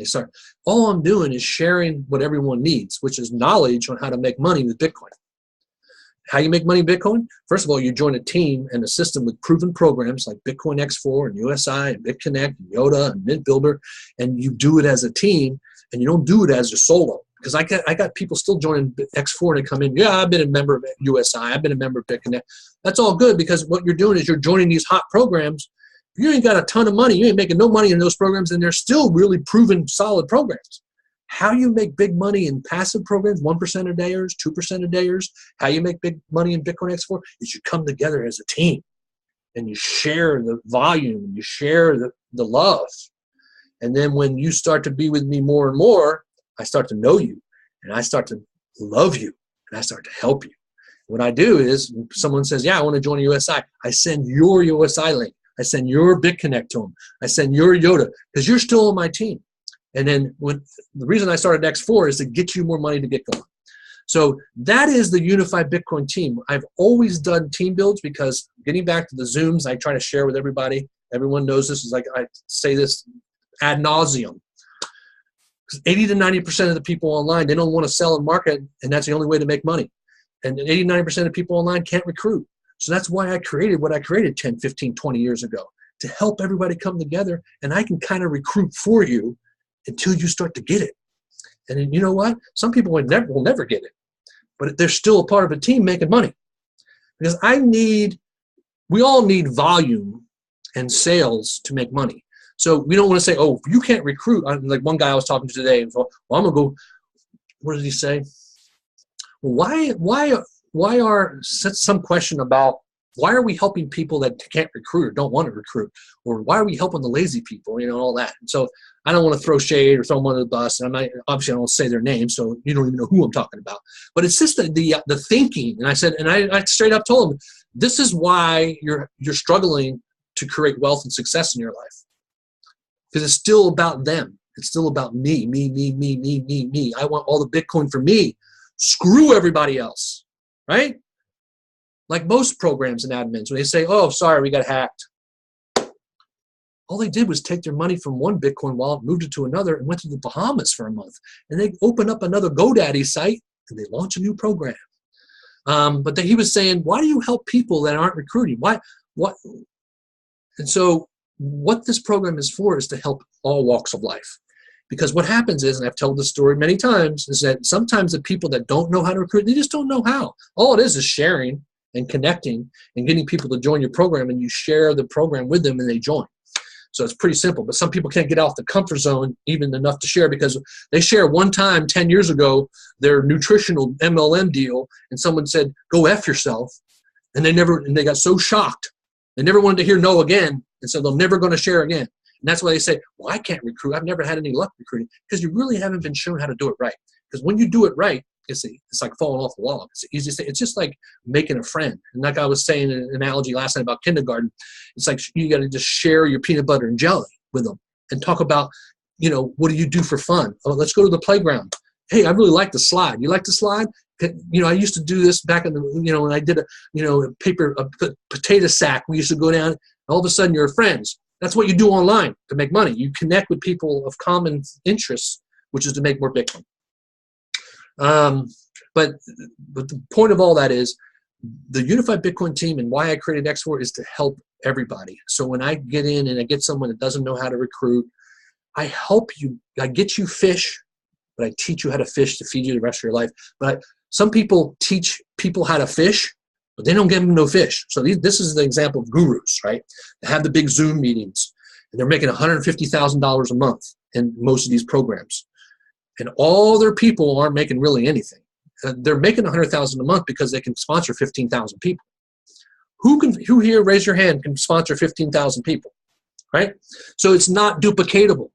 All I'm doing is sharing what everyone needs, which is knowledge on how to make money with Bitcoin. How you make money in Bitcoin? First of all, you join a team and a system with proven programs like Bitcoin X4 and USI and BitConnect and Yoda and Mint Builder, and you do it as a team, and you don't do it as a solo. Because I got people still joining X4 and they come in, yeah, I've been a member of USI, I've been a member of BitConnect. That's all good because what you're doing is you're joining these hot programs. You ain't got a ton of money, you ain't making no money in those programs, and they're still really proven solid programs. How you make big money in passive programs, 1% a dayers, 2% a dayers, how you make big money in Bitcoin X4 is you come together as a team and you share the volume and you share the love. And then when you start to be with me more and more, I start to know you and I start to love you and I start to help you. What I do is when someone says, yeah, I want to join a USI, I send your USI link. I send your BitConnect to them. I send your Yoda because you're still on my team. And then the reason I started X4 is to get you more money to get going. So that is the unified Bitcoin team. I've always done team builds because getting back to the Zooms, I try to share with everybody. Everyone knows this is like I say this ad nauseum. 80 to 90% of the people online, they don't want to sell and market, and that's the only way to make money. And 89% of people online can't recruit. So that's why I created what I created 10, 15, 20 years ago, to help everybody come together, and I can kind of recruit for you until you start to get it. And then you know what? Some people will never get it, but they're still a part of a team making money. Because we all need volume and sales to make money. So we don't want to say, oh, you can't recruit. Like one guy I was talking to today, well, I'm going to go, what did he say? Well, why are some question about why are we helping people that can't recruit or don't want to recruit? Or why are we helping the lazy people, all that. And so I don't want to throw shade or throw them under the bus. And obviously I don't say their name, so you don't even know who I'm talking about. But it's just the thinking. And I said, and I straight up told them, this is why you're struggling to create wealth and success in your life. Because it's still about them. It's still about me. I want all the Bitcoin for me. Screw everybody else, right? Like most programs and admins, when they say, oh, sorry, we got hacked. All they did was take their money from one Bitcoin wallet, moved it to another, and went to the Bahamas for a month. And they opened up another GoDaddy site, and they launched a new program. But he was saying, why do you help people that aren't recruiting? Why? What? And so what this program is for is to help all walks of life. Because what happens is, and I've told this story many times, is that sometimes the people that don't know how to recruit, they just don't know how. All it is sharing and connecting and getting people to join your program, and you share the program with them and they join. So it's pretty simple. But some people can't get off the comfort zone even enough to share because they share one time 10 years ago their nutritional MLM deal, and someone said, go F yourself. And they got so shocked. They never wanted to hear no again. And so they're never going to share again. And that's why they say, well, I can't recruit. I've never had any luck recruiting because you really haven't been shown how to do it right. Because when you do it right, it's like falling off a log. It's easy to say. It's just like making a friend. And like I was saying an analogy last night about kindergarten, it's like you got to just share your peanut butter and jelly with them and talk about, what do you do for fun? Oh, let's go to the playground. Hey, I really like the slide. You like the slide? I used to do this back in the, when I did a potato sack. We used to go down. All of a sudden, you're friends. That's what you do online to make money. You connect with people of common interests, which is to make more Bitcoin. But the point of all that is the unified Bitcoin team, and why I created X4 is to help everybody. So when I get in and I get someone that doesn't know how to recruit, I help you. I get you fish, but I teach you how to fish to feed you the rest of your life. But some people teach people how to fish, but they don't give them no fish. So this is the example of gurus, right? They have the big Zoom meetings, and they're making $150,000 a month in most of these programs. And all their people aren't making really anything. They're making $100,000 a month because they can sponsor 15,000 people. Who here, raise your hand, can sponsor 15,000 people, right? So it's not duplicatable.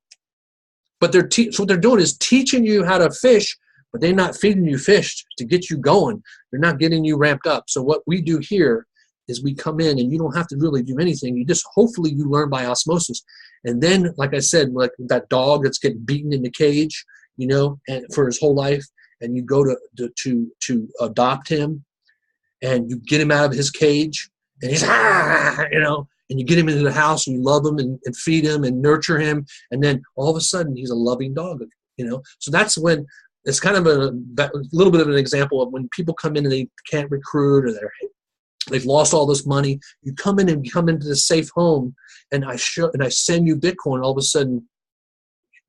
But so what they're doing is teaching you how to fish, but they're not feeding you fish to get you going. They're not getting you ramped up. So what we do here is we come in and you don't have to really do anything. You just, hopefully you learn by osmosis. And then, like I said, like that dog that's getting beaten in the cage, you know, and for his whole life, and you go to adopt him, and you get him out of his cage, and he's, you know, and you get him into the house, and you love him and feed him and nurture him, and then all of a sudden he's a loving dog, you know. So that's when it's kind of a little bit of an example of when people come in and they can't recruit, or they've lost all this money. You come in and come into the safe home, and I send you Bitcoin. All of a sudden,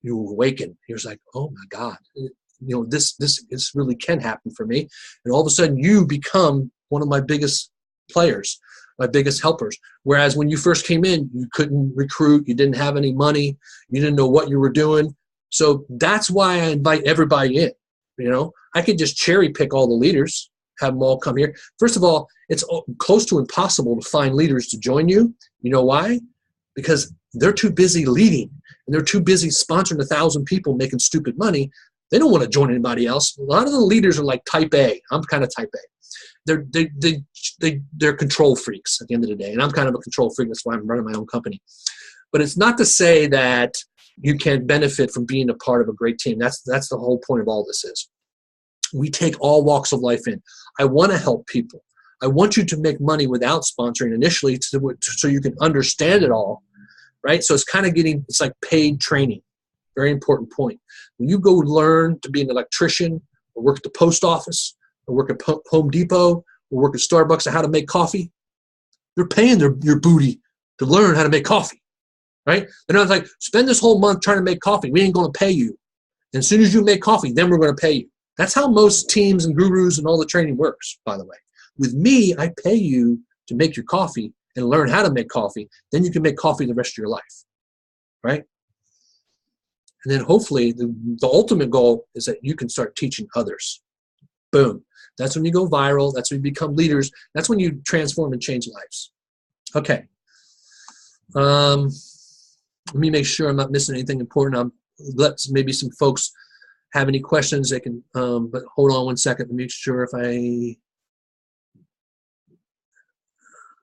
you awaken. You're just like, oh my God, you know, this really can happen for me. And all of a sudden, you become one of my biggest players, my biggest helpers. Whereas when you first came in, you couldn't recruit, you didn't have any money, you didn't know what you were doing. So that's why I invite everybody in. You know, I could just cherry pick all the leaders, have them all come here. First of all, it's close to impossible to find leaders to join you. You know why? Because they're too busy leading, and they're too busy sponsoring 1,000 people making stupid money. They don't want to join anybody else. A lot of the leaders are like type A. I'm kind of type A. They're control freaks at the end of the day, and I'm kind of a control freak. That's why I'm running my own company. But it's not to say that you can't benefit from being a part of a great team. That's the whole point of all this is. We take all walks of life in. I want to help people. I want you to make money without sponsoring initially so you can understand it all, right? So it's kind of it's like paid training. Very important point. When you go learn to be an electrician, or work at the post office, or work at Home Depot, or work at Starbucks, or how to make coffee, they're paying your booty to learn how to make coffee, right? They're not like, spend this whole month trying to make coffee. We ain't going to pay you. And as soon as you make coffee, then we're going to pay you. That's how most teams and gurus and all the training works, by the way. With me, I pay you to make your coffee and learn how to make coffee. Then you can make coffee the rest of your life, right? And then hopefully the ultimate goal is that you can start teaching others. Boom. That's when you go viral. That's when you become leaders. That's when you transform and change lives. Okay. Let me make sure I'm not missing anything important. Let maybe some folks have any questions. They can, but hold on one second to make sure if I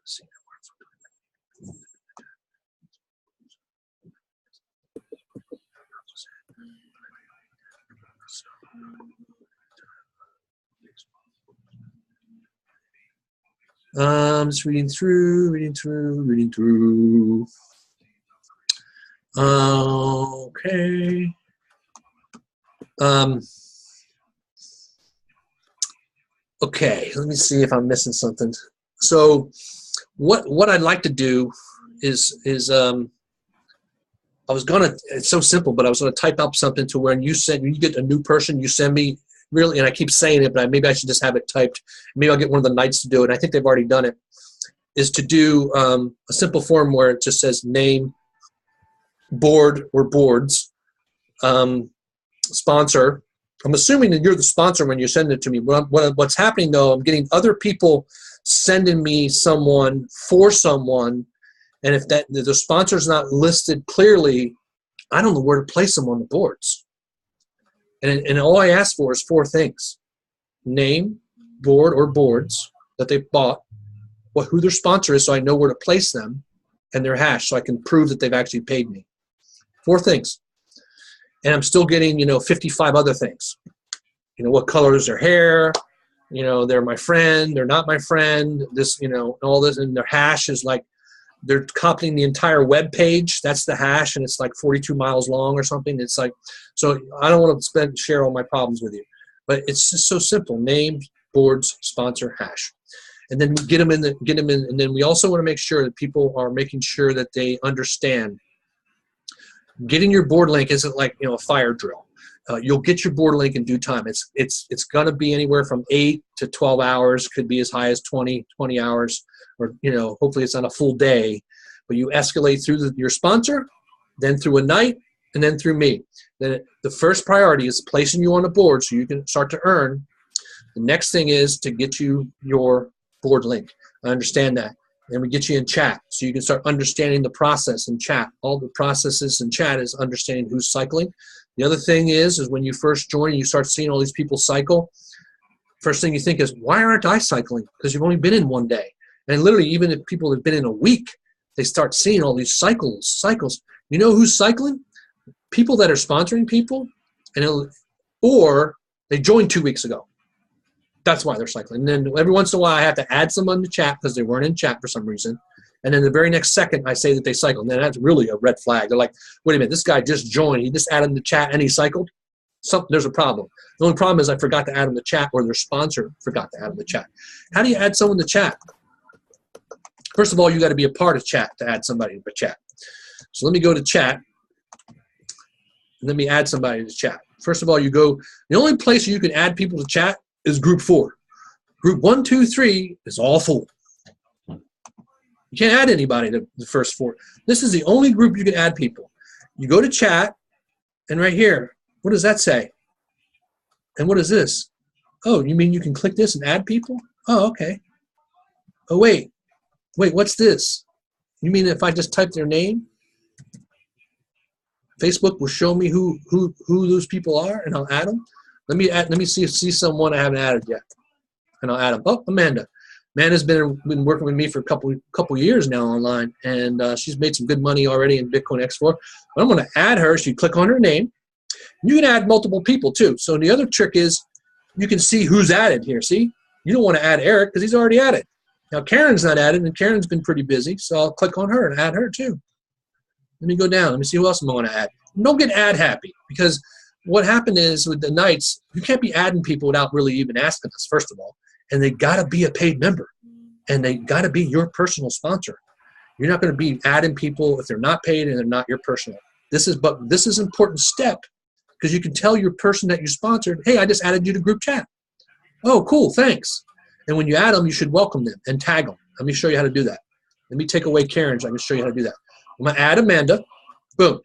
see. Just reading through. Okay. Okay, let me see if I'm missing something. So what I'd like to do is I was gonna, it's so simple, but I was gonna type up something to where you get a new person, you send me, really, and I keep saying it, but maybe I should just have it typed. Maybe I'll get one of the knights to do it. And I think they've already done it. Is to do a simple form where it just says name, board or boards, sponsor. I'm assuming that you're the sponsor when you send it to me. What's happening though, I'm getting other people sending me someone for someone, and if the sponsor's not listed clearly, I don't know where to place them on the boards. And all I ask for is 4 things: name, board or boards that they bought, who their sponsor is so I know where to place them, and their hash so I can prove that they've actually paid me. 4 things. And I'm still getting, 55 other things. What color is their hair? They're my friend, they're not my friend, this, all this, and their hash is like, they're copying the entire web page. That's the hash, and it's like 42 miles long or something. It's like, so I don't want to share all my problems with you, but it's just so simple: name, boards, sponsor, hash, and then get them in. And then we also want to make sure that people are making sure that they understand. Getting your board link isn't like a fire drill. You'll get your board link in due time. It's going to be anywhere from 8 to 12 hours. Could be as high as 20 hours. Or, hopefully it's on a full day, but you escalate through your sponsor, then through a night, and then through me. Then the first priority is placing you on a board so you can start to earn. The next thing is to get you your board link. I understand that. Then we get you in chat so you can start understanding the process in chat. All the processes in chat is understanding who's cycling. The other thing is when you first join and you start seeing all these people cycle, first thing you think is, why aren't I cycling? Because you've only been in one day. And literally, even if people have been in a week, they start seeing all these cycles. You know who's cycling? People that are sponsoring people, or they joined 2 weeks ago. That's why they're cycling. And then every once in a while, I have to add someone to chat because they weren't in chat for some reason. And then the very next second, I say that they cycled. And then that's really a red flag. They're like, wait a minute, this guy just joined. He just added him to chat and he cycled. There's a problem. The only problem is I forgot to add him to chat, or their sponsor forgot to add him to chat. How do you add someone to chat? First of all, you got to be a part of chat to add somebody to chat. So let me go to chat. And let me add somebody to chat. First of all, the only place you can add people to chat is group 4. Group 1, 2, 3 is all full. You can't add anybody to the first 4. This is the only group you can add people. You go to chat, and right here, what does that say? And what is this? Oh, you mean you can click this and add people? Oh, okay. Oh, wait, what's this? You mean if I just type their name, Facebook will show me who those people are, and I'll add them? Let me see someone I haven't added yet, and I'll add them. Oh, Amanda. Amanda's been working with me for a couple years now online, and she's made some good money already in Bitcoin X4. But I'm going to add her. So you click on her name. You can add multiple people too. So the other trick is you can see who's added here. See, you don't want to add Eric because he's already added. Now Karen's not added, and Karen's been pretty busy, so I'll click on her and add her too. Let me go down. Let me see who else I'm going to add. Don't get ad happy, because what happened is with the Knights, you can't be adding people without really even asking us, first of all. And they got to be a paid member, and they got to be your personal sponsor. You're not going to be adding people if they're not paid and they're not your personal. This is an important step, because you can tell your person that you sponsored, hey, I just added you to group chat. Oh, cool, thanks. And when you add them, you should welcome them and tag them. Let me show you how to do that. Let me take away Karen so I can show you how to do that. I'm going to add Amanda. Boom.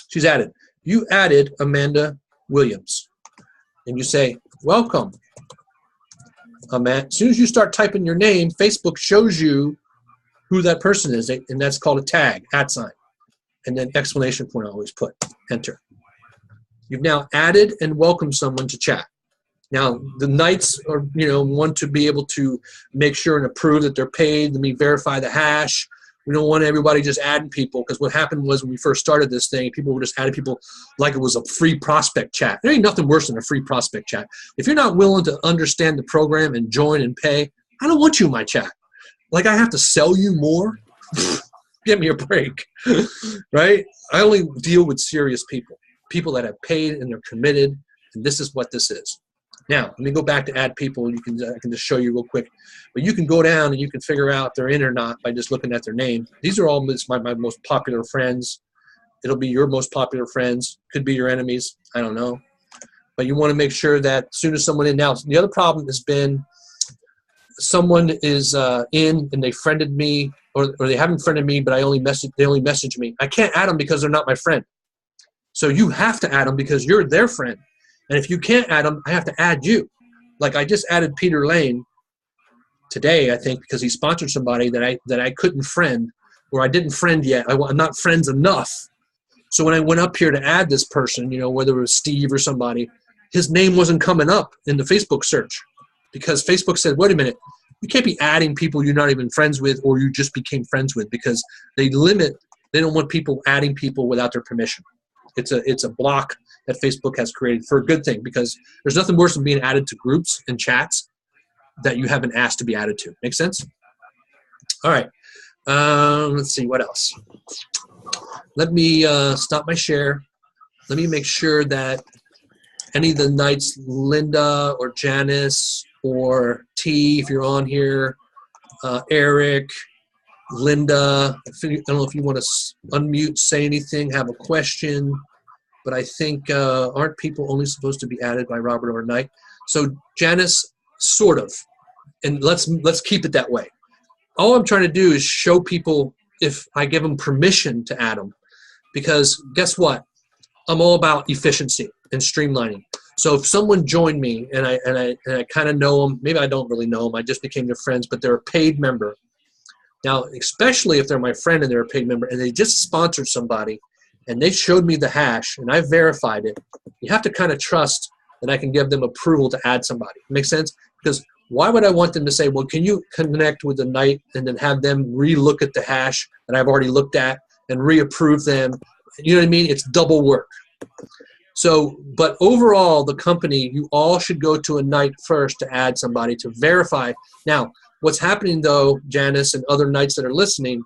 She's added. You added Amanda Williams. And you say, welcome. As soon as you start typing your name, Facebook shows you who that person is, and that's called a tag, @, and then exclamation point I always put, enter. You've now added and welcomed someone to chat. Now, the Knights want to be able to make sure and approve that they're paid. Let me verify the hash. We don't want everybody just adding people, because what happened was when we first started this thing, people were just adding people like it was a free prospect chat. There ain't nothing worse than a free prospect chat. If you're not willing to understand the program and join and pay, I don't want you in my chat. Like I have to sell you more? Give me a break, right? I only deal with serious people that have paid and they're committed, and this is what this is. Now, let me go back to add people. I can just show you real quick. But you can go down and you can figure out if they're in or not by just looking at their name. These are all my most popular friends. It'll be your most popular friends. Could be your enemies. I don't know. But you want to make sure that as soon as someone in now. The other problem has been someone is in and they friended me, or they haven't friended me, but they only message me. I can't add them because they're not my friend. So you have to add them because you're their friend. And if you can't add them, I have to add you. Like I just added Peter Lane today, I think, because he sponsored somebody that I couldn't friend, or I didn't friend yet. I'm not friends enough. So when I went up here to add this person, whether it was Steve or somebody, his name wasn't coming up in the Facebook search, because Facebook said, wait a minute, you can't be adding people you're not even friends with or you just became friends with, because they don't want people adding people without their permission. It's a block that Facebook has created for a good thing, because there's nothing worse than being added to groups and chats that you haven't asked to be added to. Make sense? All right. Let's see, what else? Let me stop my share. Let me make sure that any of the Knights, Linda or Janice or T, if you're on here, Eric, Linda, I don't know if you want to unmute, say anything, have a question, but I think aren't people only supposed to be added by Robert or Knight? So Janice, sort of, and let's keep it that way. All I'm trying to do is show people if I give them permission to add them, because guess what? I'm all about efficiency and streamlining. So if someone joined me and I kind of know them, maybe I don't really know them, I just became their friends, but they're a paid member. Now, especially if they're my friend and they're a paid member and they just sponsored somebody and they showed me the hash and I verified it, you have to kind of trust that I can give them approval to add somebody. Make sense? Because why would I want them to say, well, can you connect with the Knight and then have them re-look at the hash that I've already looked at and reapprove them? You know what I mean? It's double work. So, but overall, the company, you all should go to a Knight first to add somebody to verify. Now, what's happening though, Janice and other Knights that are listening,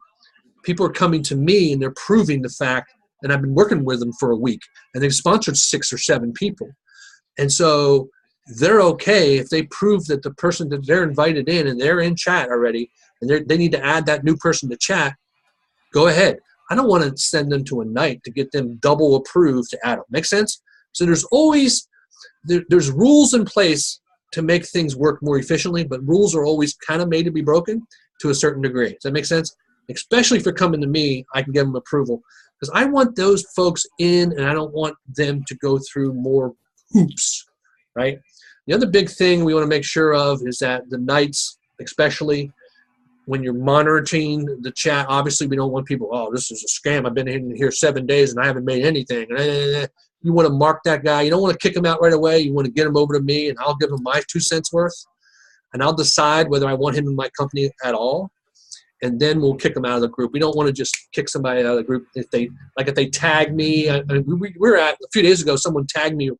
people are coming to me and they're proving the fact, and I've been working with them for a week, and they've sponsored 6 or 7 people. And so they're okay if they prove that the person that they're invited in and they're in chat already, and they need to add that new person to chat, go ahead. I don't want to send them to a Knight to get them double approved to add them. Make sense? So there's always, there's rules in place to make things work more efficiently, but rules are always kind of made to be broken to a certain degree. Does that make sense? Especially if they're coming to me, I can give them approval. Because I want those folks in, and I don't want them to go through more hoops, right? The other big thing we want to make sure of is that the Knights, especially when you're monitoring the chat, obviously we don't want people, oh, this is a scam. I've been in here 7 days and I haven't made anything. You want to mark that guy. You don't want to kick him out right away. You want to get him over to me, and I'll give him my 2 cents worth, and I'll decide whether I want him in my company at all. And then we'll kick them out of the group. We don't want to just kick somebody out of the group if they tag me. We were at a few days ago. Someone tagged me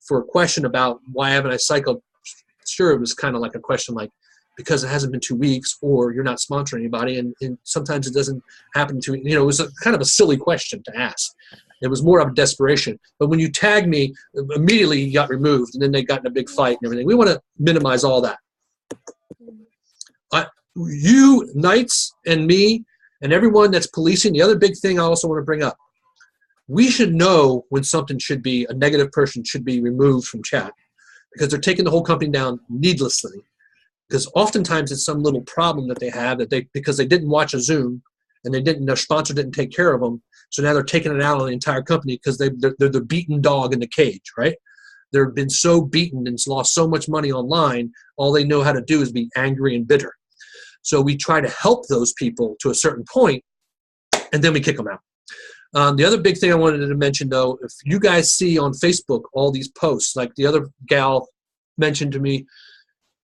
for a question about why haven't I cycled. Sure, it was kind of like a question like, because it hasn't been 2 weeks, or you're not sponsoring anybody, and sometimes it doesn't happen to, you know, it was kind of a silly question to ask. It was more of a desperation. But when you tag me, immediately you got removed, and then they got in a big fight and everything. We want to minimize all that. You, Knights, and me, and everyone that's policing, the other big thing I also want to bring up, we should know when something should be, a negative person should be removed from chat, because they're taking the whole company down needlessly. Because oftentimes it's some little problem that they have because they didn't watch a Zoom, and their sponsor didn't take care of them, so now they're taking it out on the entire company because they're the beaten dog in the cage, right? They've been so beaten and lost so much money online, all they know how to do is be angry and bitter. So we try to help those people to a certain point, and then we kick them out. The other big thing I wanted to mention, though, if you guys see on Facebook all these posts, like the other gal mentioned to me,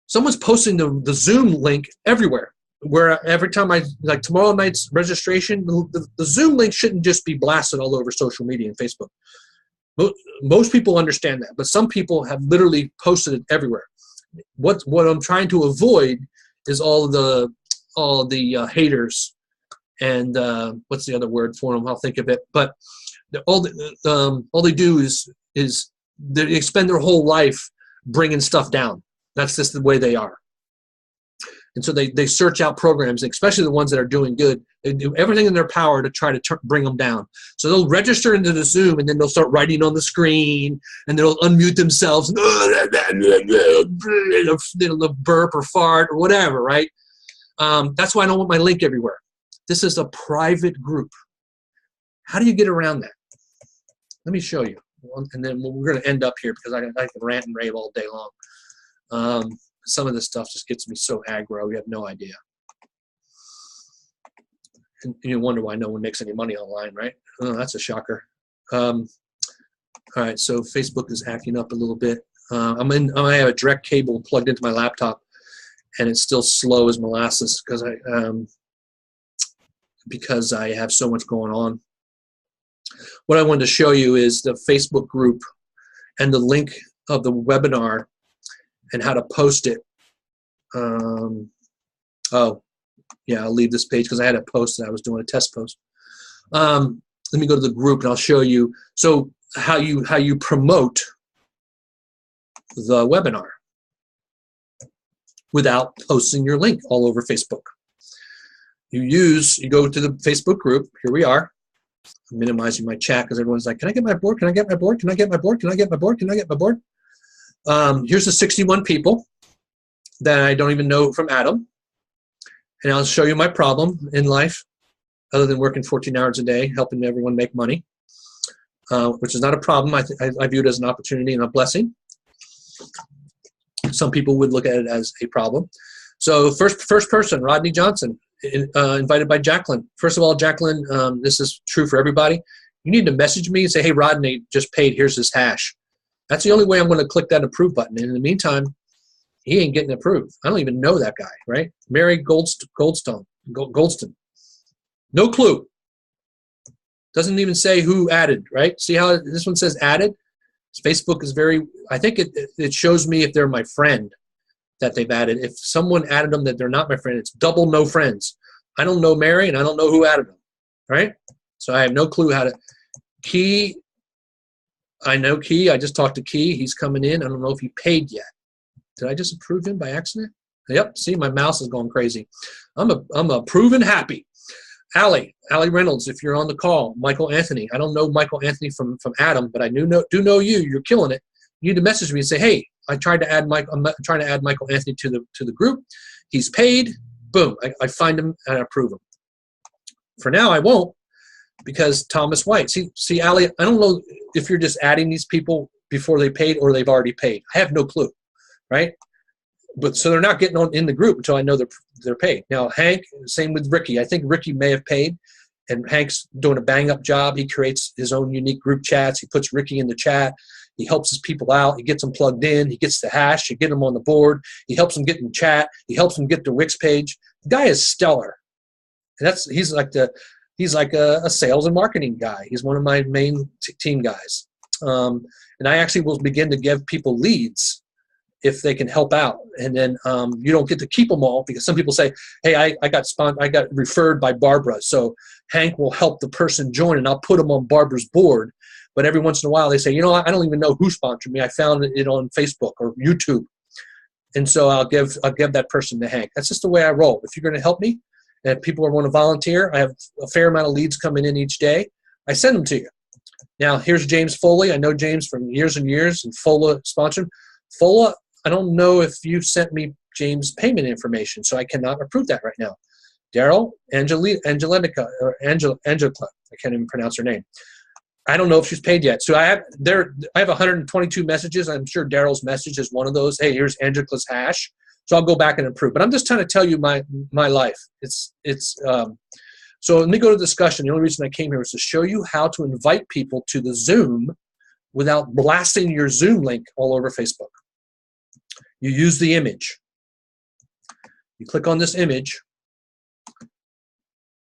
someone's posting the Zoom link everywhere, where every time like tomorrow night's registration, the Zoom link shouldn't just be blasted all over social media and Facebook. Most people understand that, but some people have literally posted it everywhere. What I'm trying to avoid is all the haters and what's the other word for them? I'll think of it. But all they do is they spend their whole life bringing stuff down. That's just the way they are. And so they search out programs, especially the ones that are doing good. They do everything in their power to try to bring them down. So they'll register into the Zoom, and then they'll start writing on the screen, and they'll unmute themselves, they'll burp or fart or whatever, right? That's why I don't want my link everywhere. This is a private group. How do you get around that? Let me show you. And then we're going to end up here because I can rant and rave all day long. Some of this stuff just gets me so aggro, you have no idea. And you wonder why no one makes any money online, right? Oh, that's a shocker. All right, so Facebook is acting up a little bit. I have a direct cable plugged into my laptop, and it's still slow as molasses because I have so much going on. What I wanted to show you is the Facebook group and the link of the webinar and how to post it. Oh, yeah, I'll leave this page because I had a post that I was doing a test post. Let me go to the group and I'll show you. So how you promote the webinar without posting your link all over Facebook. You go to the Facebook group. Here we are. I'm minimizing my chat because everyone's like, can I get my board? Can I get my board? Can I get my board? Can I get my board? Can I get my board? Here's the 61 people that I don't even know from Adam. And I'll show you my problem in life, other than working 14 hours a day, helping everyone make money, which is not a problem. I view it as an opportunity and a blessing. Some people would look at it as a problem. So first person, Rodney Johnson, invited by Jacqueline. First of all, Jacqueline, this is true for everybody. You need to message me and say, hey, Rodney just paid. Here's his hash. That's the only way I'm going to click that approve button. And in the meantime, he ain't getting approved. I don't even know that guy, right? Mary Goldston. No clue. Doesn't even say who added, right? See how this one says added? Facebook is very, I think it shows me if they're my friend that they've added. If someone added them that they're not my friend, it's double no friends. I don't know Mary, and I don't know who added them, right? So I have no clue how to. Key, I know Key. I just talked to Key. He's coming in. I don't know if he paid yet. Did I just approve him by accident? Yep. See, my mouse is going crazy. I'm approving happy. Allie Reynolds, if you're on the call. Michael Anthony. I don't know Michael Anthony from Adam, but I do know you. You're killing it. You need to message me and say, hey, I'm trying to add Michael Anthony to the group. He's paid. Boom. I find him and I approve him. For now, I won't, because Thomas White. See, Allie, I don't know if you're just adding these people before they paid or they've already paid. I have no clue, right? But so they're not getting in the group until I know they're paid. Now, Hank, same with Ricky. I think Ricky may have paid, and Hank's doing a bang-up job. He creates his own unique group chats. He puts Ricky in the chat. He helps his people out. He gets them plugged in. He gets the hash. You get them on the board. He helps them get in chat. He helps them get the Wix page. The guy is stellar. And he's like a sales and marketing guy. He's one of my main team guys. And I actually will begin to give people leads if they can help out. And then you don't get to keep them all, because some people say, hey, I got referred by Barbara, so Hank will help the person join, and I'll put them on Barbara's board. But every once in a while they say, you know, I don't even know who sponsored me. I found it on Facebook or YouTube. And so I'll give that person to Hank. That's just the way I roll. If you're going to help me, and if people want to volunteer, I have a fair amount of leads coming in each day. I send them to you. Now, here's James Foley. I know James from years and years, and Fola sponsored. Fola, I don't know if you've sent me James' payment information, so I cannot approve that right now. Daryl, Angelica, I can't even pronounce her name. I don't know if she's paid yet. So I have 122 messages. I'm sure Daryl's message is one of those. Hey, here's Angelica's hash. So I'll go back and approve. But I'm just trying to tell you my life. So let me go to discussion. The only reason I came here was to show you how to invite people to the Zoom without blasting your Zoom link all over Facebook. You use the image. You click on this image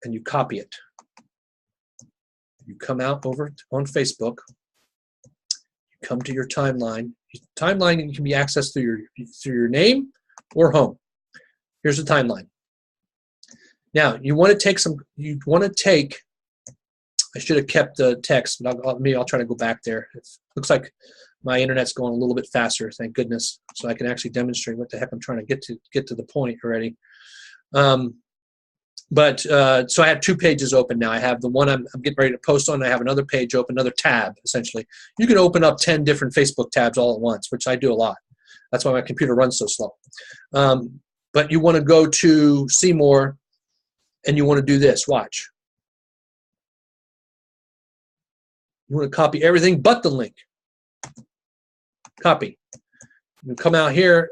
and you copy it. You come out over on Facebook. You come to your timeline. Timeline can be accessed through your name or home. Here's the timeline. Now you want to take. I should have kept the text, but I'll try to go back there. It looks like my internet's going a little bit faster, thank goodness, so I can actually demonstrate what the heck I'm trying to get to the point already. So I have two pages open now. I have the one I'm getting ready to post on. I have another page open, another tab, essentially. You can open up 10 different Facebook tabs all at once, which I do a lot. That's why my computer runs so slow. But you want to go to see more, and you want to do this. Watch. You want to copy everything but the link. Copy. You come out here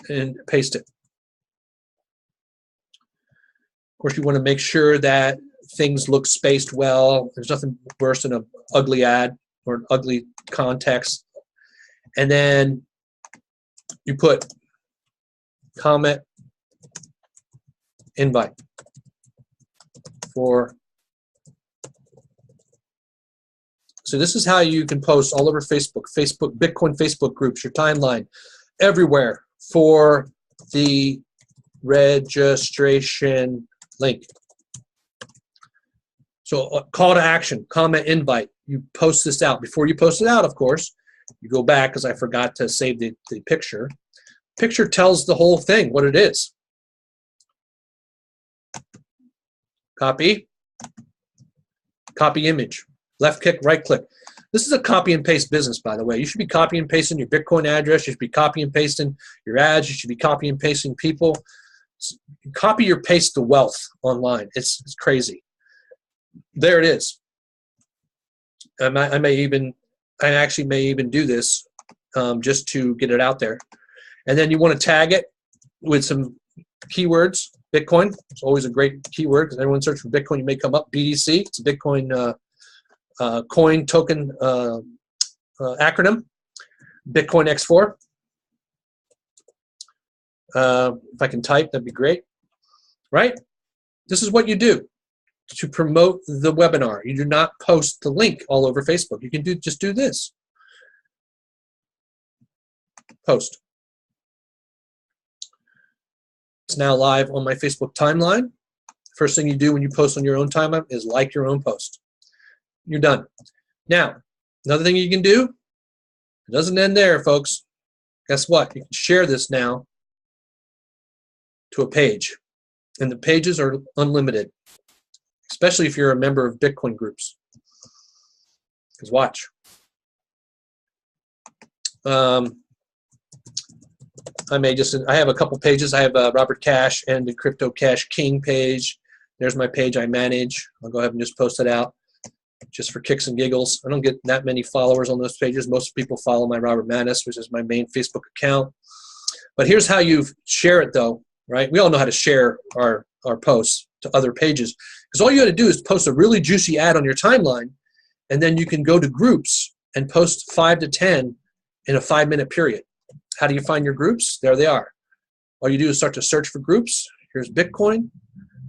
and paste it. Of course, you want to make sure that things look spaced well. There's nothing worse than an ugly ad or an ugly context. And then you put comment invite for. So this is how you can post all over Facebook, Bitcoin Facebook groups, your timeline, everywhere for the registration link. So call to action, comment, invite. You post this out. Before you post it out, of course, you go back because I forgot to save the picture. Picture tells the whole thing, what it is. Copy. Copy image. Left click, right click. This is a copy and paste business, by the way. You should be copy and pasting your Bitcoin address. You should be copy and pasting your ads. You should be copy and pasting people. Copy or paste the wealth online. It's crazy. There it is. I actually may even do this just to get it out there. And then you want to tag it with some keywords. Bitcoin. It's always a great keyword because everyone search for Bitcoin. You may come up. BTC. It's a Bitcoin coin token acronym. Bitcoin X4. If I can type, that'd be great. Right? This is what you do to promote the webinar. You do not post the link all over Facebook. You can just do this. Post. It's now live on my Facebook timeline. First thing you do when you post on your own timeline is like your own post. You're done. Now, another thing you can do, it doesn't end there, folks. Guess what? You can share this now to a page. And the pages are unlimited, especially if you're a member of Bitcoin groups. Because watch. I have a couple pages. I have Robert Cash and the Crypto Cash King page. There's my page I manage. I'll go ahead and just post it out just for kicks and giggles. I don't get that many followers on those pages. Most people follow my Robert Manis, which is my main Facebook account. But here's how you share it, though, right? We all know how to share our posts to other pages. Because all you got to do is post a really juicy ad on your timeline, and then you can go to groups and post 5 to 10 in a 5-minute period. How do you find your groups? There they are. All you do is start to search for groups. Here's Bitcoin.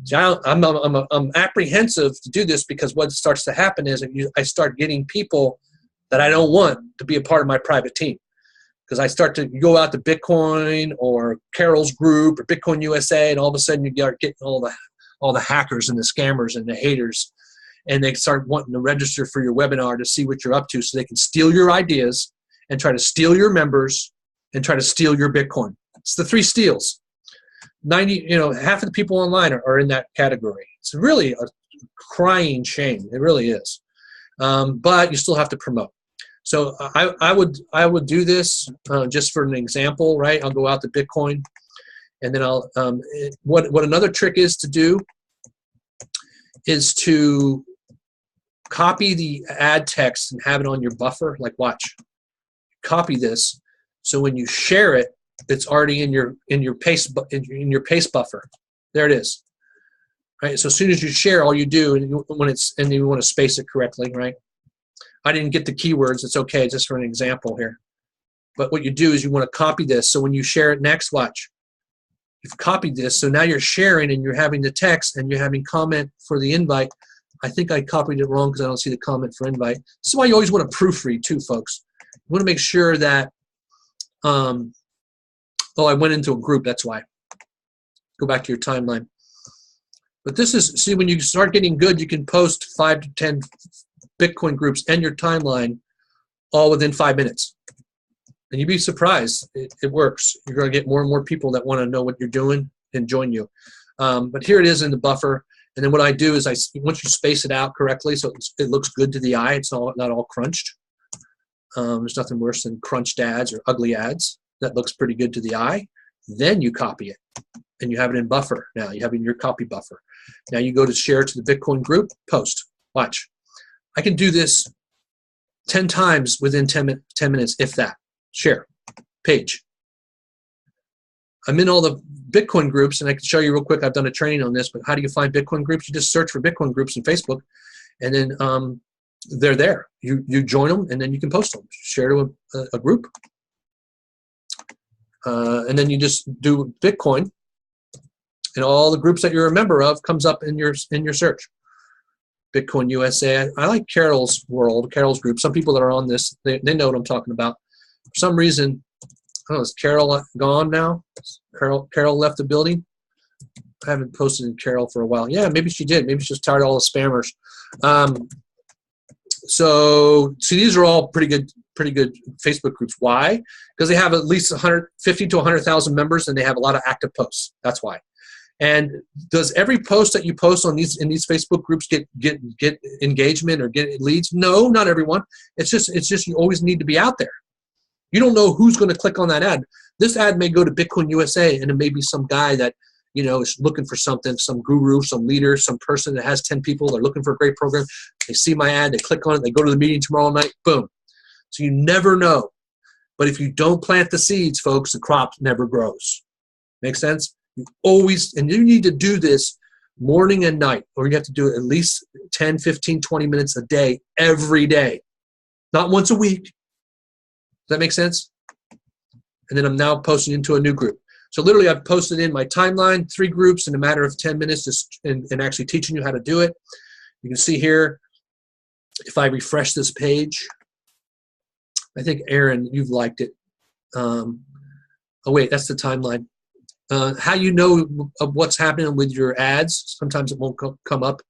See, I'm apprehensive to do this because what starts to happen is I start getting people that I don't want to be a part of my private team. Because I start to go out to Bitcoin or Carol's group or Bitcoin USA, and all of a sudden you start getting all the hackers and the scammers and the haters, and they start wanting to register for your webinar to see what you're up to, so they can steal your ideas and try to steal your members and try to steal your Bitcoin. It's the 3 steals. Half of the people online are in that category. It's really a crying shame. It really is. But you still have to promote. So I would do this just for an example, right? I'll go out to Bitcoin, and then I'll what another trick is to do is to copy the ad text and have it on your buffer. Like, watch, copy this, so when you share it, it's already in your paste buffer. There it is. Right. So as soon as you share, all you do, and you want to space it correctly, right? I didn't get the keywords. It's okay, just for an example here. But what you do is you want to copy this. So when you share it next, watch. You've copied this. So now you're sharing and you're having the text and you're having comment for the invite. I think I copied it wrong because I don't see the comment for invite. This is why you always want to proofread too, folks. You want to make sure that, I went into a group. That's why. Go back to your timeline. But this is, see, when you start getting good, you can post 5 to 10 Bitcoin groups and your timeline all within 5 minutes. And you'd be surprised. It works. You're going to get more and more people that want to know what you're doing and join you. But here it is in the buffer. And then what I do is once you space it out correctly so it looks good to the eye, it's not all crunched. There's nothing worse than crunched ads or ugly ads. That looks pretty good to the eye. Then you copy it. And you have it in buffer now. You have it in your copy buffer. Now you go to share to the Bitcoin group, post. Watch. I can do this 10 times within 10 minutes, if that. Share. Page. I'm in all the Bitcoin groups, and I can show you real quick. I've done a training on this, but how do you find Bitcoin groups? You just search for Bitcoin groups in Facebook, and then they're there. You join them, and then you can post them. Share to a group. And then you just do Bitcoin, and all the groups that you're a member of comes up in your search. Bitcoin USA. I like Carol's world, Carol's group. Some people that are on this, they know what I'm talking about. For some reason, I don't know, is Carol gone now? Carol left the building? I haven't posted in Carol for a while. Yeah, maybe she did. Maybe she's just tired of all the spammers. So these are all pretty good Facebook groups. Why? Because they have at least 150 to 100,000 members, and they have a lot of active posts. That's why. And does every post that you post in these Facebook groups get engagement or get leads? No, not everyone. It's just you always need to be out there. You don't know who's going to click on that ad. This ad may go to Bitcoin USA, and it may be some guy that is looking for something, some guru, some leader, some person that has 10 people. They're looking for a great program. They see my ad, they click on it, they go to the meeting tomorrow night, boom. So you never know. But if you don't plant the seeds, folks, the crop never grows. Make sense? You always, and you need to do this morning and night, or you have to do it at least 10, 15, 20 minutes a day, every day, not once a week. Does that make sense? And then I'm now posting into a new group. So literally I've posted in my timeline, 3 groups in a matter of 10 minutes, just and actually teaching you how to do it. You can see here, if I refresh this page, I think, Aaron, you've liked it. Oh, wait, that's the timeline. How you know of what's happening with your ads, sometimes it won't come up,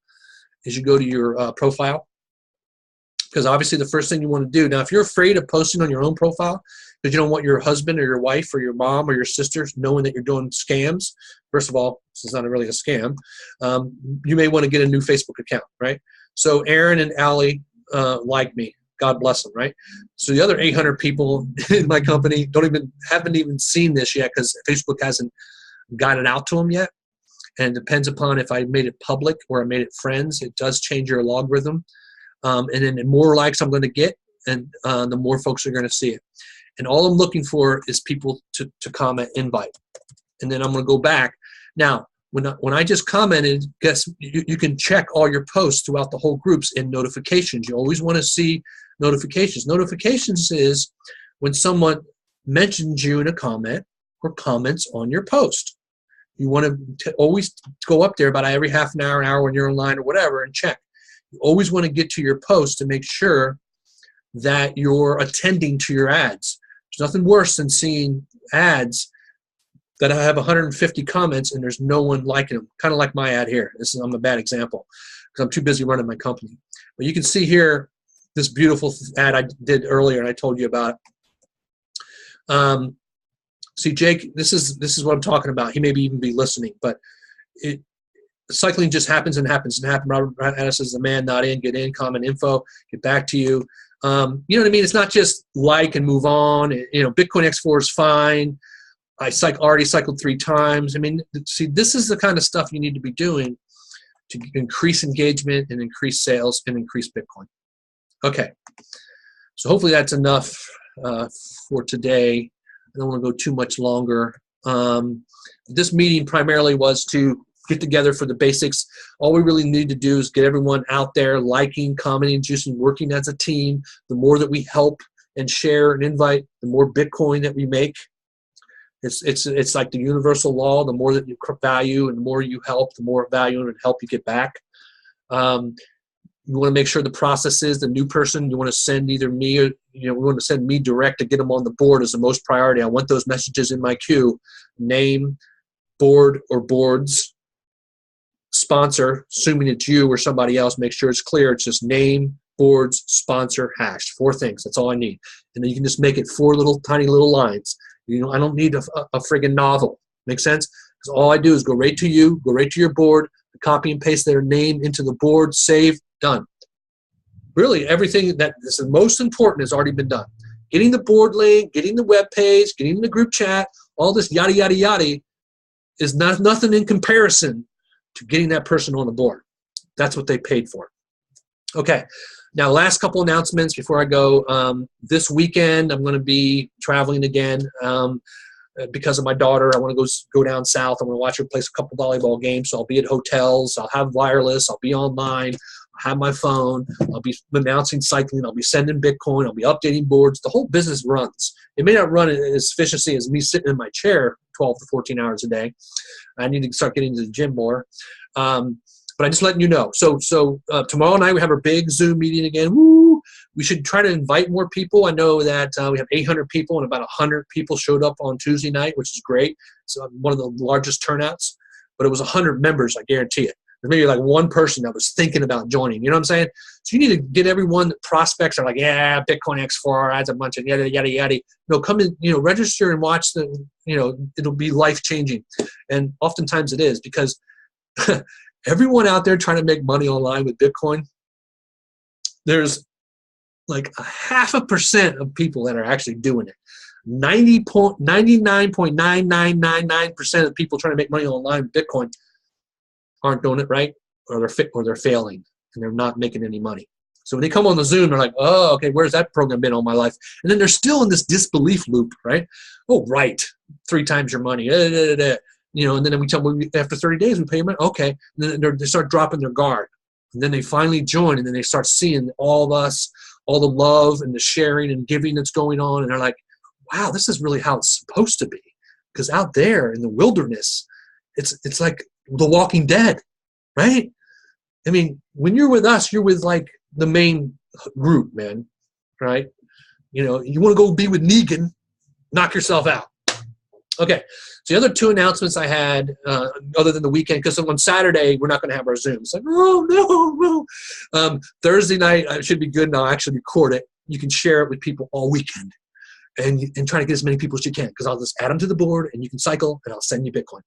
is you go to your profile. Because obviously the first thing you want to do, now if you're afraid of posting on your own profile, because you don't want your husband or your wife or your mom or your sisters knowing that you're doing scams, first of all, this is not really a scam, you may want to get a new Facebook account, right? So Aaron and Allie like me. God bless them, right? So the other 800 people in my company haven't even seen this yet because Facebook hasn't gotten out to them yet. And it depends upon if I made it public or I made it friends. It does change your logarithm. And then the more likes I'm going to get, and the more folks are going to see it. And all I'm looking for is people to comment invite. And then I'm going to go back. Now, when I just commented, guess you can check all your posts throughout the whole groups in notifications. You always want to see notifications. Notifications is when someone mentions you in a comment or comments on your post. You want to always go up there about every half an hour when you're online or whatever and check. You always want to get to your post to make sure that you're attending to your ads. There's nothing worse than seeing ads that have 150 comments and there's no one liking them. Kind of like my ad here. I'm a bad example because I'm too busy running my company. But you can see here this beautiful ad I did earlier and I told you about it. See, Jake, this is what I'm talking about. He may even be listening, but cycling just happens and happens and happens. Robert Addis is the man, not in, get in, comment info, get back to you. You know what I mean? It's not just like and move on. Bitcoin X4 is fine. I already cycled 3 times. I mean, see, this is the kind of stuff you need to be doing to increase engagement and increase sales and increase Bitcoin. Okay, so hopefully that's enough for today. I don't want to go too much longer. This meeting primarily was to get together for the basics. All we really need to do is get everyone out there liking, commenting, just working as a team. The more that we help and share and invite, the more Bitcoin that we make. It's like the universal law. The more that you value and the more you help, the more value and help you get back. You want to make sure the process is the new person. You want to send either me or we want to send me direct to get them on the board as the most priority. I want those messages in my queue. Name, board or boards, sponsor, assuming it's you or somebody else. Make sure it's clear. It's just name, boards, sponsor, hash. 4 things. That's all I need. And then you can just make it 4 tiny little lines. I don't need a friggin' novel. Make sense? Because all I do is go right to you, go right to your board, copy and paste their name into the board, save, done. Really, everything that is the most important has already been done. Getting the board link, getting the web page, getting the group chat, all this yada, yada, yada is nothing in comparison to getting that person on the board. That's what they paid for. Okay. Now, last couple announcements before I go. This weekend, I'm going to be traveling again because of my daughter. I want to go down south. I want to watch her play a couple volleyball games. So I'll be at hotels. I'll have wireless. I'll be online. I'll have my phone. I'll be announcing cycling. I'll be sending Bitcoin. I'll be updating boards. The whole business runs. It may not run as efficiently as me sitting in my chair 12 to 14 hours a day. I need to start getting to the gym more. But I'm just letting you know. So tomorrow night we have our big Zoom meeting again. Woo! We should try to invite more people. I know that we have 800 people and about 100 people showed up on Tuesday night, which is great. So one of the largest turnouts. But it was 100 members, I guarantee it. There's maybe like one person that was thinking about joining. You know what I'm saying? So you need to get everyone. The prospects are like, yeah, Bitcoin X4 adds a bunch of yada, yada, yada. Come in, register and watch it'll be life-changing. And oftentimes it is because everyone out there trying to make money online with Bitcoin, there's like 0.5% of people that are actually doing it. 99.9999% of people trying to make money online with Bitcoin aren't doing it right, or they're failing and they're not making any money. So when they come on the Zoom, they're like, oh, okay, where's that program been all my life? And then they're still in this disbelief loop, right? Oh, right, 3 times your money. And then we tell them after 30 days we pay them. Okay, and then they start dropping their guard, and then they finally join, and then they start seeing all of us, all the love and the sharing and giving that's going on, and they're like, wow, this is really how it's supposed to be. Because out there in the wilderness, it's like The Walking Dead, right? I mean, when you're with us, you're with like the main group, man, right? You want to go be with Negan, knock yourself out. Okay, so the other two announcements I had, other than the weekend, because on Saturday we're not going to have our Zoom. It's like, oh, no. Thursday night I should be good, and I'll actually record it. You can share it with people all weekend, and try to get as many people as you can, because I'll just add them to the board, and you can cycle, and I'll send you Bitcoin.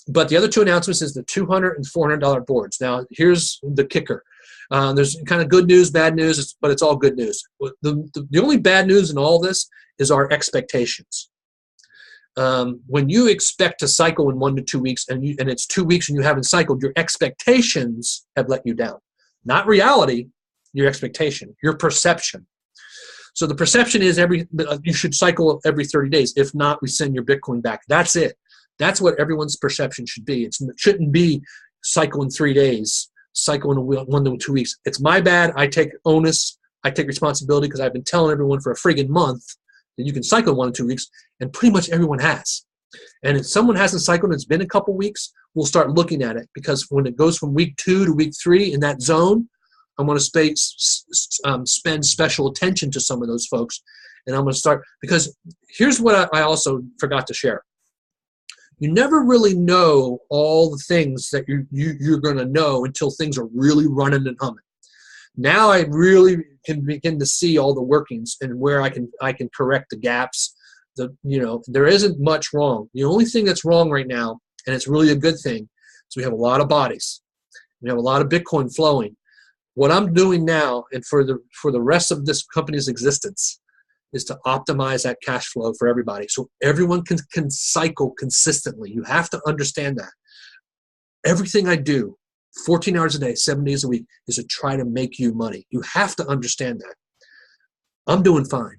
But the other two announcements is the $200 and $400 boards. Now, here's the kicker. There's kind of good news, bad news, but it's all good news. The only bad news in all this is our expectations. When you expect to cycle in 1 to 2 weeks, and it's 2 weeks and you haven't cycled, your expectations have let you down. Not reality, your expectation, your perception. So the perception is you should cycle every 30 days. If not, we send your Bitcoin back. That's it. That's what everyone's perception should be. It shouldn't be cycle in 3 days, cycle in 1 to 2 weeks. It's my bad. I take onus. I take responsibility, because I've been telling everyone for a friggin' month that you can cycle in 1 to 2 weeks, and pretty much everyone has. And if someone hasn't cycled and it's been a couple weeks, we'll start looking at it, because when it goes from week 2 to week 3 in that zone, I'm going to spend special attention to some of those folks. And I'm going to start, because here's what I also forgot to share. You never really know all the things that you're going to know until things are really running and humming. Now I really can begin to see all the workings and where I can correct the gaps. There isn't much wrong. The only thing that's wrong right now, and it's really a good thing, is we have a lot of bodies. We have a lot of Bitcoin flowing. What I'm doing now, and for the rest of this company's existence, is to optimize that cash flow for everybody, so everyone can cycle consistently. You have to understand that. Everything I do, 14 hours a day, 7 days a week, is to try to make you money. You have to understand that. I'm doing fine.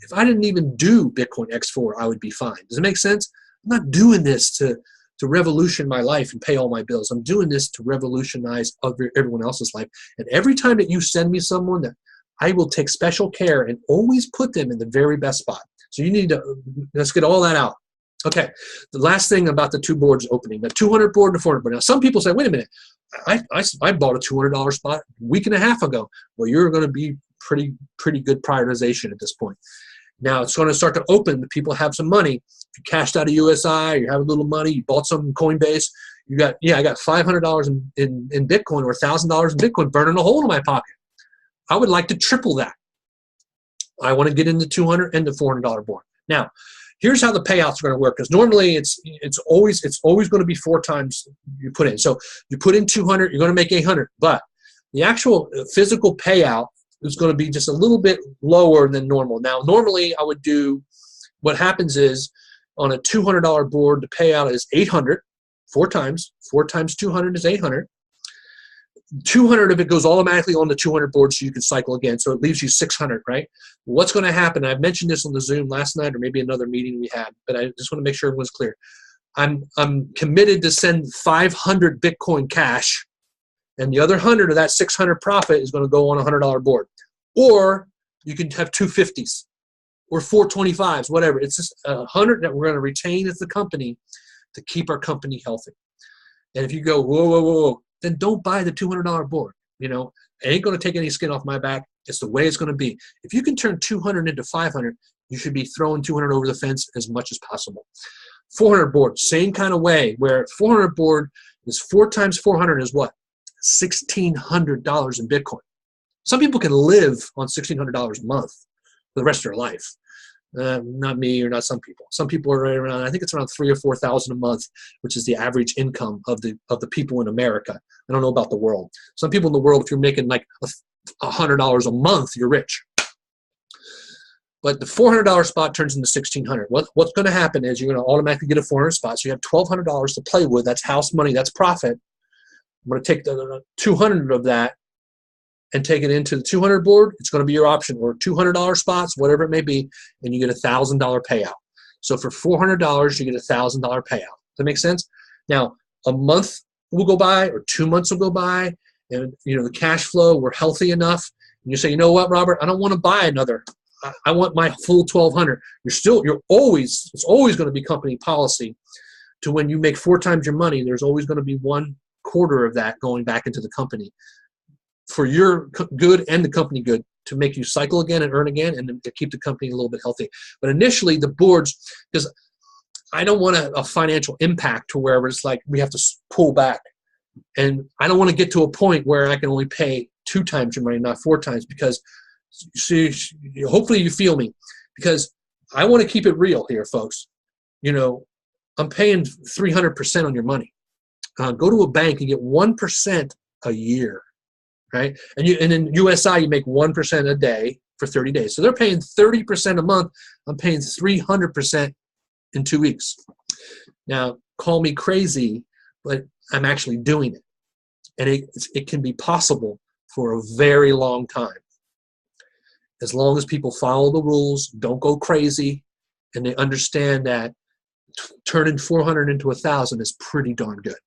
If I didn't even do Bitcoin X4, I would be fine. Does it make sense? I'm not doing this to revolutionize my life and pay all my bills. I'm doing this to revolutionize everyone else's life. And every time that you send me someone, that I will take special care and always put them in the very best spot. So you need to, let's get all that out. Okay, the last thing about the two boards opening, the 200 board and the 400 board. Now, some people say, wait a minute, I bought a $200 spot a week and a half ago. Well, you're going to be pretty good prioritization at this point. Now, it's going to start to open. People have some money. If you cashed out a USI, you have a little money, you bought some Coinbase, I got $500 in Bitcoin, or $1,000 in Bitcoin burning a hole in my pocket. I would like to triple that. I want to get into $200 and the $400 board. Now, here's how the payouts are going to work, because normally it's always going to be 4 times you put in. So you put in 200, you're going to make 800, but the actual physical payout is going to be just a little bit lower than normal. Now, normally I would do, what happens is on a $200 board, the payout is 800, 4 times. 4 times 200 is 800. 200 of it goes automatically on the 200 board, so you can cycle again. So it leaves you 600, right? What's going to happen? I've mentioned this on the Zoom last night, or maybe another meeting we had, but I just want to make sure everyone's clear. I'm committed to send 500 Bitcoin cash, and the other 100 of that 600 profit is going to go on a $100 board. Or you can have 250s or 425s, whatever. It's just 100 that we're going to retain as the company to keep our company healthy. And if you go, whoa, then don't buy the $200 board. It ain't going to take any skin off my back. It's the way it's going to be. If you can turn 200 into 500, you should be throwing 200 over the fence as much as possible. 400 board, same kind of way, where 400 board is 4 times 400 is what? $1,600 in Bitcoin. Some people can live on $1,600 a month for the rest of their life. Not me, or not some people. Some people are right around, I think it's around $3,000 or $4,000 a month, which is the average income of the people in America. I don't know about the world. Some people in the world, if you're making like $100 a month, you're rich. But the $400 spot turns into $1,600. What's going to happen is you're going to automatically get a 400 spot. So you have $1,200 to play with. That's house money. That's profit. I'm going to take the 200 of that and take it into the 200 board. It's going to be your option, or $200 spots, whatever it may be, and you get a $1,000 payout. So for $400, you get a $1,000 payout. Does that make sense? Now, a month will go by or 2 months will go by, and the cash flow, we're healthy enough, and you say, you know what, Robert, I don't want to buy another. I want my full $1,200. It's always going to be company policy to when you make 4 times your money, there's always going to be 1/4 of that going back into the company for your good and the company good, to make you cycle again and earn again and to keep the company a little bit healthy. But initially the boards, because I don't want a financial impact to where it's like we have to pull back. And I don't want to get to a point where I can only pay 2 times your money, not 4 times, because hopefully you feel me, because I want to keep it real here, folks. I'm paying 300% on your money. Go to a bank and get 1% a year, right? And in USI, you make 1% a day for 30 days. So they're paying 30% a month. I'm paying 300% in 2 weeks. Now, call me crazy, but I'm actually doing it. And it can be possible for a very long time. As long as people follow the rules, don't go crazy, and they understand that turning 400 into 1,000 is pretty darn good.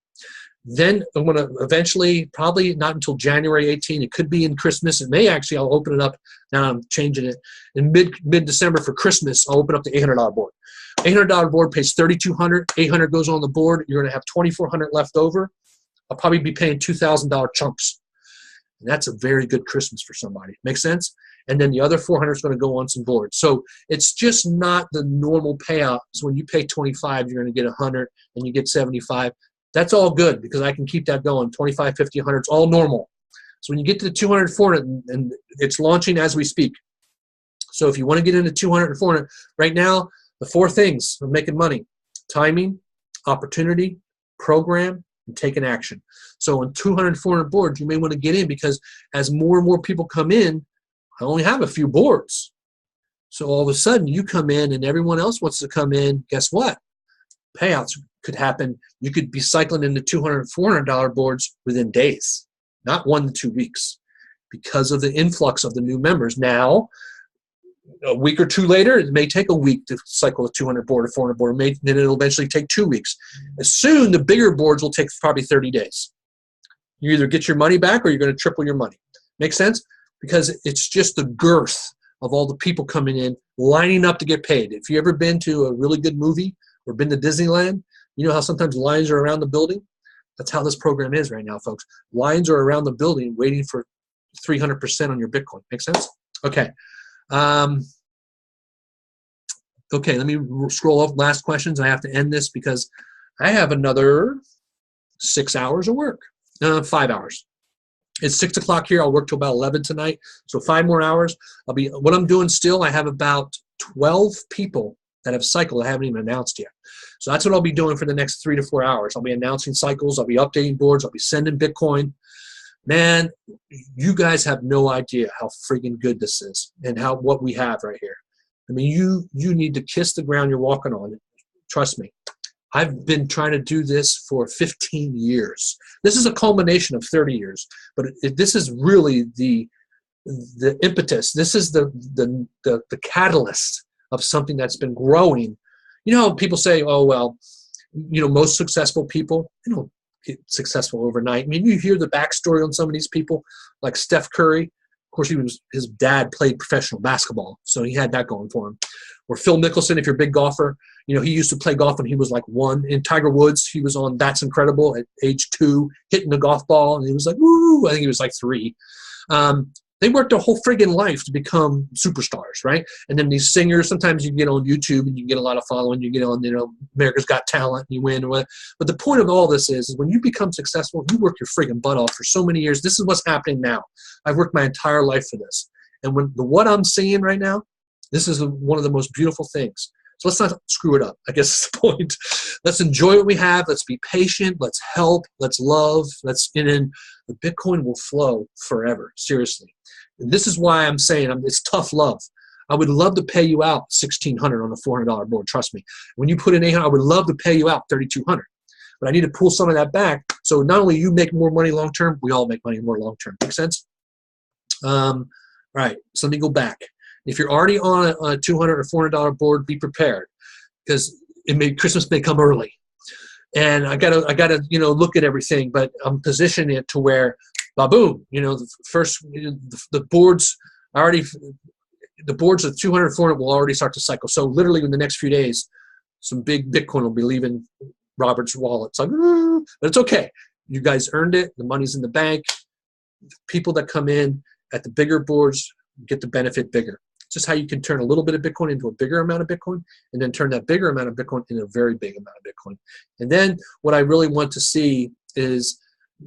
Then I'm going to eventually, probably not until January 18, it could be in Christmas. It may actually, I'll open it up. Now I'm changing it. In mid-December for Christmas, I'll open up the $800 board. $800 board pays $3,200. $800 goes on the board. You're going to have $2,400 left over. I'll probably be paying $2,000 chunks. And that's a very good Christmas for somebody. Make sense? And then the other 400 is going to go on some boards. So it's just not the normal payout. So when you pay 25, you're going to get 100 and you get 75. That's all good because I can keep that going. 25, 50, 100, it's all normal. So when you get to the 200, 400, and it's launching as we speak. So if you want to get into 200 and 400, right now, the 4 things of making money: timing, opportunity, program, and taking action. So on 200, 400 boards, you may want to get in, because as more and more people come in, I only have a few boards. So all of a sudden you come in and everyone else wants to come in. Guess what? Payouts could happen. You could be cycling into $200, $400 boards within days, not 1 to 2 weeks, because of the influx of the new members. Now, a week or 2 later, it may take a week to cycle a 200 board or 400 board. Then it'll eventually take 2 weeks. As soon, the bigger boards will take probably 30 days. You either get your money back or you're going to triple your money. Make sense? Because it's just the girth of all the people coming in, lining up to get paid. If you've ever been to a really good movie or been to Disneyland, you know how sometimes lines are around the building? That's how this program is right now, folks. Lines are around the building waiting for 300% on your Bitcoin. Make sense? Okay. Okay, let me scroll up last questions. I have to end this because I have another 6 hours of work, 5 hours. It's 6 o'clock here. I'll work till about 11 tonight. So 5 more hours. What I'm doing still, I have about 12 people that have cycled I haven't even announced yet. So that's what I'll be doing for the next 3 to 4 hours. I'll be announcing cycles. I'll be updating boards. I'll be sending Bitcoin. Man, you guys have no idea how friggin' good this is and what we have right here. I mean, you need to kiss the ground you're walking on. Trust me. I've been trying to do this for 15 years. This is a culmination of 30 years, but this is really the impetus. This is the catalyst of something that's been growing. You know, people say, oh, well, most successful people, don't get successful overnight. I mean, you hear the backstory on some of these people, like Steph Curry. Of course, his dad played professional basketball, so he had that going for him. Or Phil Mickelson, if you're a big golfer, he used to play golf when he was like 1. And Tiger Woods, he was on That's Incredible at age 2, hitting the golf ball, and he was like, woo! I think he was like 3. They worked their whole friggin' life to become superstars, right? And then these singers, sometimes you get on YouTube and you get a lot of following. You get on, America's Got Talent, and you win. But the point of all this is when you become successful, you work your friggin' butt off for so many years. This is what's happening now. I've worked my entire life for this. And what I'm seeing right now, this is one of the most beautiful things. So let's not screw it up, I guess is the point. Let's enjoy what we have. Let's be patient. Let's help. Let's love. And then the Bitcoin will flow forever, seriously. And this is why I'm saying it's tough love. I would love to pay you out $1,600 on a $400 board. Trust me. When you put in $800, I would love to pay you out $3,200. But I need to pull some of that back. So not only you make more money long term, we all make money more long term. Make sense? All right. So let me go back. If you're already on a $200 or $400 board, be prepared. because Christmas may come early. And I gotta, look at everything, but I'm positioning it to where, boom, the boards the boards of 200, 400 will already start to cycle. So literally in the next few days, some big Bitcoin will be leaving Robert's wallet. It's like, but it's okay. You guys earned it. The money's in the bank. People that come in at the bigger boards get the benefit bigger. It's just how you can turn a little bit of Bitcoin into a bigger amount of Bitcoin, and then turn that bigger amount of Bitcoin into a very big amount of Bitcoin. And then what I really want to see is,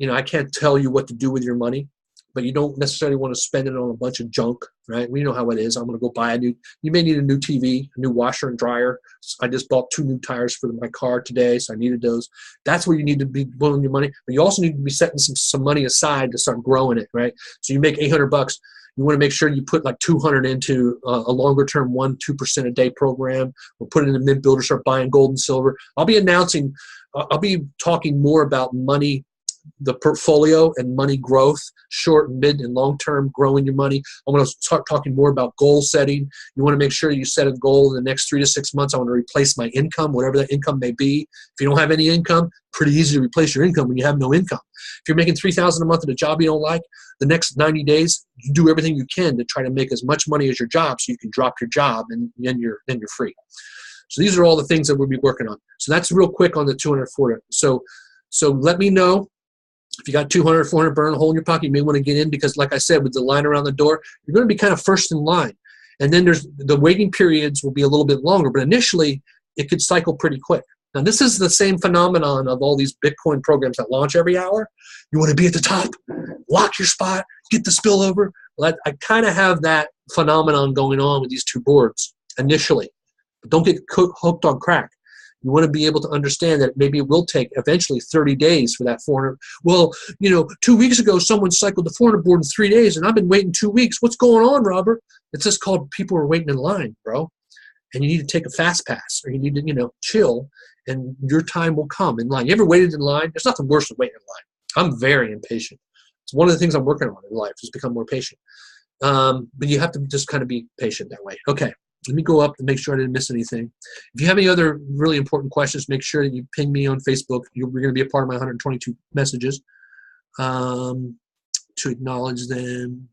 I can't tell you what to do with your money, but you don't necessarily want to spend it on a bunch of junk, right? We know how it is. I'm going to go buy you may need a new TV, a new washer and dryer. I just bought 2 new tires for my car today, so I needed those. That's where you need to be blowing your money, but you also need to be setting some money aside to start growing it, right? So you make $800. You want to make sure you put like 200 into a longer term 1-2% a day program, or put it in a mint builder, start buying gold and silver. I'll be talking more about money, the portfolio and money growth, short, mid, and long-term growing your money. I'm going to start talking more about goal setting. You want to make sure you set a goal in the next 3 to 6 months. I want to replace my income, whatever that income may be. If you don't have any income, pretty easy to replace your income when you have no income. If you're making $3,000 a month at a job you don't like, the next 90 days, you do everything you can to try to make as much money as your job so you can drop your job and then you're free. So these are all the things that we'll be working on. So that's real quick on the 200, 400. So let me know. If you got 200, 400 burn a hole in your pocket, you may want to get in, because like I said, with the line around the door, you're going to be kind of first in line. And then the waiting periods will be a little bit longer, but initially it could cycle pretty quick. Now, this is the same phenomenon of all these Bitcoin programs that launch every hour. You want to be at the top, lock your spot, get the spillover. I kind of have that phenomenon going on with these 2 boards initially, but don't get hooked on crack. You want to be able to understand that maybe it will take eventually 30 days for that 400. Well, 2 weeks ago, someone cycled the 400 board in 3 days, and I've been waiting 2 weeks. What's going on, Robert? It's just called people are waiting in line, bro. And you need to take a fast pass, or you need to, chill, and your time will come in line. You ever waited in line? There's nothing worse than waiting in line. I'm very impatient. It's one of the things I'm working on in life, is become more patient. But you have to just kind of be patient that way. Okay. Let me go up and make sure I didn't miss anything. If you have any other really important questions, make sure that you ping me on Facebook. You're going to be a part of my 122 messages to acknowledge them.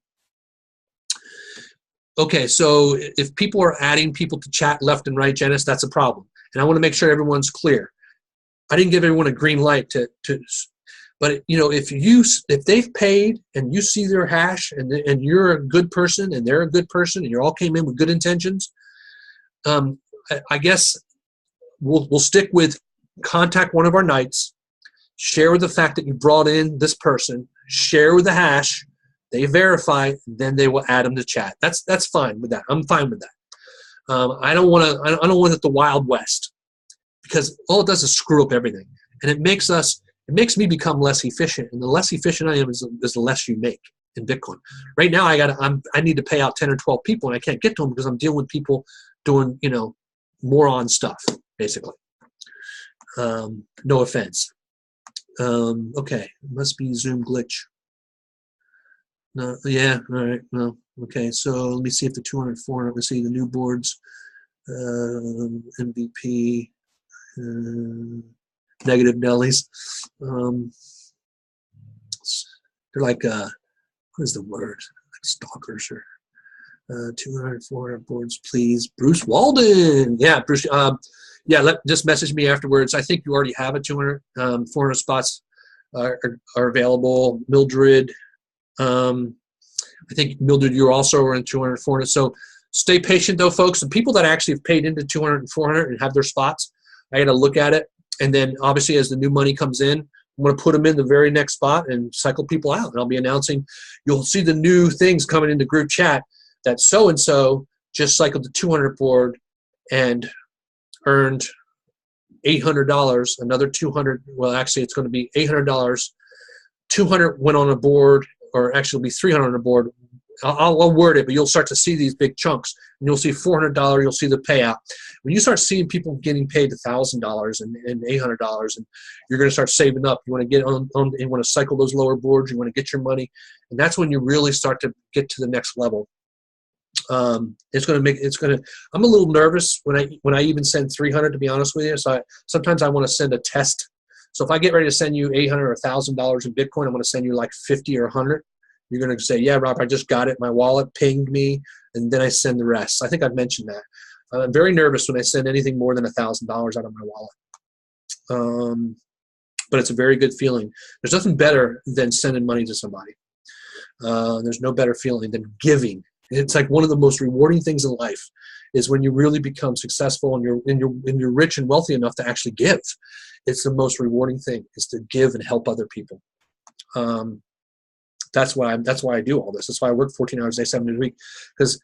Okay, so if people are adding people to chat left and right, Janice, that's a problem. And I want to make sure everyone's clear. I didn't give everyone a green light but if they've paid and you see their hash and you're a good person and they're a good person and you all came in with good intentions, I guess we'll stick with contact one of our knights, share with the fact that you brought in this person, share with the hash, they verify, then they will add them to chat. That's fine with that. I'm fine with that. I don't want it the Wild West, because all it does is screw up everything, and it makes me become less efficient, and the less efficient I am is the less you make in Bitcoin. Right now, I need to pay out 10 or 12 people, and I can't get to them because I'm dealing with people doing moron stuff, basically. No offense. Okay, it must be Zoom glitch. No, yeah, all right. No, okay. So let me see if the 200, 400. Let's see the new boards. MVP. Negative Nellies. They're like, what is the word? Like stalkers, or 200, 400 boards, please. Bruce Walden. Yeah, Bruce. Just message me afterwards. I think you already have a 200, 400 spots are available. Mildred. I think Mildred, you also are in 200, 400. So stay patient though, folks. The people that actually have paid into 200 and 400 and have their spots, I got to look at it. And then obviously as the new money comes in, I'm going to put them in the very next spot and cycle people out. And I'll be announcing, you'll see the new things coming into group chat that so-and-so just cycled the 200 board and earned $800, another 200. Well, actually it's going to be $800. 200 went on a board, or actually it'll be 300 on a board. I'll word it, but you'll start to see these big chunks, and you'll see $400. You'll see the payout. When you start seeing people getting paid $1,000 and $800, and you're going to start saving up. You want to get on. You want to cycle those lower boards. You want to get your money, and that's when you really start to get to the next level. I'm a little nervous when I even send 300, to be honest with you. So sometimes I want to send a test. So if I get ready to send you $800 or $1,000 in Bitcoin, I'm going to send you like 50 or 100. You're going to say, yeah, Rob, I just got it. My wallet pinged me, and then I send the rest. I think I've mentioned that. I'm very nervous when I send anything more than $1,000 out of my wallet. But it's a very good feeling. There's nothing better than sending money to somebody. There's no better feeling than giving. It's like one of the most rewarding things in life is when you really become successful and you're rich and wealthy enough to actually give. It's the most rewarding thing, is to give and help other people. That's why I do all this. That's why I work 14 hours a day, 7 days a week. Because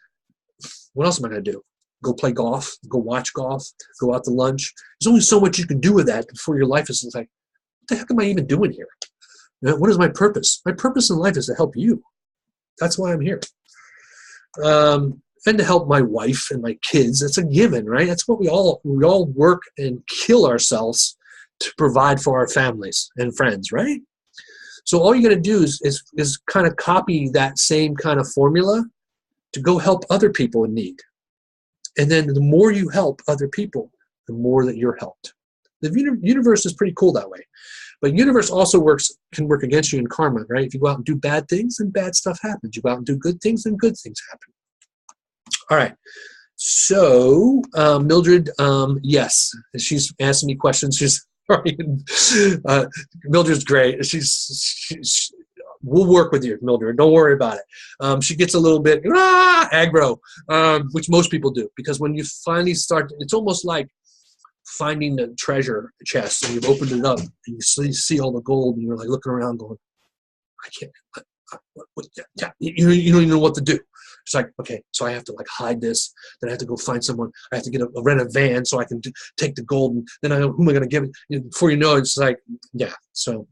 what else am I going to do? Go play golf? Go watch golf? Go out to lunch? There's only so much you can do with that before your life is like, what the heck am I even doing here? What is my purpose? My purpose in life is to help you. That's why I'm here. And to help my wife and my kids. It's a given, right? That's what we all work and kill ourselves to provide for our families and friends, right? So all you got to do is kind of copy that same kind of formula to go help other people in need. And then the more you help other people, the more that you're helped. The universe is pretty cool that way. But universe also can work against you in karma, right? If you go out and do bad things, then bad stuff happens. You go out and do good things, then good things happen. All right. So Mildred, yes, she's asking me questions. She's Mildred's great. We'll work with you, Mildred. Don't worry about it. She gets a little bit aggro, which most people do, because when you finally start, it's almost like finding the treasure chest, and you've opened it up and you see all the gold, and you're like looking around going, I can't, you don't even know what to do. It's like, okay, so I have to like hide this, then I have to go find someone, I have to rent a van so I can take the gold, and then who am I going to give it? Before you know it, it's like, yeah, so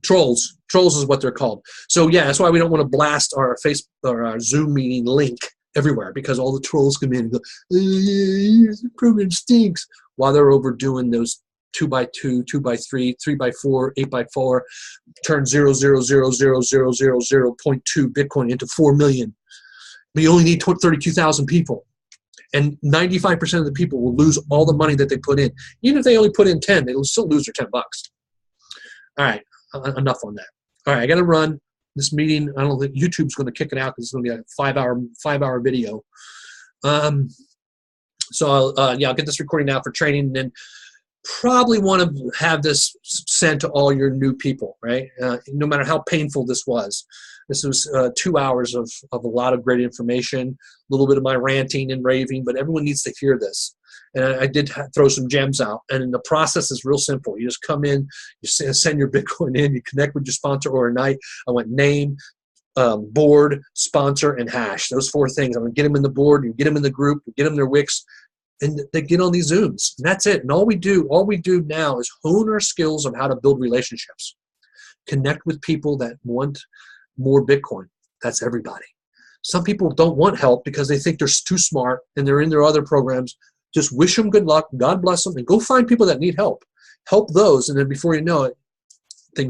trolls is what they're called. So yeah, that's why we don't want to blast our our Zoom meeting link everywhere, because all the trolls come in and go, the program stinks, while they're overdoing those 2x2, 2x3, 3x4, 8x4, turn 0.00000.2 Bitcoin into 4 million. But you only need 32,000 people. And 95% of the people will lose all the money that they put in. Even if they only put in 10, they'll still lose their $10. All right, enough on that. All right, I got to run this meeting. I don't think YouTube's going to kick it out because it's going to be a 5-hour video. So I'll get this recording now for training, and then probably want to have this sent to all your new people, right? No matter how painful this was. This was 2 hours of a lot of great information, a little bit of my ranting and raving, but everyone needs to hear this. And I did throw some gems out. And the process is real simple. You just come in, you send your Bitcoin in, you connect with your sponsor overnight. I went name, board, sponsor, and hash. Those 4 things. I'm going to get them in the board, you get them in the group, you get them their Wix, and they get on these Zooms. And that's it. And all we do now is hone our skills of how to build relationships. Connect with people that want more Bitcoin. That's everybody. Some people don't want help because they think they're too smart and they're in their other programs. Just wish them good luck. God bless them, and go find people that need help. Help those, and then before you know it,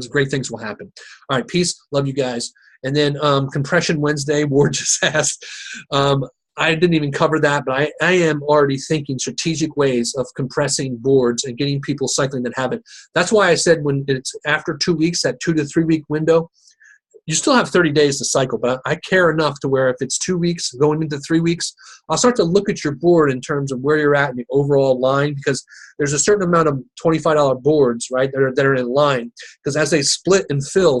great things will happen. All right, peace. Love you guys. And then Compression Wednesday, Ward just asked. I didn't even cover that, but I am already thinking strategic ways of compressing boards and getting people cycling that haven't. That's why I said when it's after 2 weeks, that 2 to 3 week window, you still have 30 days to cycle, but I care enough to where if it's 2 weeks going into 3 weeks, I'll start to look at your board in terms of where you're at in the overall line, because there's a certain amount of $25 boards, right, that are in line, because as they split and fill,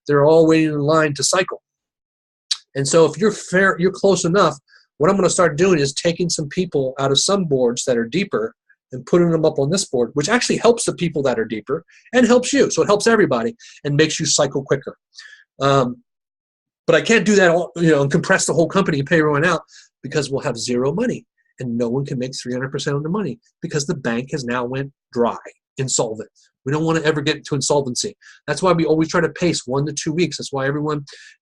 they're all waiting in line to cycle. And so if you're close enough, what I'm going to start doing is taking some people out of some boards that are deeper and putting them up on this board, which actually helps the people that are deeper and helps you. So it helps everybody and makes you cycle quicker. But I can't do that all, and compress the whole company and pay everyone out, because we'll have zero money and no one can make 300% of the money because the bank has now went dry, insolvent. We don't want to ever get to insolvency. That's why we always try to pace 1 to 2 weeks.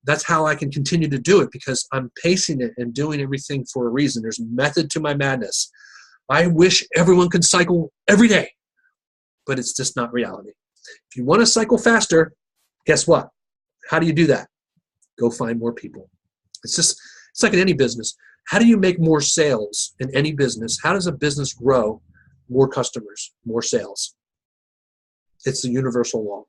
That's how I can continue to do it, because I'm pacing it and doing everything for a reason. There's method to my madness. I wish everyone could cycle every day, but it's just not reality. If you want to cycle faster, guess what? How do you do that? Go find more people. It's like in any business. How do you make more sales in any business? How does a business grow? More customers, more sales. It's the universal law.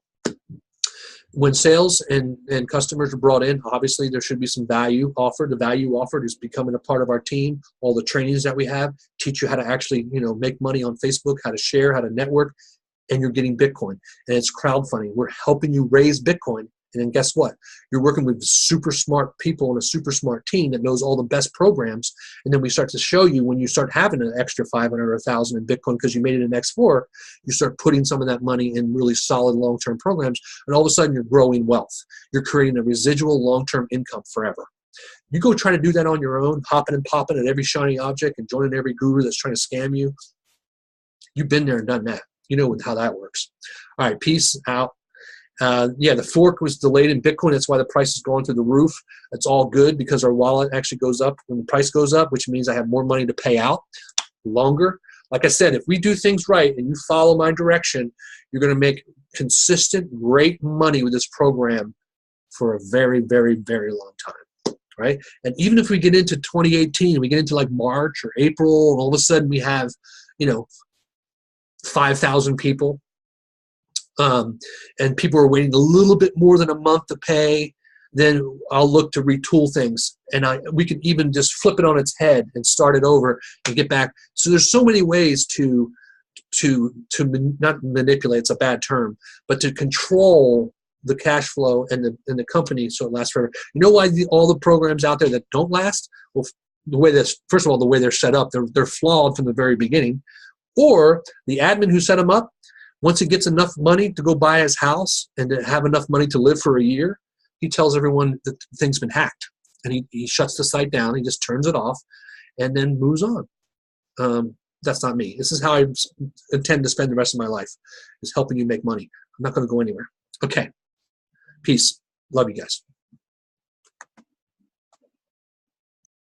When sales and customers are brought in, obviously there should be some value offered. The value offered is becoming a part of our team. All the trainings that we have teach you how to actually, make money on Facebook, how to share, how to network, and you're getting Bitcoin. And it's crowdfunding. We're helping you raise Bitcoin. And then guess what? You're working with super smart people and a super smart team that knows all the best programs. And then we start to show you when you start having an extra 500 or 1,000 in Bitcoin because you made it in X4, you start putting some of that money in really solid long-term programs. And all of a sudden you're growing wealth. You're creating a residual long-term income forever. You go try to do that on your own, hopping and popping at every shiny object and joining every guru that's trying to scam you. You've been there and done that. You know how that works. All right, peace out. The fork was delayed in Bitcoin. That's why the price is going through the roof. It's all good because our wallet actually goes up when the price goes up, which means I have more money to pay out longer. Like I said, if we do things right and you follow my direction, you're going to make consistent, great money with this program for a very, very, very long time, right? And even if we get into 2018, we get into like March or April, and all of a sudden we have, 5,000 people. And people are waiting a little bit more than a month to pay, then I'll look to retool things. And we can even just flip it on its head and start it over and get back. So there's so many ways to not manipulate, it's a bad term, but to control the cash flow and the company so it lasts forever. You know why all the programs out there that don't last? Well, first of all, the way they're set up, they're flawed from the very beginning. Or the admin who set them up, once he gets enough money to go buy his house and to have enough money to live for a year, he tells everyone that the thing's been hacked. And he shuts the site down, he just turns it off, and then moves on. That's not me. This is how I intend to spend the rest of my life, is helping you make money. I'm not going to go anywhere. Okay. Peace. Love you guys.